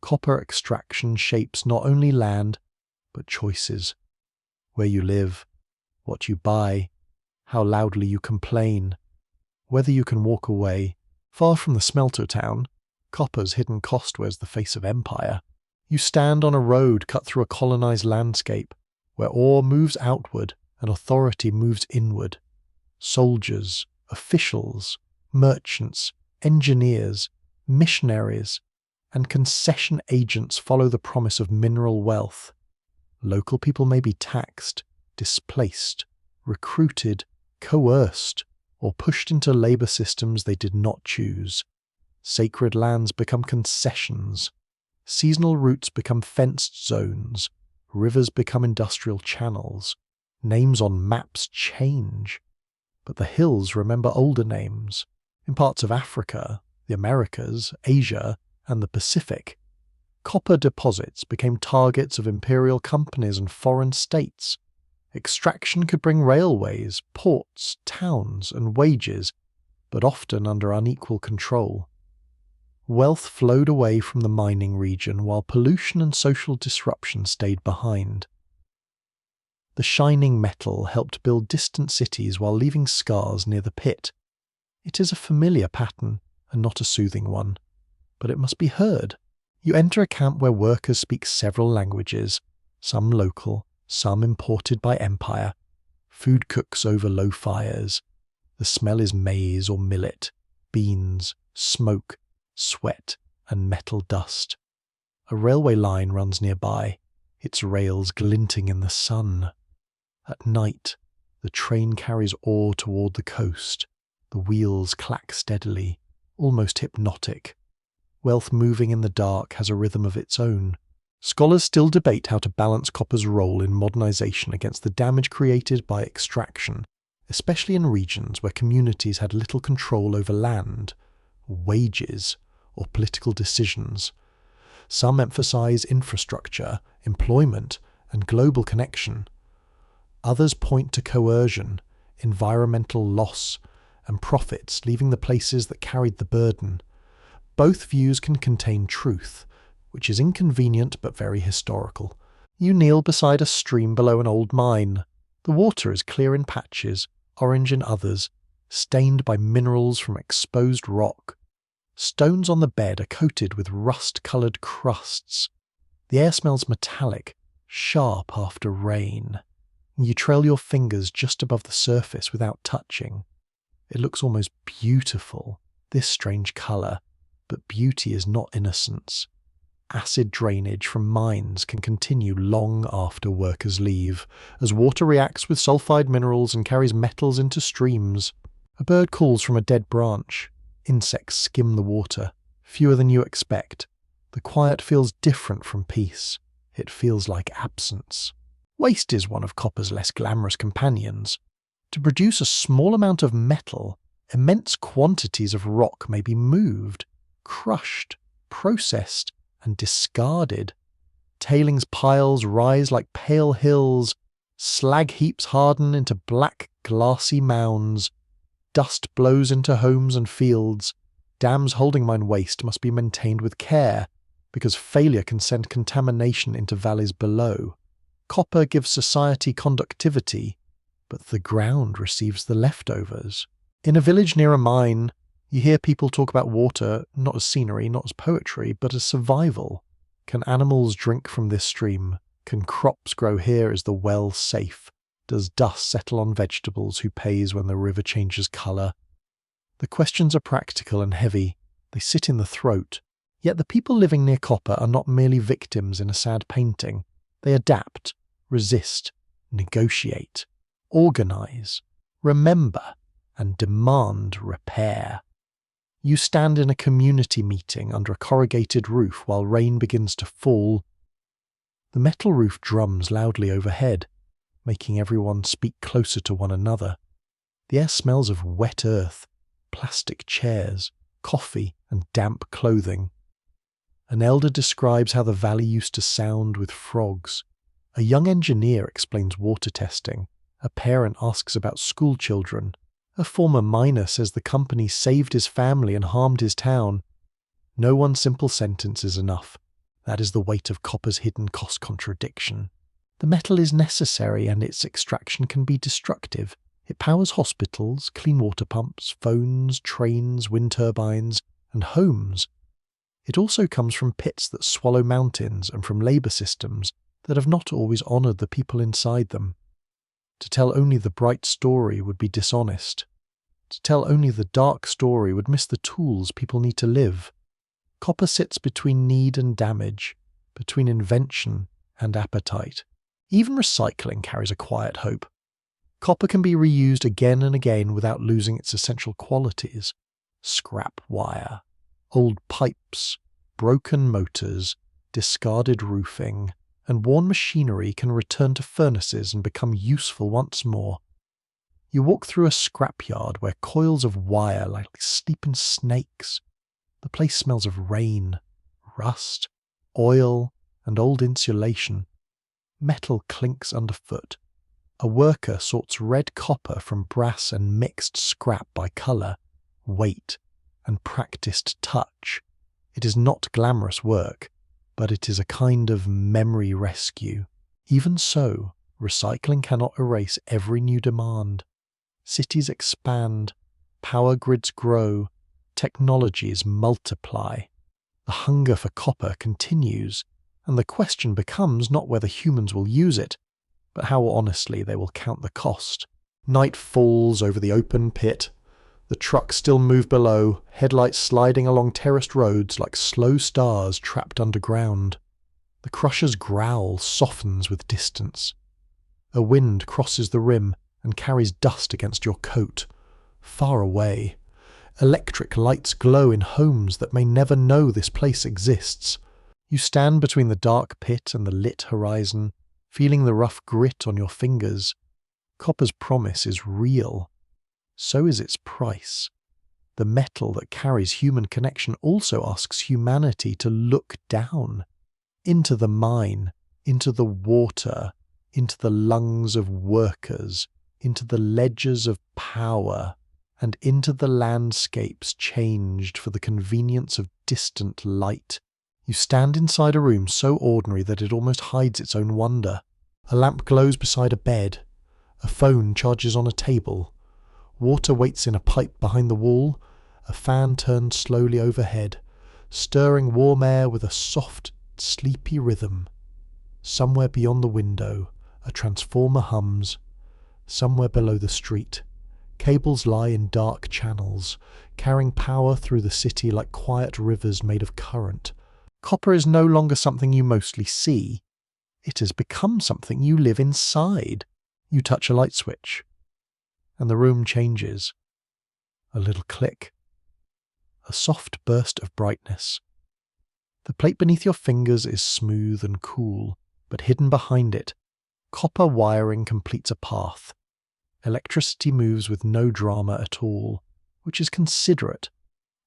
Copper extraction shapes not only land, but choices. Where you live, what you buy, how loudly you complain, whether you can walk away. Far from the smelter town, copper's hidden cost wears the face of empire. You stand on a road cut through a colonized landscape, where ore moves outward and authority moves inward. Soldiers, officials, merchants, engineers, missionaries, and concession agents follow the promise of mineral wealth. Local people may be taxed, displaced, recruited, coerced, or pushed into labour systems they did not choose. Sacred lands become concessions. Seasonal routes become fenced zones. Rivers become industrial channels. Names on maps change. But the hills remember older names. In parts of Africa, the Americas, Asia, and the Pacific, copper deposits became targets of imperial companies and foreign states. Extraction could bring railways, ports, towns, and wages, but often under unequal control. Wealth flowed away from the mining region while pollution and social disruption stayed behind. The shining metal helped build distant cities while leaving scars near the pit. It is a familiar pattern and not a soothing one, but it must be heard. You enter a camp where workers speak several languages, some local, some imported by empire. Food cooks over low fires. The smell is maize or millet, beans, smoke, sweat, and metal dust. A railway line runs nearby, its rails glinting in the sun. At night, the train carries ore toward the coast. The wheels clack steadily, almost hypnotic. Wealth moving in the dark has a rhythm of its own. Scholars still debate how to balance copper's role in modernization against the damage created by extraction, especially in regions where communities had little control over land, wages, or political decisions. Some emphasize infrastructure, employment, and global connection. Others point to coercion, environmental loss, and profits, leaving the places that carried the burden. Both views can contain truth, which is inconvenient but very historical. You kneel beside a stream below an old mine. The water is clear in patches, orange in others, stained by minerals from exposed rock. Stones on the bed are coated with rust-coloured crusts. The air smells metallic, sharp after rain. You trail your fingers just above the surface without touching. It looks almost beautiful, this strange colour, but beauty is not innocence. Acid drainage from mines can continue long after workers leave, as water reacts with sulfide minerals and carries metals into streams. A bird calls from a dead branch. Insects skim the water, fewer than you expect. The quiet feels different from peace. It feels like absence. Waste is one of copper's less glamorous companions. To produce a small amount of metal, immense quantities of rock may be moved, crushed, processed, and discarded. Tailings piles rise like pale hills, slag heaps harden into black, glassy mounds, dust blows into homes and fields. Dams holding mine waste must be maintained with care, because failure can send contamination into valleys below. Copper gives society conductivity, but the ground receives the leftovers. In a village near a mine, you hear people talk about water not as scenery, not as poetry, but as survival. Can animals drink from this stream? Can crops grow here? Is the well safe? Does dust settle on vegetables? Who pays when the river changes colour? The questions are practical and heavy. They sit in the throat. Yet the people living near copper are not merely victims in a sad painting. They adapt, resist, negotiate, organise, remember, and demand repair. You stand in a community meeting under a corrugated roof while rain begins to fall. The metal roof drums loudly overhead, making everyone speak closer to one another. The air smells of wet earth, plastic chairs, coffee, and damp clothing. An elder describes how the valley used to sound with frogs. A young engineer explains water testing. A parent asks about school children. A former miner says the company saved his family and harmed his town. No one simple sentence is enough. That is the weight of copper's hidden cost contradiction. The metal is necessary and its extraction can be destructive. It powers hospitals, clean water pumps, phones, trains, wind turbines, and homes. It also comes from pits that swallow mountains and from labour systems that have not always honoured the people inside them. To tell only the bright story would be dishonest. To tell only the dark story would miss the tools people need to live. Copper sits between need and damage, between invention and appetite. Even recycling carries a quiet hope. Copper can be reused again and again without losing its essential qualities. Scrap wire, old pipes, broken motors, discarded roofing, and worn machinery can return to furnaces and become useful once more. You walk through a scrapyard where coils of wire lie like sleeping snakes. The place smells of rain, rust, oil, and old insulation. Metal clinks underfoot. A worker sorts red copper from brass and mixed scrap by colour, weight, and practised touch. It is not glamorous work, but it is a kind of memory rescue. Even so, recycling cannot erase every new demand. Cities expand, power grids grow, technologies multiply. The hunger for copper continues, and the question becomes not whether humans will use it, but how honestly they will count the cost. Night falls over the open pit. The trucks still move below, headlights sliding along terraced roads like slow stars trapped underground. The crusher's growl softens with distance. A wind crosses the rim and carries dust against your coat. Far away, electric lights glow in homes that may never know this place exists. You stand between the dark pit and the lit horizon, feeling the rough grit on your fingers. Copper's promise is real. So is its price. The metal that carries human connection also asks humanity to look down into the mine, into the water, into the lungs of workers, into the ledgers of power, and into the landscapes changed for the convenience of distant light. You stand inside a room so ordinary that it almost hides its own wonder. A lamp glows beside a bed. A phone charges on a table. Water waits in a pipe behind the wall. A fan turns slowly overhead, stirring warm air with a soft, sleepy rhythm. Somewhere beyond the window, a transformer hums. Somewhere below the street, cables lie in dark channels, carrying power through the city like quiet rivers made of current. Copper is no longer something you mostly see. It has become something you live inside. You touch a light switch, and the room changes. A little click. A soft burst of brightness. The plate beneath your fingers is smooth and cool, but hidden behind it, copper wiring completes a path. Electricity moves with no drama at all, which is considerate,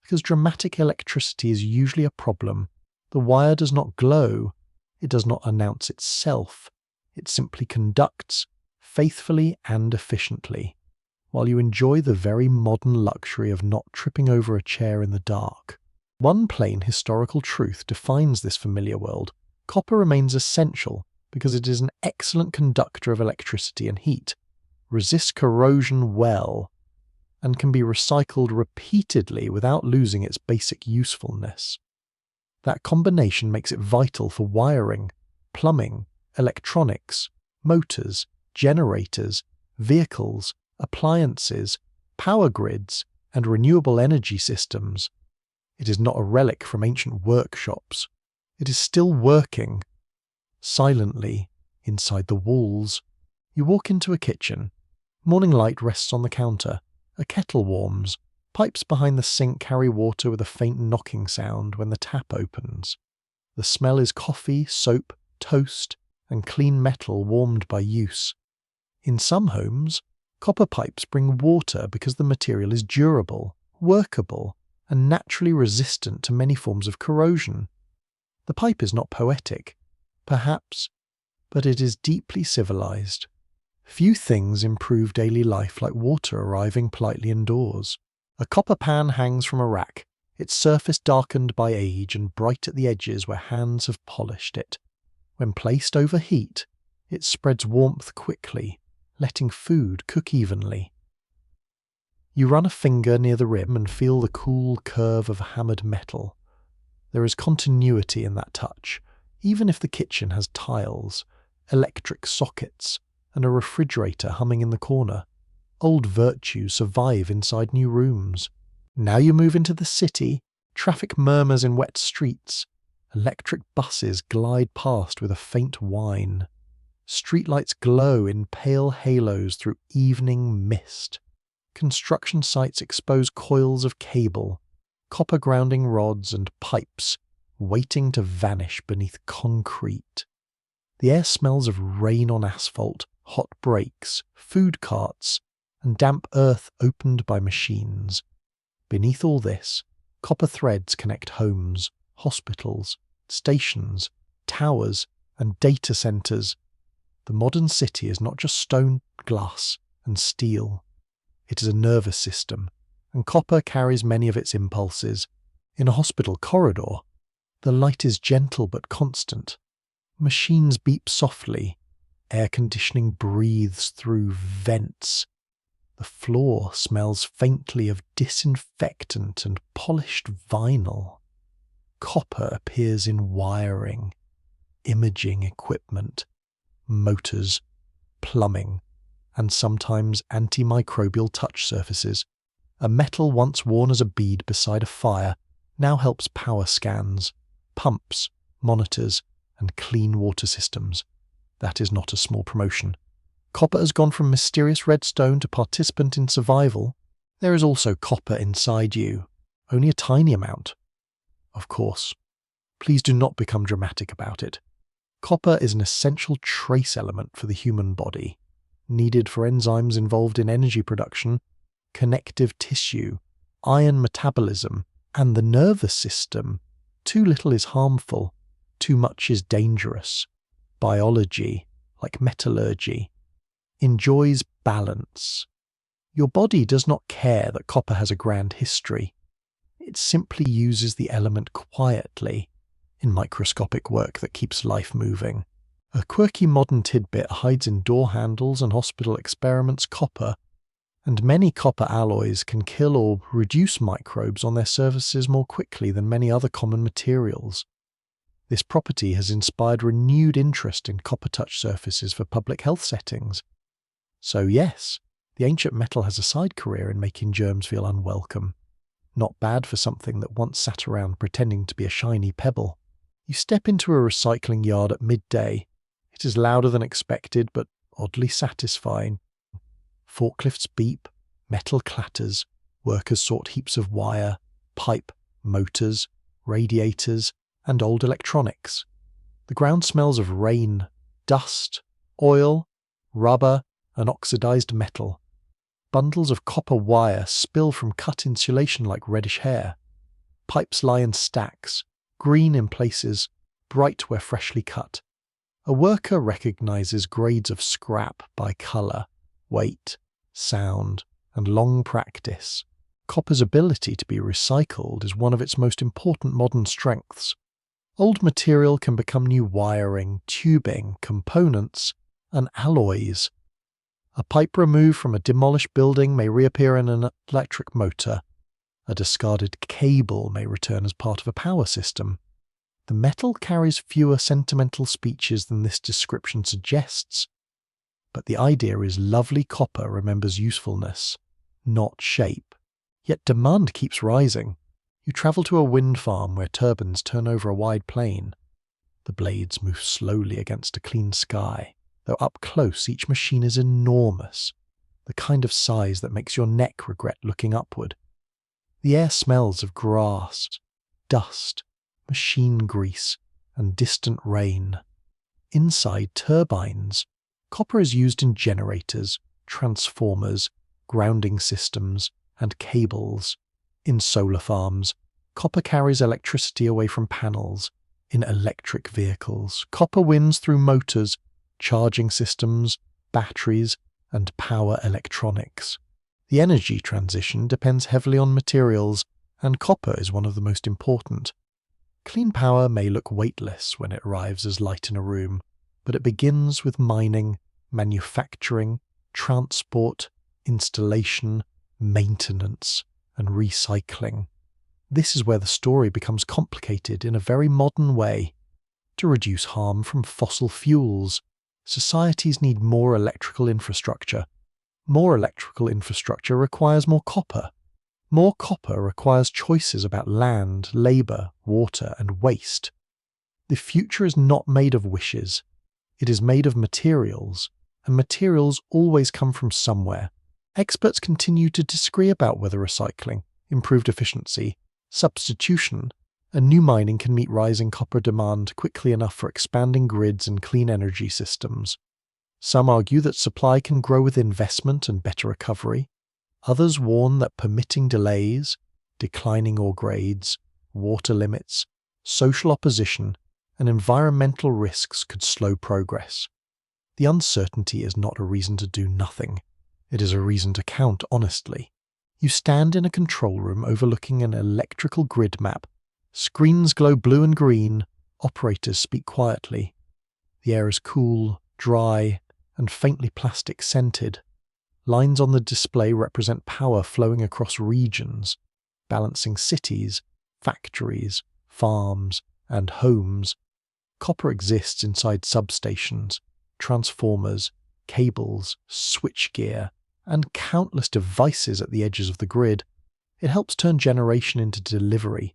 because dramatic electricity is usually a problem. The wire does not glow, it does not announce itself, it simply conducts, faithfully and efficiently, while you enjoy the very modern luxury of not tripping over a chair in the dark. One plain historical truth defines this familiar world. Copper remains essential because it is an excellent conductor of electricity and heat, resists corrosion well, and can be recycled repeatedly without losing its basic usefulness. That combination makes it vital for wiring, plumbing, electronics, motors, generators, vehicles, appliances, power grids, and renewable energy systems. It is not a relic from ancient workshops. It is still working. Silently, inside the walls, you walk into a kitchen. Morning light rests on the counter. A kettle warms. Pipes behind the sink carry water with a faint knocking sound when the tap opens. The smell is coffee, soap, toast, and clean metal warmed by use. In some homes, copper pipes bring water because the material is durable, workable, and naturally resistant to many forms of corrosion. The pipe is not poetic, perhaps, but it is deeply civilized. Few things improve daily life like water arriving politely indoors. A copper pan hangs from a rack, its surface darkened by age and bright at the edges where hands have polished it. When placed over heat, it spreads warmth quickly, letting food cook evenly. You run a finger near the rim and feel the cool curve of hammered metal. There is continuity in that touch, even if the kitchen has tiles, electric sockets, and a refrigerator humming in the corner. Old virtues survive inside new rooms. Now you move into the city, traffic murmurs in wet streets, electric buses glide past with a faint whine. Streetlights glow in pale halos through evening mist. Construction sites expose coils of cable, copper grounding rods and pipes waiting to vanish beneath concrete. The air smells of rain on asphalt, hot brakes, food carts, and damp earth opened by machines. Beneath all this, copper threads connect homes, hospitals, stations, towers, and data centers. The modern city is not just stone, glass, and steel. It is a nervous system, and copper carries many of its impulses. In a hospital corridor, the light is gentle but constant. Machines beep softly. Air conditioning breathes through vents. The floor smells faintly of disinfectant and polished vinyl. Copper appears in wiring, imaging equipment, motors, plumbing, and sometimes antimicrobial touch surfaces. A metal once worn as a bead beside a fire now helps power scans, pumps, monitors, and clean water systems. That is not a small promotion. Copper has gone from mysterious redstone to participant in survival. There is also copper inside you, only a tiny amount. Of course, please do not become dramatic about it. Copper is an essential trace element for the human body. needed for enzymes involved in energy production, connective tissue, iron metabolism, and the nervous system. Too little is harmful, too much is dangerous. Biology, like metallurgy, enjoys balance. Your body does not care that copper has a grand history. It simply uses the element quietly in microscopic work that keeps life moving. A quirky modern tidbit hides in door handles and hospital experiments copper, and many copper alloys can kill or reduce microbes on their surfaces more quickly than many other common materials. This property has inspired renewed interest in copper-touch surfaces for public health settings. So yes, the ancient metal has a side career in making germs feel unwelcome. Not bad for something that once sat around pretending to be a shiny pebble. You step into a recycling yard at midday. It is louder than expected, but oddly satisfying. Forklifts beep, metal clatters, workers sort heaps of wire, pipe, motors, radiators, and old electronics. The ground smells of rain, dust, oil, rubber, and oxidized metal. Bundles of copper wire spill from cut insulation like reddish hair. Pipes lie in stacks, green in places, bright where freshly cut. A worker recognizes grades of scrap by color, weight, sound, and long practice. Copper's ability to be recycled is one of its most important modern strengths. Old material can become new wiring, tubing, components, and alloys. A pipe removed from a demolished building may reappear in an electric motor. A discarded cable may return as part of a power system. The metal carries fewer sentimental speeches than this description suggests. But the idea is lovely copper remembers usefulness, not shape. Yet demand keeps rising. You travel to a wind farm where turbines turn over a wide plain. The blades move slowly against a clean sky, though up close each machine is enormous, the kind of size that makes your neck regret looking upward. The air smells of grass, dust, machine grease, and distant rain. Inside turbines, copper is used in generators, transformers, grounding systems, and cables. In solar farms, copper carries electricity away from panels. In electric vehicles, copper wins through motors, charging systems, batteries, and power electronics. The energy transition depends heavily on materials, and copper is one of the most important. Clean power may look weightless when it arrives as light in a room, but it begins with mining, manufacturing, transport, installation, maintenance, and recycling. This is where the story becomes complicated in a very modern way. To reduce harm from fossil fuels, societies need more electrical infrastructure. More electrical infrastructure requires more copper. More copper requires choices about land, labour, water, and waste. The future is not made of wishes. It is made of materials, and materials always come from somewhere. Experts continue to disagree about whether recycling, improved efficiency, substitution, and new mining can meet rising copper demand quickly enough for expanding grids and clean energy systems. Some argue that supply can grow with investment and better recovery. Others warn that permitting delays, declining ore grades, water limits, social opposition, and environmental risks could slow progress. The uncertainty is not a reason to do nothing. It is a reason to count honestly. You stand in a control room overlooking an electrical grid map. Screens glow blue and green. Operators speak quietly. The air is cool, dry, and faintly plastic-scented. Lines on the display represent power flowing across regions, balancing cities, factories, farms, and homes. Copper exists inside substations, transformers, cables, switchgear, and countless devices at the edges of the grid. It helps turn generation into delivery.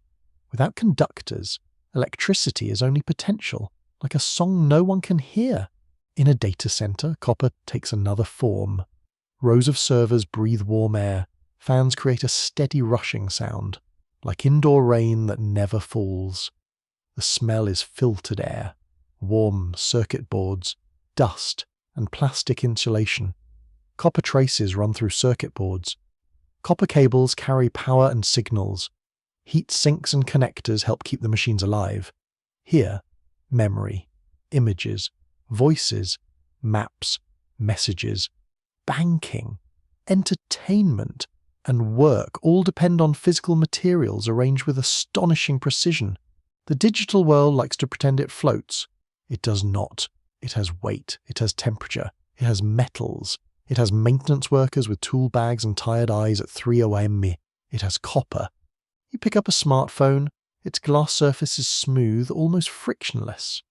Without conductors, electricity is only potential, like a song no one can hear. In a data center, copper takes another form. Rows of servers breathe warm air. Fans create a steady rushing sound, like indoor rain that never falls. The smell is filtered air, warm circuit boards, dust, and plastic insulation. Copper traces run through circuit boards. Copper cables carry power and signals. Heat sinks and connectors help keep the machines alive. Here, memory, images, voices, maps, messages, banking, entertainment, and work all depend on physical materials arranged with astonishing precision. The digital world likes to pretend it floats. It does not. It has weight. It has temperature. It has metals. It has maintenance workers with tool bags and tired eyes at 3 a.m. It has copper. You pick up a smartphone. Its glass surface is smooth, almost frictionless.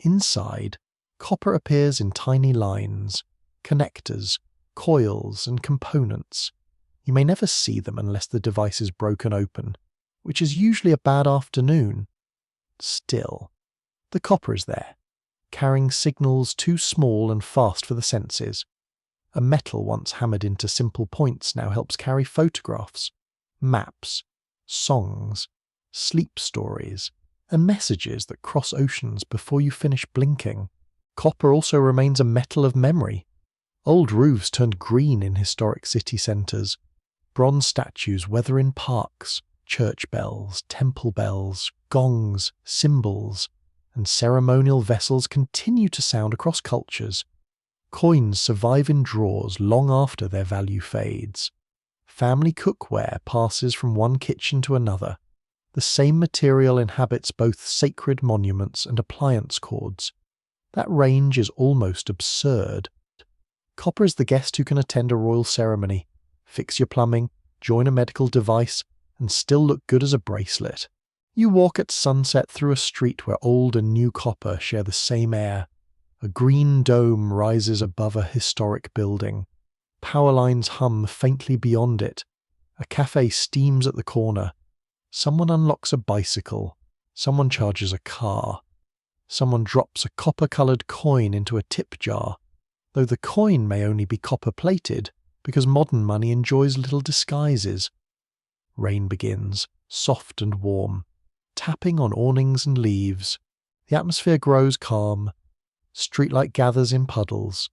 Inside, copper appears in tiny lines, connectors, coils, and components. You may never see them unless the device is broken open, which is usually a bad afternoon. Still, the copper is there, carrying signals too small and fast for the senses. A metal once hammered into simple points now helps carry photographs, maps, songs, sleep stories, and messages that cross oceans before you finish blinking. Copper also remains a metal of memory. Old roofs turned green in historic city centres. Bronze statues weather in parks. Church bells, temple bells, gongs, cymbals, and ceremonial vessels continue to sound across cultures. Coins survive in drawers long after their value fades. Family cookware passes from one kitchen to another. The same material inhabits both sacred monuments and appliance cords. That range is almost absurd. Copper is the guest who can attend a royal ceremony, fix your plumbing, join a medical device, and still look good as a bracelet. You walk at sunset through a street where old and new copper share the same air. A green dome rises above a historic building. Power lines hum faintly beyond it. A cafe steams at the corner. Someone unlocks a bicycle. Someone charges a car. Someone drops a copper-coloured coin into a tip jar, though the coin may only be copper-plated because modern money enjoys little disguises. Rain begins, soft and warm, tapping on awnings and leaves. The atmosphere grows calm. Streetlight gathers in puddles.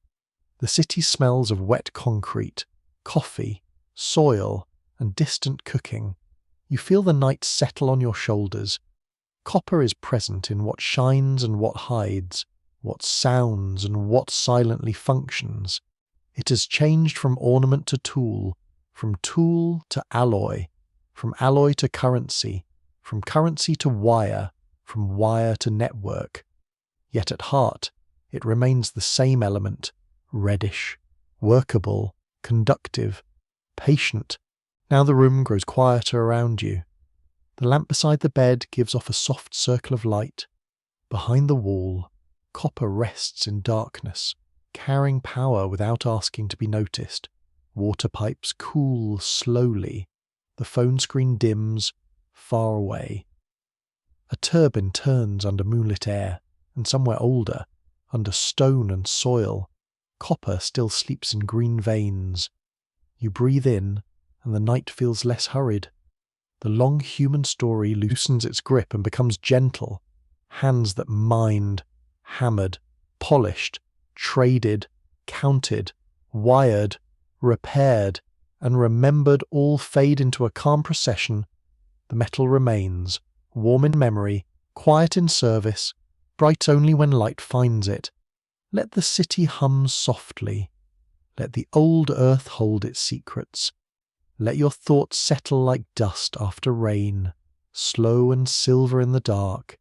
The city smells of wet concrete, coffee, soil, and distant cooking. You feel the night settle on your shoulders. Copper is present in what shines and what hides, what sounds and what silently functions. It has changed from ornament to tool, from tool to alloy, from alloy to currency, from currency to wire, from wire to network. Yet at heart, it remains the same element, reddish, workable, conductive, patient. Now the room grows quieter around you. The lamp beside the bed gives off a soft circle of light. Behind the wall, copper rests in darkness, carrying power without asking to be noticed. Water pipes cool slowly. The phone screen dims, far away. A turbine turns under moonlit air, and somewhere older, under stone and soil, copper still sleeps in green veins. You breathe in, and the night feels less hurried. The long human story loosens its grip and becomes gentle. Hands that mined, hammered, polished, traded, counted, wired, repaired, and remembered all fade into a calm procession. The metal remains, warm in memory, quiet in service, bright only when light finds it. Let the city hum softly. Let the old earth hold its secrets. Let your thoughts settle like dust after rain, slow and silver in the dark,